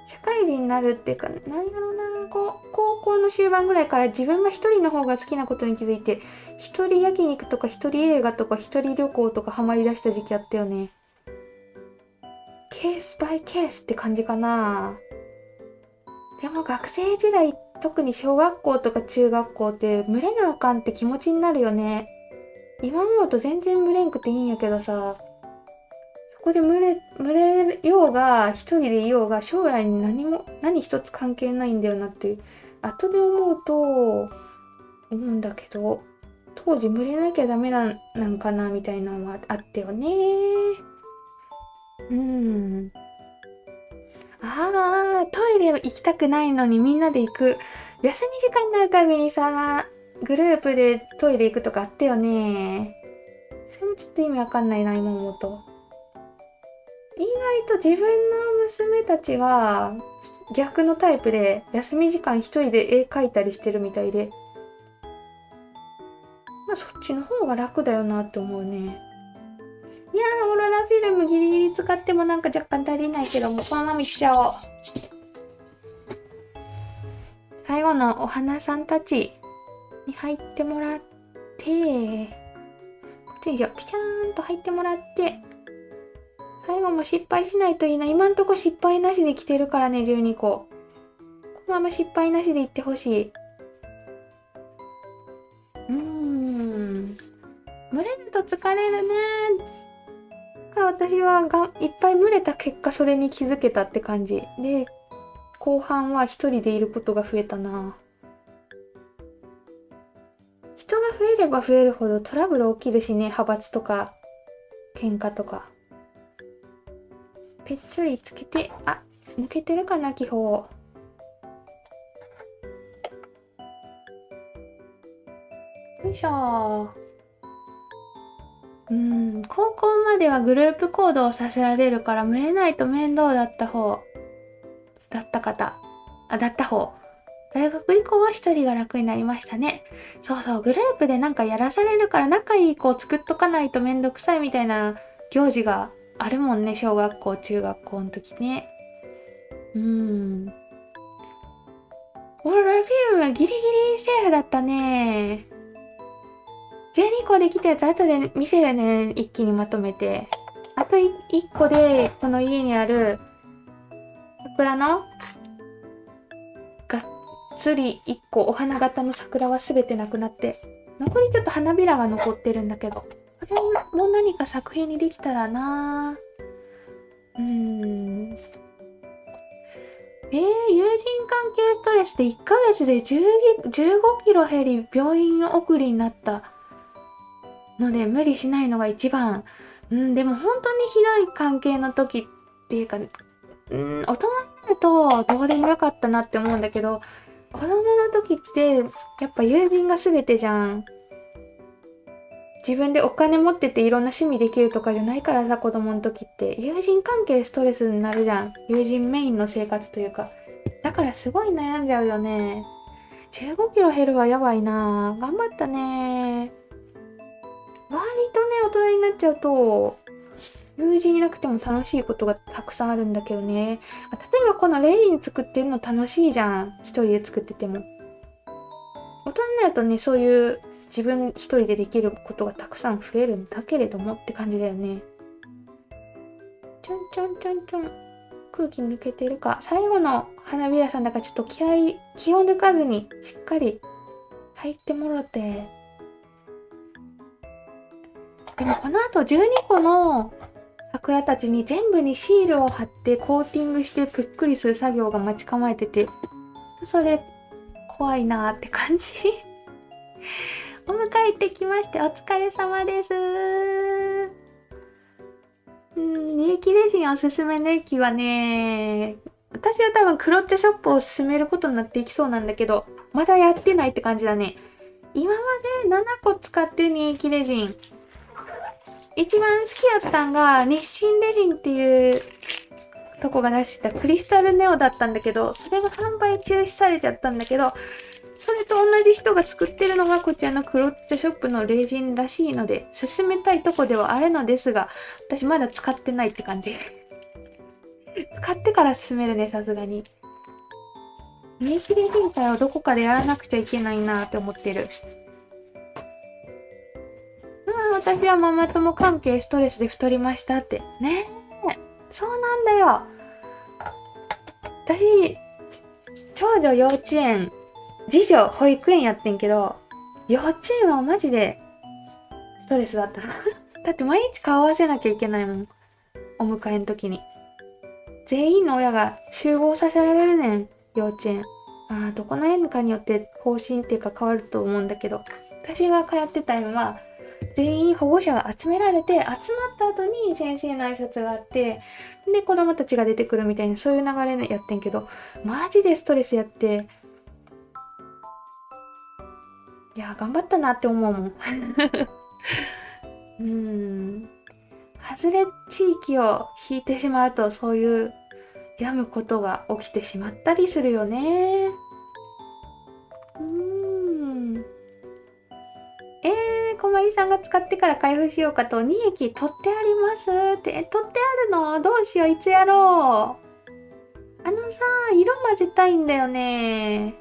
S1: 社会人になるっていうか、なんやろうな、高校の終盤ぐらいから自分が一人の方が好きなことに気づいて、一人焼肉とか一人映画とか一人旅行とかハマりだした時期あったよね。ケースバイケースって感じかな。でも学生時代、特に小学校とか中学校って群れなあかんって気持ちになるよね。今思うと全然群れんくていいんやけどさ、そこで群れようが一人でいようが将来に何一つ関係ないんだよなって後で思うと思うんだけど、当時群れなきゃダメなんかなみたいなのはあったよね。トイレ行きたくないのにみんなで行く。休み時間になるたびにさ、グループでトイレ行くとかあったよね。それもちょっと意味わかんないな、今思うと。意外と自分の娘たちが逆のタイプで、休み時間一人で絵描いたりしてるみたいで、そっちの方が楽だよなって思うね。いやー、オーロラフィルムギリギリ使ってもなんか若干足りないけど、もうこのままいっちゃおう。最後のお花さんたちに入ってもらって、こっちにピチャーンと入ってもらって、最後も失敗しないといいな。今んとこ失敗なしで来てるからね、12個。このまま失敗なしでいってほしい。群れると疲れるね。私はいっぱい群れた結果それに気づけたって感じ。で、後半は一人でいることが増えたな。人が増えれば増えるほどトラブル起きるしね、派閥とか、喧嘩とか。ぺっちょりつけて、抜けてるかな、気泡。よいしょ。高校まではグループ行動をさせられるから群れないと面倒だった方。だった方。大学以降は一人が楽になりましたね。そうそう、グループでなんかやらされるから仲いい子を作っとかないとめんどくさいみたいな行事があるもんね、小学校、中学校の時ね。オーロラフィルムギリギリセーフだったね。12個できたやつ後で見せるね、一気にまとめて。あと1個でこの家にある桜のがっつり1個お花型の桜は全てなくなって、残りちょっと花びらが残ってるんだけど、これも何か作品にできたらな。友人関係ストレスで1ヶ月で15キロ減り病院送りになったので無理しないのが一番。でも本当にひどい関係の時っていうか、大人になるとどうでもよかったなって思うんだけど、子供の時ってやっぱ友人が全てじゃん。自分でお金持ってていろんな趣味できるとかじゃないからさ、子供の時って友人関係ストレスになるじゃん。友人メインの生活というか、だからすごい悩んじゃうよね。15キロ減るはやばいな。頑張ったね。割とね、大人になっちゃうと友人いなくても楽しいことがたくさんあるんだけどね。例えばこのレジン作ってるの楽しいじゃん。一人で作ってても。大人になるとね、そういう自分一人でできることがたくさん増えるんだけれどもって感じだよね。ちょんちょんちょんちょん。空気抜けてるか。最後の花びらさんだからちょっと気を抜かずにしっかり入ってもろて。でもこの後12個の桜たちに全部にシールを貼ってコーティングしてぷっくりする作業が待ち構えてて、それ怖いなーって感じ。お迎え行ってきましてお疲れ様です。人気レジンおすすめの駅はね、私は多分クロッチャショップを進めることになっていきそうなんだけど、まだやってないって感じだね。今まで7個使ってる人気レジン。一番好きやったんが日清レジンっていうとこが出してたクリスタルネオだったんだけど、それが販売中止されちゃったんだけど、それと同じ人が作ってるのがこちらのクロッチャショップのレジンらしいので、進めたいとこではあるのですが、私まだ使ってないって感じ。使ってから進めるね、さすがに。人気レジン会をどこかでやらなくちゃいけないなって思ってる。私はママ友関係ストレスで太りましたって。ねえ、そうなんだよ。私、ち長女幼稚園、次女保育園やってんけど、幼稚園はマジでストレスだったな。だって毎日顔合わせなきゃいけないもん。お迎えの時に。全員の親が集合させられるねん、幼稚園。どこの園かによって方針っていうか変わると思うんだけど、私が通ってた園は、全員保護者が集められて、集まった後に先生の挨拶があって、で、子供たちが出てくるみたいな、そういう流れやってんけど、マジでストレスやって、いや、頑張ったなって思うもん。外れ地域を引いてしまうと、そういう病むことが起きてしまったりするよね。小森さんが使ってから開封しようかと、2液取ってありますって。取ってあるの？どうしよう、いつやろう。色混ぜたいんだよね。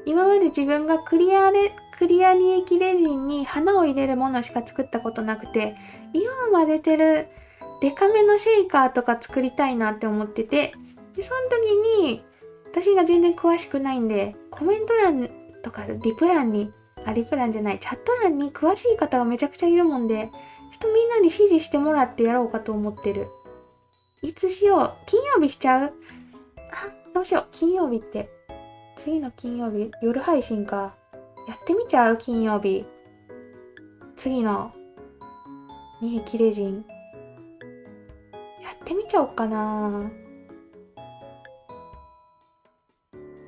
S1: 今まで自分がクリア2液レジンに花を入れるものしか作ったことなくて、色を混ぜてるデカめのシェイカーとか作りたいなって思ってて、で、その時に、私が全然詳しくないんで、コメント欄とかリプ欄に、リプ欄じゃない、チャット欄に詳しい方がめちゃくちゃいるもんで、ちょっとみんなに指示してもらってやろうかと思ってる。いつしよう？金曜日しちゃう？どうしよう。金曜日って。次の金曜日、夜配信か。やってみちゃう？金曜日。次の2液レジン。やってみちゃおうかな。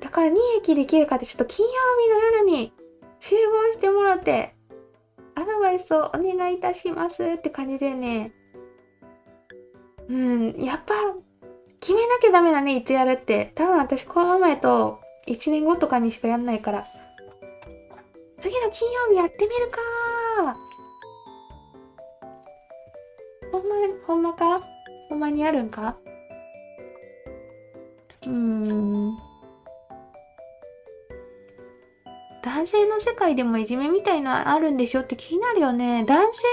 S1: だから2液できるかってちょっと金曜日の夜に集合してもらって、アドバイスをお願いいたしますって感じでね。やっぱ、決めなきゃダメだね、いつやるって。多分私このままやと、1年後とかにしかやんないから。次の金曜日やってみるかー。ほんまか？ほんまにやるんか？男性の世界でもいじめみたいのあるんでしょって気になるよね。男性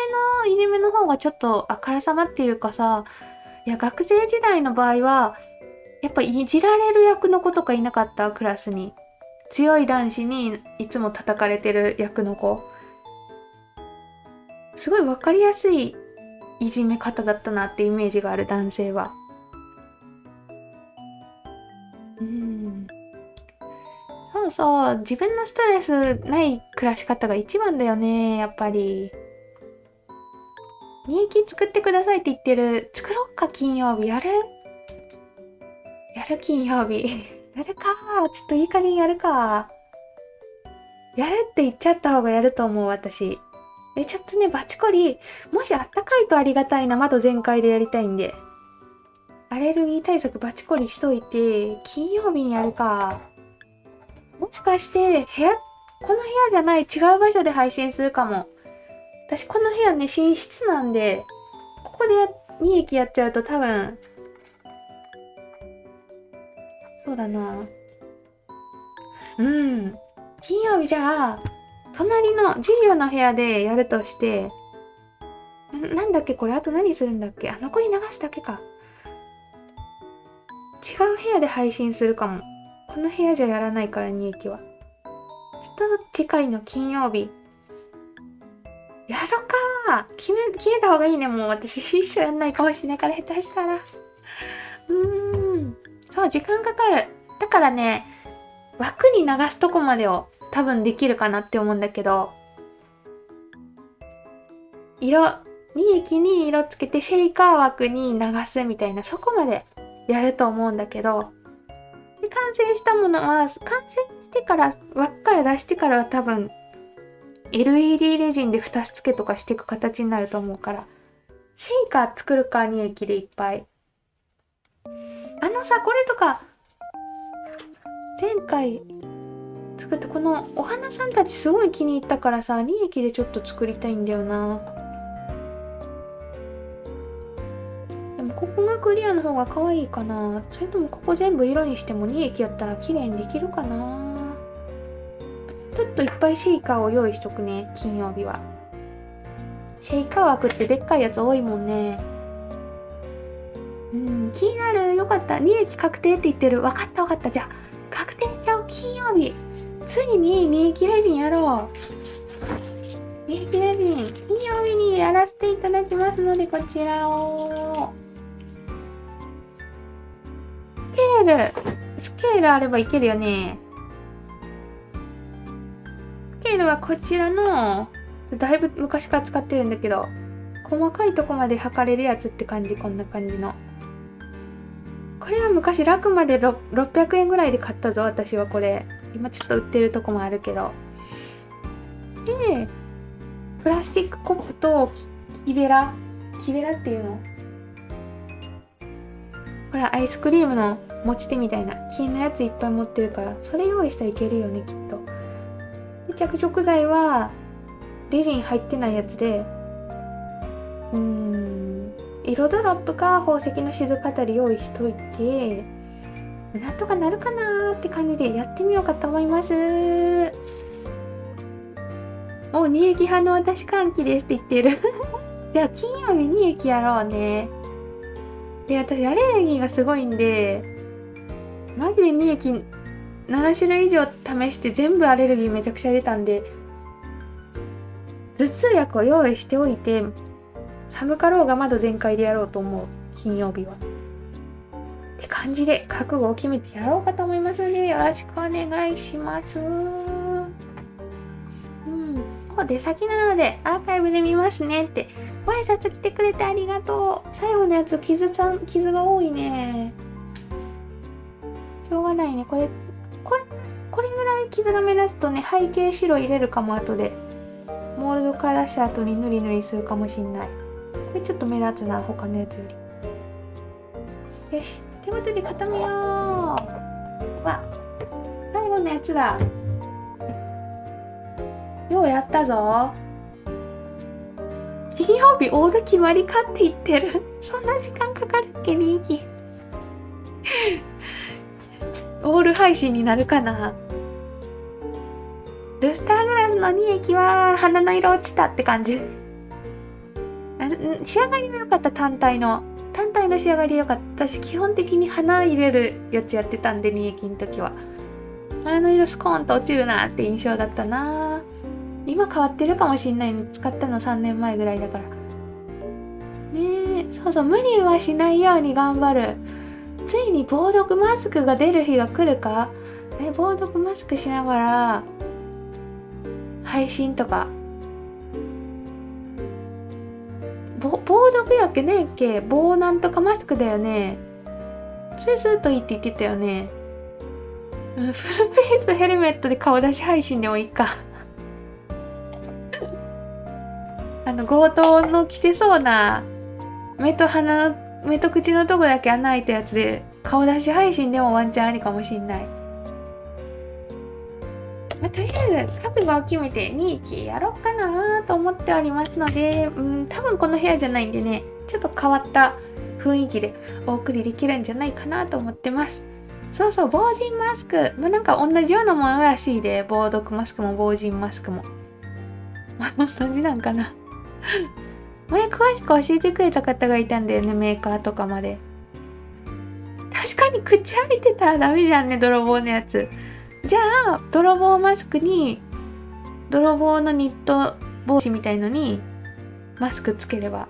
S1: のいじめの方がちょっとあからさまっていうかさ、いや、学生時代の場合は、やっぱいじられる役の子とかいなかった？クラスに。強い男子にいつも叩かれてる役の子。すごいわかりやすいいじめ方だったなってイメージがある、男性は。そうそう、自分のストレスない暮らし方が一番だよね、やっぱり。人気作ってくださいって言ってる。作ろっか、金曜日。やる金曜日。やるか。ちょっといい加減やるか。やるって言っちゃった方がやると思う、私。ちょっとね、バチコリ、もしあったかいとありがたいな、窓全開でやりたいんで。アレルギー対策バチコリしといて、金曜日にやるか。もしかして、この部屋じゃない違う場所で配信するかも。私この部屋ね、寝室なんで、ここで2液やっちゃうと多分、そうだな。金曜日じゃあ、隣のジリオの部屋でやるとして、なんだっけこれ、あと何するんだっけ？残り流すだけか。違う部屋で配信するかも。この部屋じゃやらないから、2液は。ちょっと次回の金曜日。やろかー。決めた方がいいね。もう私一生やんないかもしれないから下手したら。そう、時間かかる。だからね、枠に流すとこまでを多分できるかなって思うんだけど、2液に色つけてシェイカー枠に流すみたいな、そこまでやると思うんだけど、で完成したものは、完成してから、枠から出してからは多分、LED レジンで蓋付けとかしていく形になると思うから、シェイカー作るか、2液でいっぱい。これとか、前回作ったこのお花さんたちすごい気に入ったからさ、2液でちょっと作りたいんだよな。でもここがクリアの方が可愛いかな。それともここ全部色にしても2液やったら綺麗にできるかな。ちょっといっぱいシェイカーを用意しとくね、金曜日は。シェイカー枠ってでっかいやつ多いもんね。気になる。よかった。2液確定って言ってる。わかった。じゃあ、確日、ついに二駅レジンやろう。二駅レジン、金曜日にやらせていただきますので、こちらを。スケールあればいけるよね。スケールはこちらの、だいぶ昔から使ってるんだけど、細かいとこまで測れるやつって感じ、こんな感じの。これは昔ラクマで600円ぐらいで買ったぞ、私はこれ。今ちょっと売ってるとこもあるけど。で、プラスチックコップと木べらっていうの。ほら、アイスクリームの持ち手みたいな金のやついっぱい持ってるから、それ用意したらいけるよね、きっと。で、着色剤はレジン入ってないやつで、色ドロップか宝石の雫あたり用意しといて、なんとかなるかなーって感じでやってみようかと思います。もう二駅派の私歓喜ですって言ってる。じゃあ金曜日二駅やろうね。で、私アレルギーがすごいんで、マジで二駅7種類以上試して全部アレルギーめちゃくちゃ出たんで、頭痛薬を用意しておいて、寒かろうが窓全開でやろうと思う、金曜日は。って感じで覚悟を決めてやろうかと思いますので、よろしくお願いします。出先なのでアーカイブで見ますねってご挨拶来てくれてありがとう。最後のやつ傷が多いね。しょうがないね。これぐらい傷が目立つとね、背景白入れるかも。後でモールドから出した後に塗り塗りするかもしんない。これちょっと目立つな、他のやつより。よし、手元で固めよう。わ、最後のやつだ。ようやったぞ。金曜日オール決まりかって言ってる。そんな時間かかるっけ、人気。オール配信になるかな。ルスターグラスの2液は鼻の色落ちたって感じ。仕上がりも良かった。単体の仕上がり良かった。私基本的に鼻入れるやつやってたんで、2液の時は鼻の色スコーンと落ちるなって印象だったな。今変わってるかもしんないね。使ったの3年前ぐらいだからね。そうそう、無理はしないように頑張る。ついに防毒マスクが出る日が来るか。防毒マスクしながら配信とか。防毒やっけねっけ、防なんとかマスクだよね。それするといいって言ってたよね。フルフェイスヘルメットで顔出し配信でもいいか。強盗の着てそうな目と口のとこだけ穴開いたやつで顔出し配信でもワンチャンありかもしんない。とりあえず覚悟を決めて2期やろうかなと思っておりますので、多分この部屋じゃないんでね、ちょっと変わった雰囲気でお送りできるんじゃないかなと思ってます。そうそう、防塵マスク、なんか同じようなものらしいで、防毒マスクも防塵マスクも同じなんかな。前詳しく教えてくれた方がいたんだよね、メーカーとかまで。確かに口開いてたらダメじゃんね、泥棒のやつ。じゃあ泥棒マスクに泥棒のニット帽子みたいのにマスクつければ、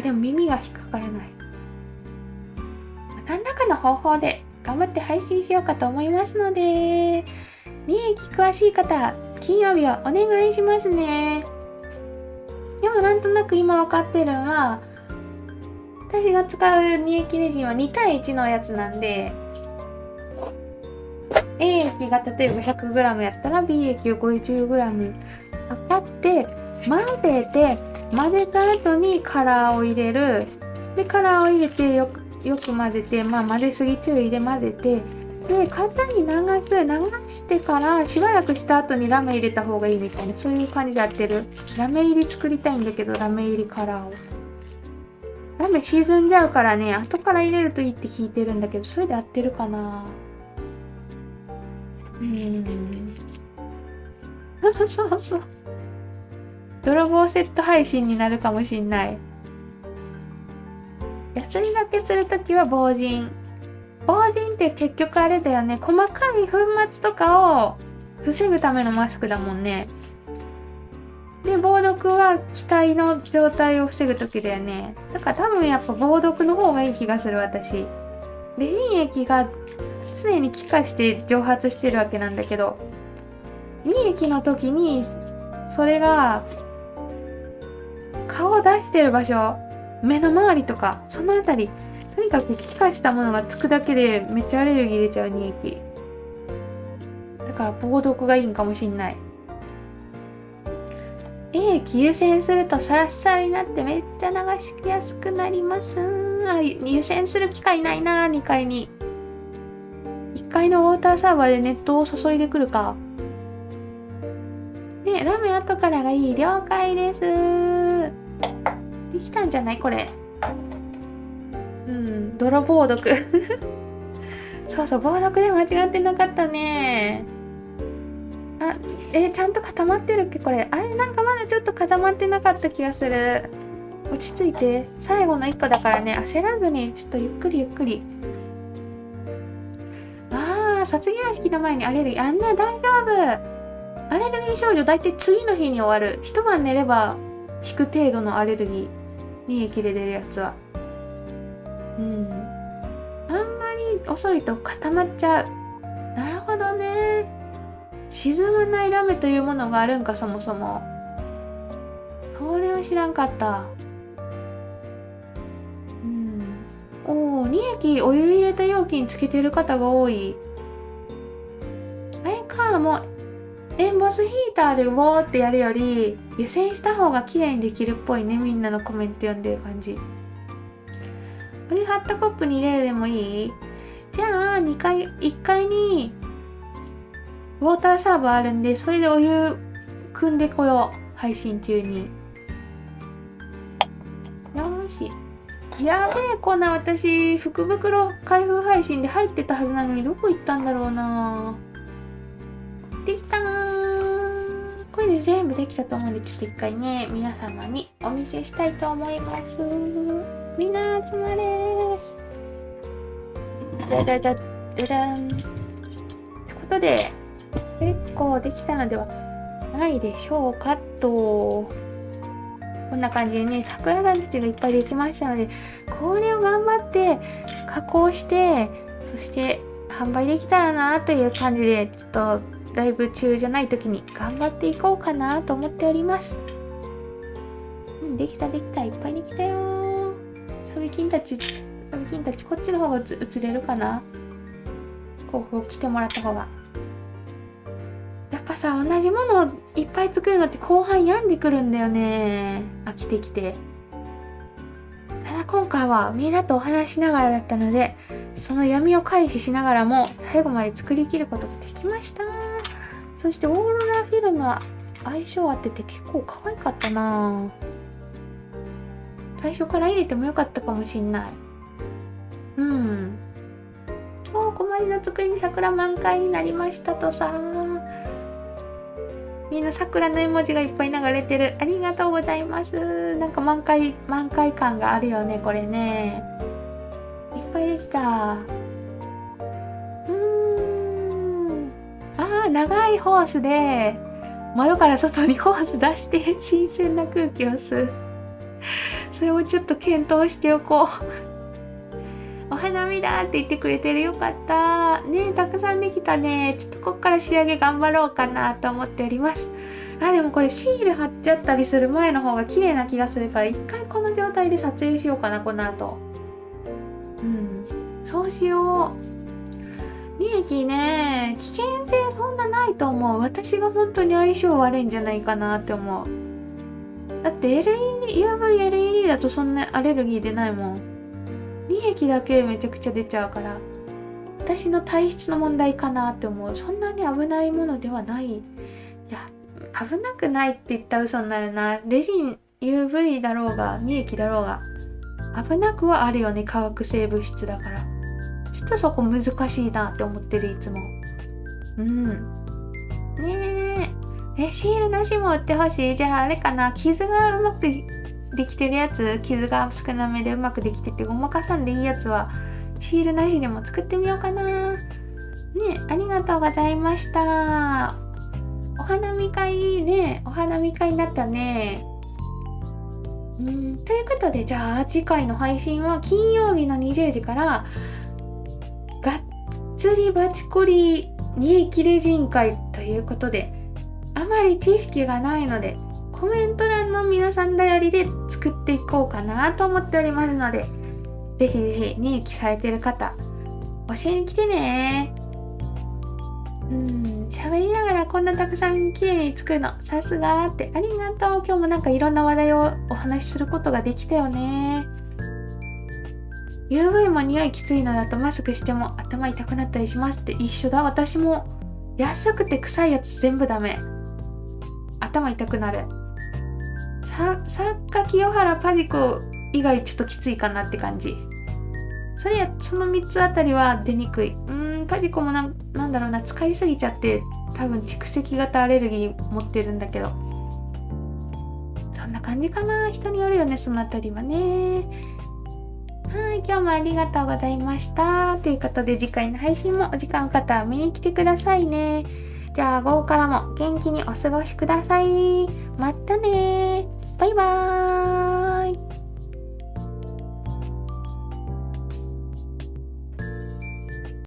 S1: でも耳が引っかからない。何らかの方法で頑張って配信しようかと思いますので、利益詳しい方金曜日はお願いしますね。でもなんとなく今分かってるのは、私が使う二液レジンは2対1のやつなんで、A 液が例えば 100g やったら B 液を 50g 測って混ぜた後にカラーを入れる。でカラーを入れてよく混ぜて、混ぜすぎ注意で混ぜて、で型に流してからしばらくした後にラメ入れた方がいいみたいな、そういう感じでやってる。ラメ入り作りたいんだけど、ラメ入りカラーを。ラメ沈んじゃうからね、後から入れるといいって聞いてるんだけど、それで合ってるかな。そうそう。泥棒セット配信になるかもしんない。休みがけするときは防塵防塵って結局あれだよね、細かい粉末とかを防ぐためのマスクだもんね。で防毒は気体の状態を防ぐ時だよね。だから多分やっぱ防毒の方がいい気がする私。レジン液が常に気化して蒸発してるわけなんだけど、乳液の時にそれが顔を出してる場所、目の周りとかそのあたり、とにかく気化したものがつくだけでめっちゃアレルギー出ちゃう乳液だから防毒がいいんかもしんない。液湯煎するとサラッサラになってめっちゃ流しやすくなります。湯煎する機会ないな。2階に1階のウォーターサーバーで熱湯を注いでくるかね。ラーメン後からがいい。了解です。できたんじゃないこれ。泥防毒そうそう、防毒で間違ってなかったね。ちゃんと固まってるっけこれ。なんかまだちょっと固まってなかった気がする。落ち着いて、最後の1個だからね、焦らずにちょっとゆっくりゆっくり。卒業式の前にアレルギー、大丈夫。アレルギー症状だいたい次の日に終わる。一晩寝れば引く程度のアレルギー、乳液で出るやつは。あんまり遅いと固まっちゃう。なるほどね。沈まないラメというものがあるんか、そもそも。それは知らんかった。乳液お湯入れた容器につけてる方が多い。もうエンボスヒーターでウォーってやるより湯煎した方が綺麗にできるっぽいね。みんなのコメント読んでる感じ。お湯張ったコップに入れるでもいい？じゃあ1階にウォーターサーバーあるんで、それでお湯汲んでこよう、配信中に。よし。やべえ、こんな私福袋開封配信で入ってたはずなのにどこ行ったんだろうな。できたー。これで全部できたと思うんで、ちょっと一回ね皆様にお見せしたいと思います。みんな集まれーす。じゃじゃじゃじゃじゃんってことで、結構できたのではないでしょうかと。こんな感じでね、桜団地がいっぱいできましたので、これを頑張って加工して、そして販売できたらなという感じで、ちょっとライブ中じゃない時に頑張っていこうかなと思っております。できたできた、いっぱいできたよ。サビキンたちこっちの方が映れるかな。こう来てもらった方が。やっぱさ、同じものをいっぱい作るのって後半病んでくるんだよね。飽きてきて。ただ今回はみんなとお話しながらだったので、その闇を回避しながらも最後まで作りきることができました。そしてオーロラフィルムは相性合ってて結構可愛かったな。最初から入れてもよかったかもしんない。超小まりの机に桜満開になりましたとさ。みんな桜の絵文字がいっぱい流れてる。ありがとうございます。なんか満開感があるよね、これね。いっぱいできた。長いホースで窓から外にホース出して新鮮な空気を吸う。それをちょっと検討しておこう。お花見だって言ってくれてる。よかったね。たくさんできたね。ちょっとこっから仕上げ頑張ろうかなと思っております。でもこれシール貼っちゃったりする前の方が綺麗な気がするから、一回この状態で撮影しようかな、この後。そうしよう。利益ね、危険性そんなないと思う。私が本当に相性悪いんじゃないかなって思う。だって UV-LED だとそんなアレルギー出ないもん。利益だけめちゃくちゃ出ちゃうから、私の体質の問題かなって思う。そんなに危ないものではない。いや、危なくないって言ったら嘘になるな。レジン UV だろうが利益だろうが危なくはあるよね。化学性物質だから。ちょっとそこ難しいなって思ってる、いつも。ねえ。シールなしも売ってほしい。じゃああれかな、傷がうまくできてるやつ、傷が少なめでうまくできててごまかさんでいいやつはシールなしでも作ってみようかな。ね、ありがとうございました。お花見会ね、お花見会になったね。ということで、じゃあ次回の配信は金曜日の20時からがっつりバチコリ煮え切れ人会ということで、あまり知識がないのでコメント欄の皆さん頼りで作っていこうかなと思っておりますので、ぜひぜひ入記されてる方教えに来てね。喋りながらこんなたくさん綺麗に作るのさすがって、ありがとう。今日もなんかいろんな話題をお話しすることができたよね。 UV も匂いきついのだとマスクしても頭痛くなったりしますって。一緒だ。私も安くて臭いやつ全部ダメ。頭痛くなる。作家清原パジコ以外ちょっときついかなって感じ。その3つあたりは出にくい。パジコもなんだろうな、使いすぎちゃって多分蓄積型アレルギー持ってるんだけど、そんな感じかな。人によるよね、そのあたりはね。はい、今日もありがとうございました。ということで次回の配信もお時間方は見に来てくださいね。じゃあ午後からも元気にお過ごしください。またね。バイバーイ。